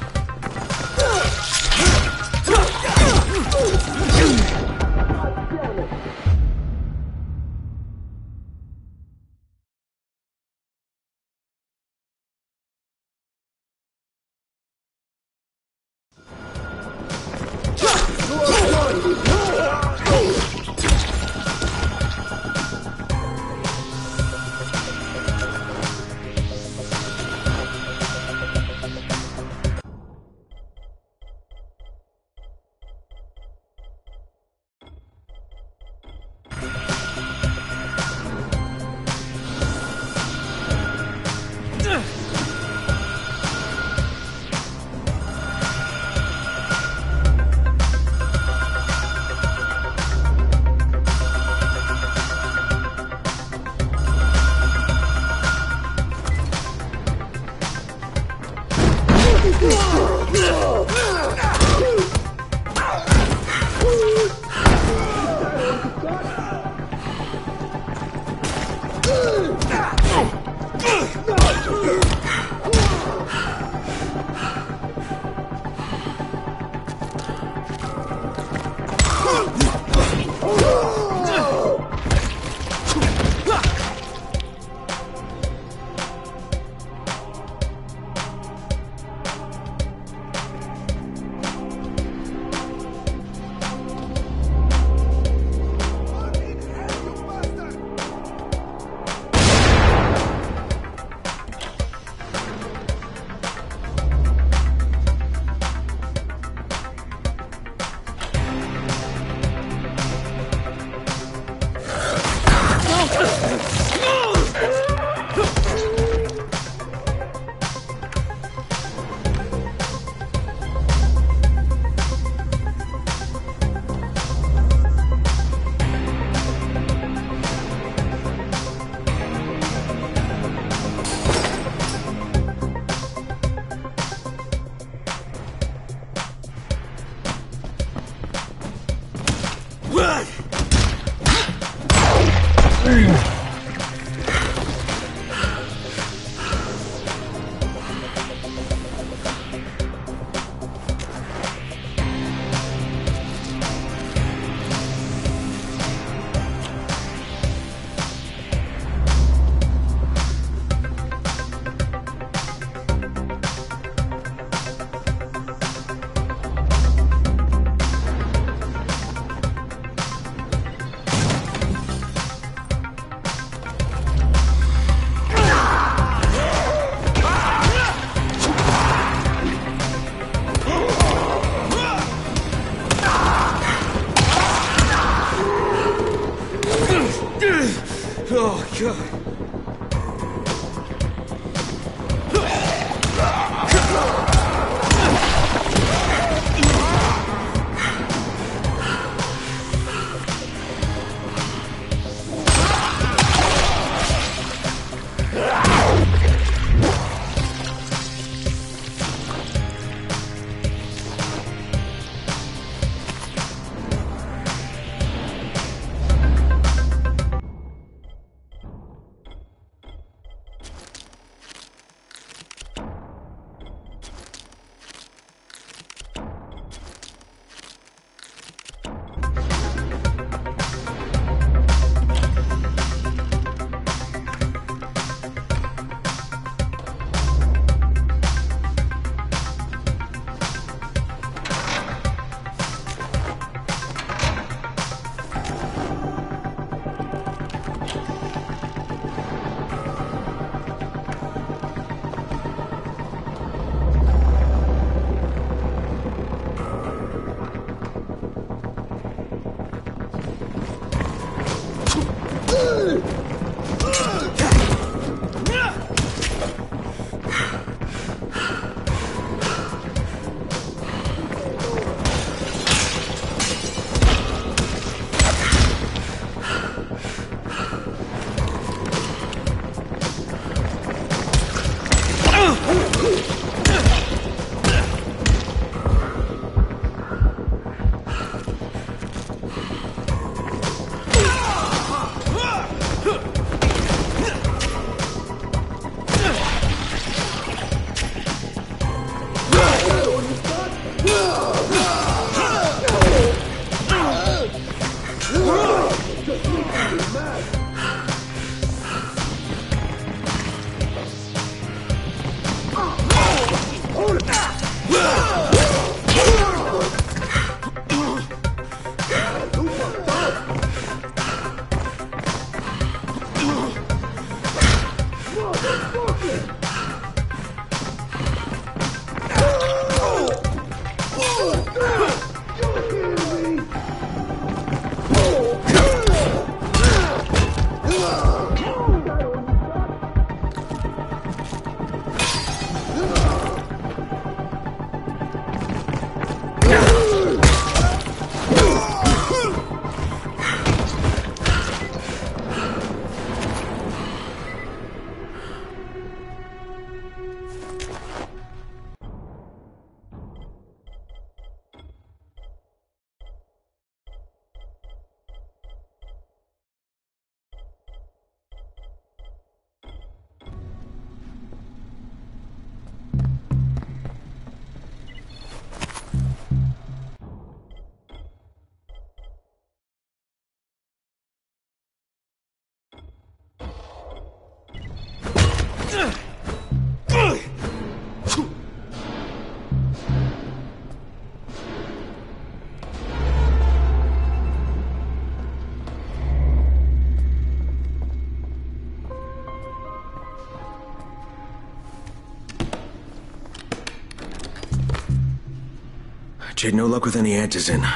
Jade, no luck with any Antizin.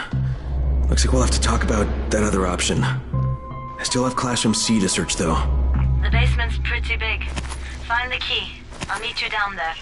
Looks like we'll have to talk about that other option. I still have Classroom C to search, though. The basement's pretty big. Find the key. I'll meet you down there.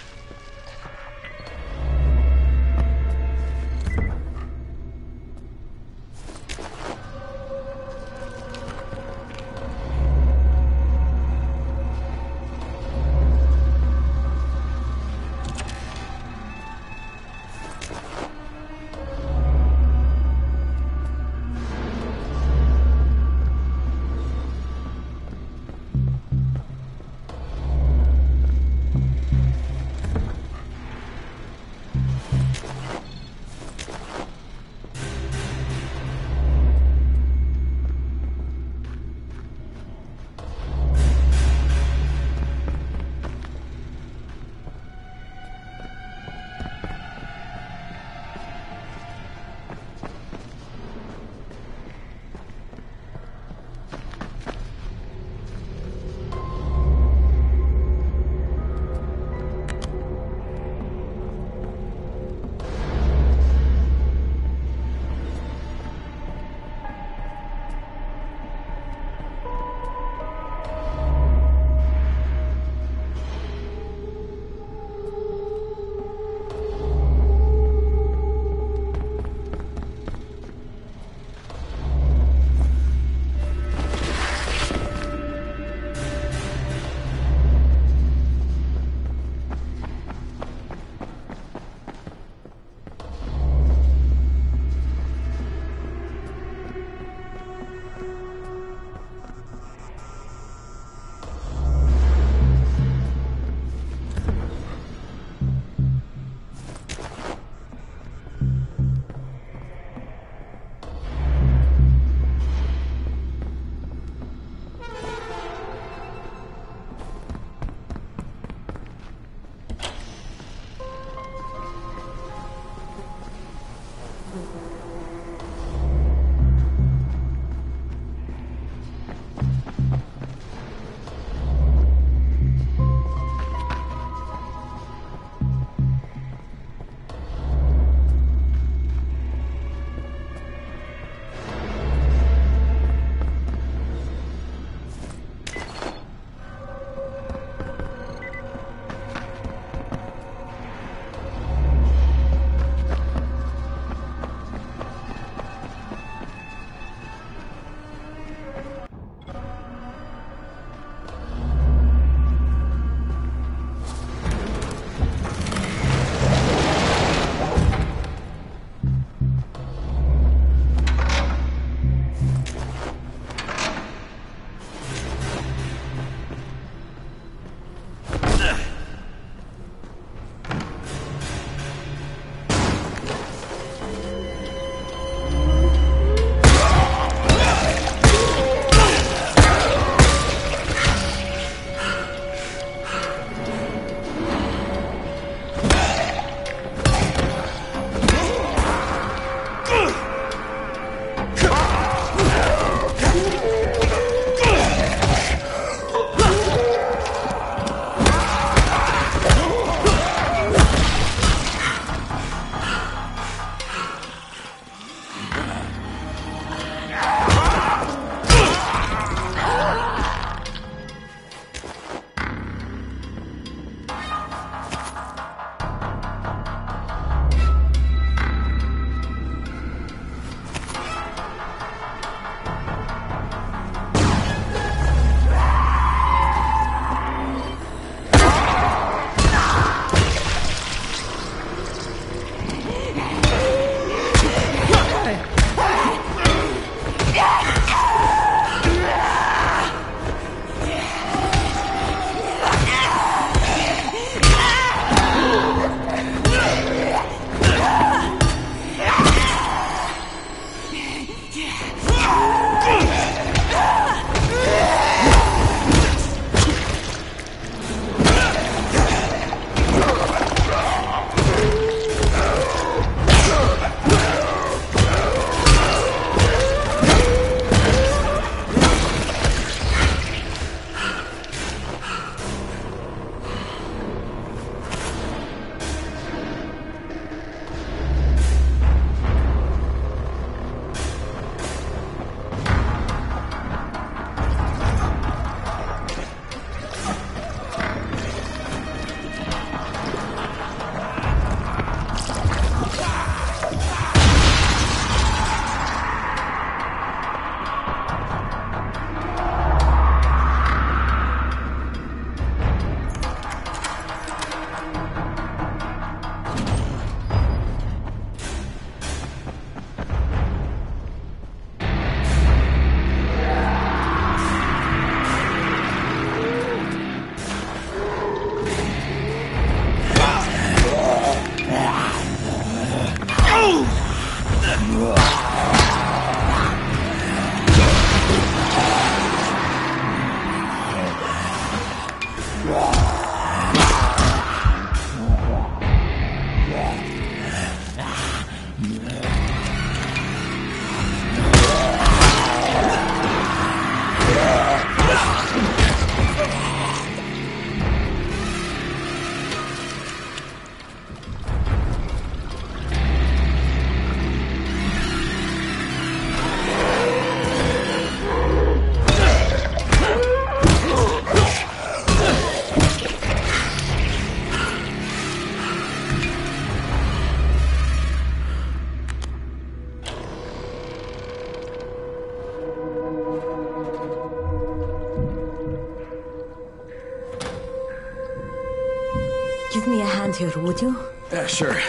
Give me a hand here, would you? Yeah, sure.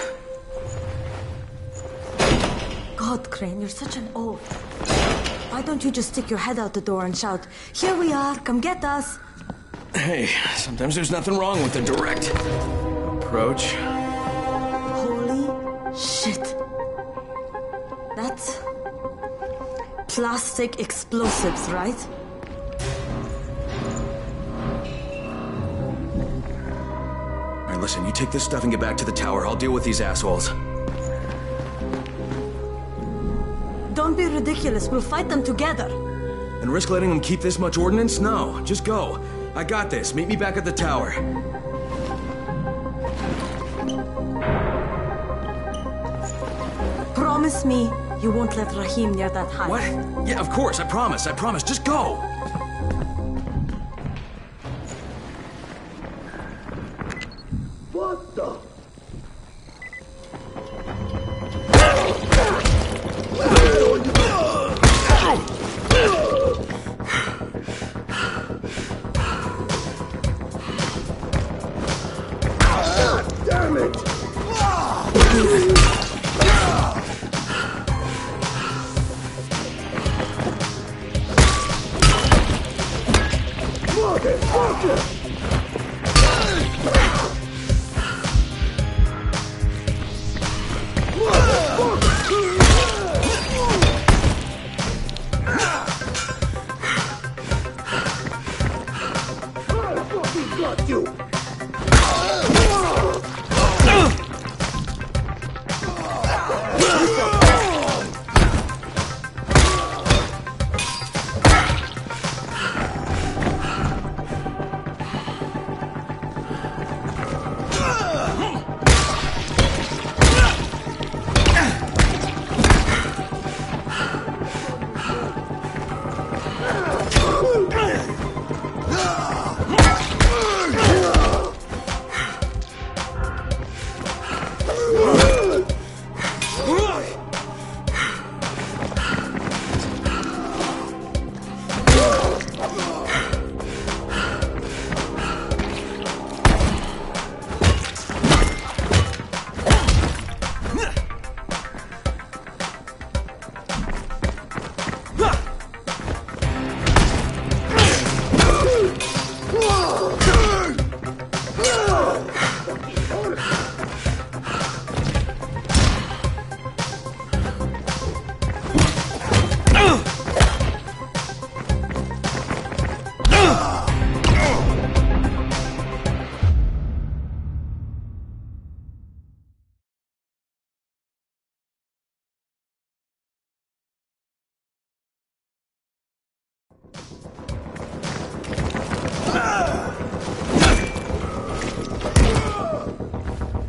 God, Crane, you're such an oaf. Why don't you just stick your head out the door and shout, "Here we are, come get us"? Hey, sometimes there's nothing wrong with a direct approach. Holy shit. That's plastic explosives, right? All right, listen, you take this stuff and get back to the tower. I'll deal with these assholes. Don't be ridiculous. We'll fight them together. And risk letting them keep this much ordnance? No, just go. I got this. Meet me back at the tower. Promise me you won't let Rahim near that hive. What? Yeah, of course. I promise. I promise. Just go. What the? Damn it! Motherfucker! Got you!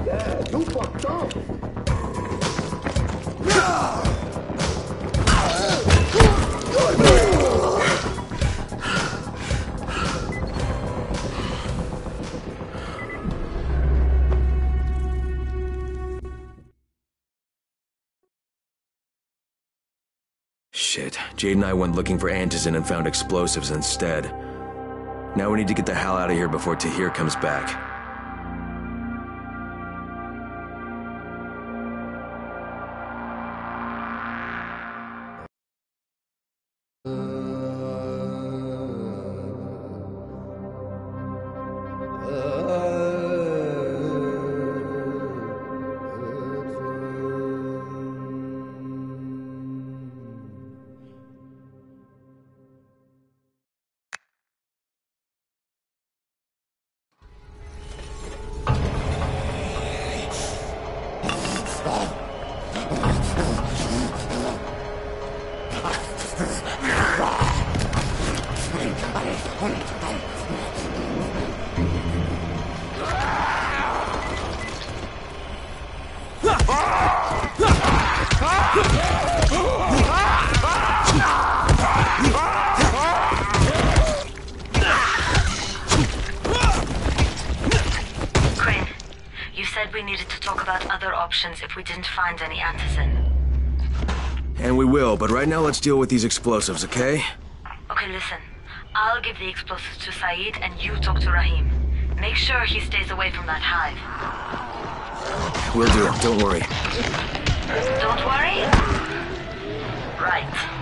Yeah, you fucked up. Shit, Jade and I went looking for Antizin and found explosives instead. Now we need to get the hell out of here before Tahir comes back. said we needed to talk about other options if we didn't find any antizin. And we will, but right now let's deal with these explosives, okay? Okay, listen. I'll give the explosives to Saeed and you talk to Rahim. Make sure he stays away from that hive. Will do, don't worry. Don't worry? Right.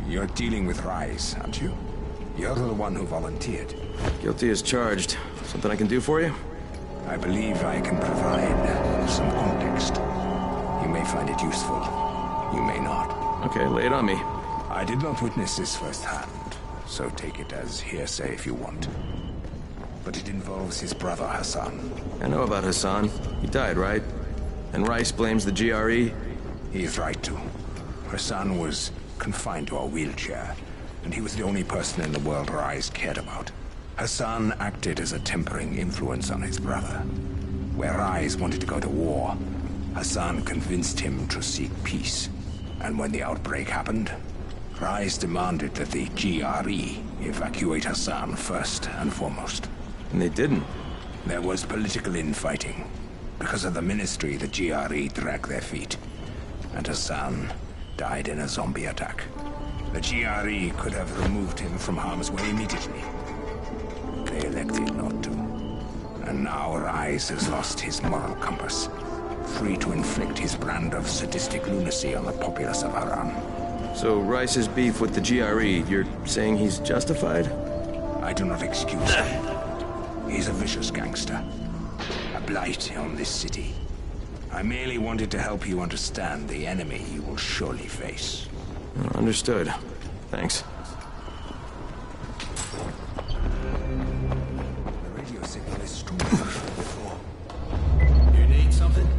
You're dealing with Rais, aren't you? You're the one who volunteered. Guilty as charged. Something I can do for you? I believe I can provide some context. You may find it useful. You may not. Okay, lay it on me. I did not witness this firsthand, so take it as hearsay if you want. But it involves his brother Hassan. I know about Hassan. He died, right? And Rais blames the GRE? He is right to. Hassan was confined to a wheelchair, and he was the only person in the world Rais cared about. Hassan acted as a tempering influence on his brother. Where Rais wanted to go to war, Hassan convinced him to seek peace. And when the outbreak happened, Rais demanded that the GRE evacuate Hassan first and foremost. And they didn't. There was political infighting. Because of the ministry, the GRE dragged their feet. And Hassan died in a zombie attack. The GRE could have removed him from harm's way immediately. They elected not to. And now Rais has lost his moral compass, free to inflict his brand of sadistic lunacy on the populace of Haran. So Rice's beef with the GRE, you're saying he's justified? I do not excuse him. He's a vicious gangster. A blight on this city. I merely wanted to help you understand the enemy you will surely face. Understood. Thanks. The radio signal is stronger than before. You need something?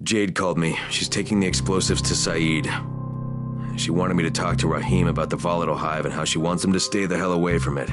Jade called me. She's taking the explosives to Saeed. She wanted me to talk to Rahim about the volatile hive and how she wants him to stay the hell away from it.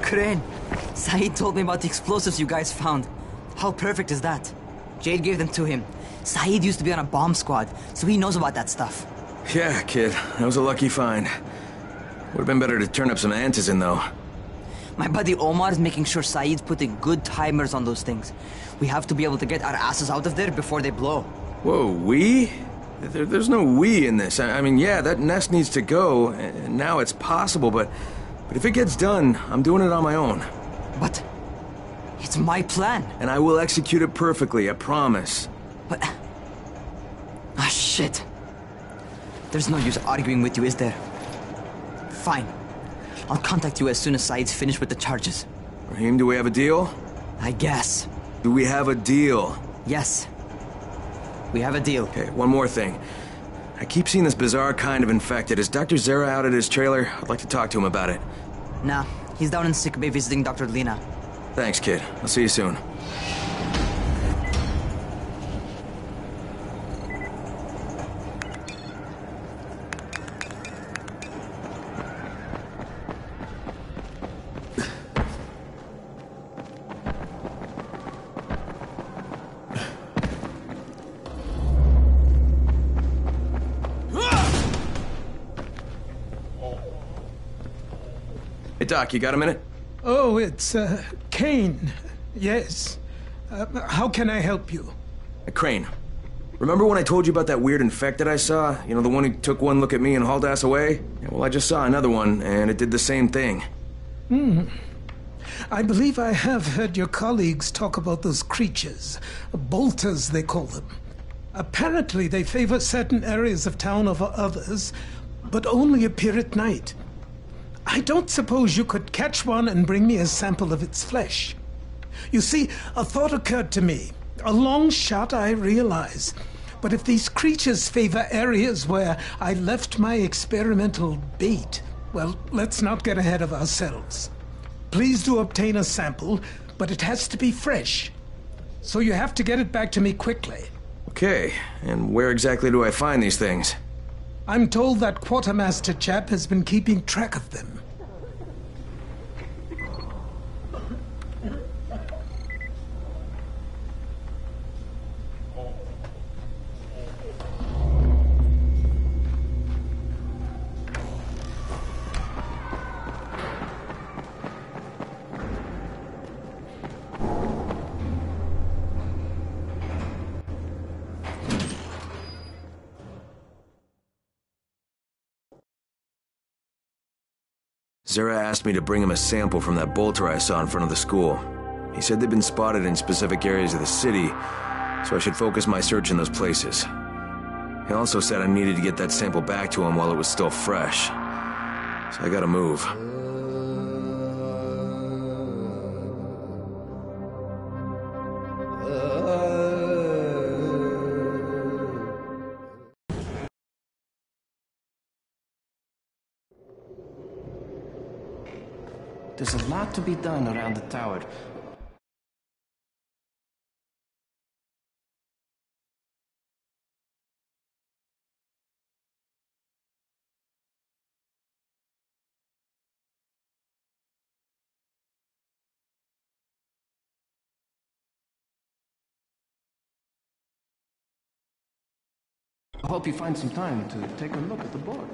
Crane, Saeed told me about the explosives you guys found. How perfect is that? Jade gave them to him. Saeed used to be on a bomb squad, so he knows about that stuff. Yeah, kid. That was a lucky find. Would have been better to turn up some antizin, though. My buddy Omar is making sure Saeed's putting good timers on those things. We have to be able to get our asses out of there before they blow. Whoa, we? There's no we in this. I mean, yeah, that nest needs to go, and now it's possible, but if it gets done, I'm doing it on my own. But it's my plan. And I will execute it perfectly, I promise. But... ah, shit. There's no use arguing with you, is there? Fine. I'll contact you as soon as Saeed's finished with the charges. Rahim, do we have a deal? I guess. Do we have a deal? Yes. We have a deal. Okay, one more thing. I keep seeing this bizarre kind of infected. Is Dr. Zera out at his trailer? I'd like to talk to him about it. Nah, he's down in sick bay visiting Dr. Lena. Thanks, kid. I'll see you soon. Hey, Doc, you got a minute? Oh, it's, Kane. Yes. How can I help you? Crane. Remember when I told you about that weird infected I saw? You know, the one who took one look at me and hauled ass away? Yeah, well, I just saw another one, and it did the same thing. I believe I have heard your colleagues talk about those creatures. Bolters, they call them. Apparently, they favor certain areas of town over others, but only appear at night. I don't suppose you could catch one and bring me a sample of its flesh. You see, a thought occurred to me. A long shot, I realize. But if these creatures favor areas where I left my experimental bait, well, let's not get ahead of ourselves. Please do obtain a sample, but it has to be fresh. So you have to get it back to me quickly. Okay, and where exactly do I find these things? I'm told that quartermaster chap has been keeping track of them. Zera asked me to bring him a sample from that bolter I saw in front of the school. He said they'd been spotted in specific areas of the city, so I should focus my search in those places. He also said I needed to get that sample back to him while it was still fresh. So I gotta move. There's a lot to be done around the tower. I hope you find some time to take a look at the board.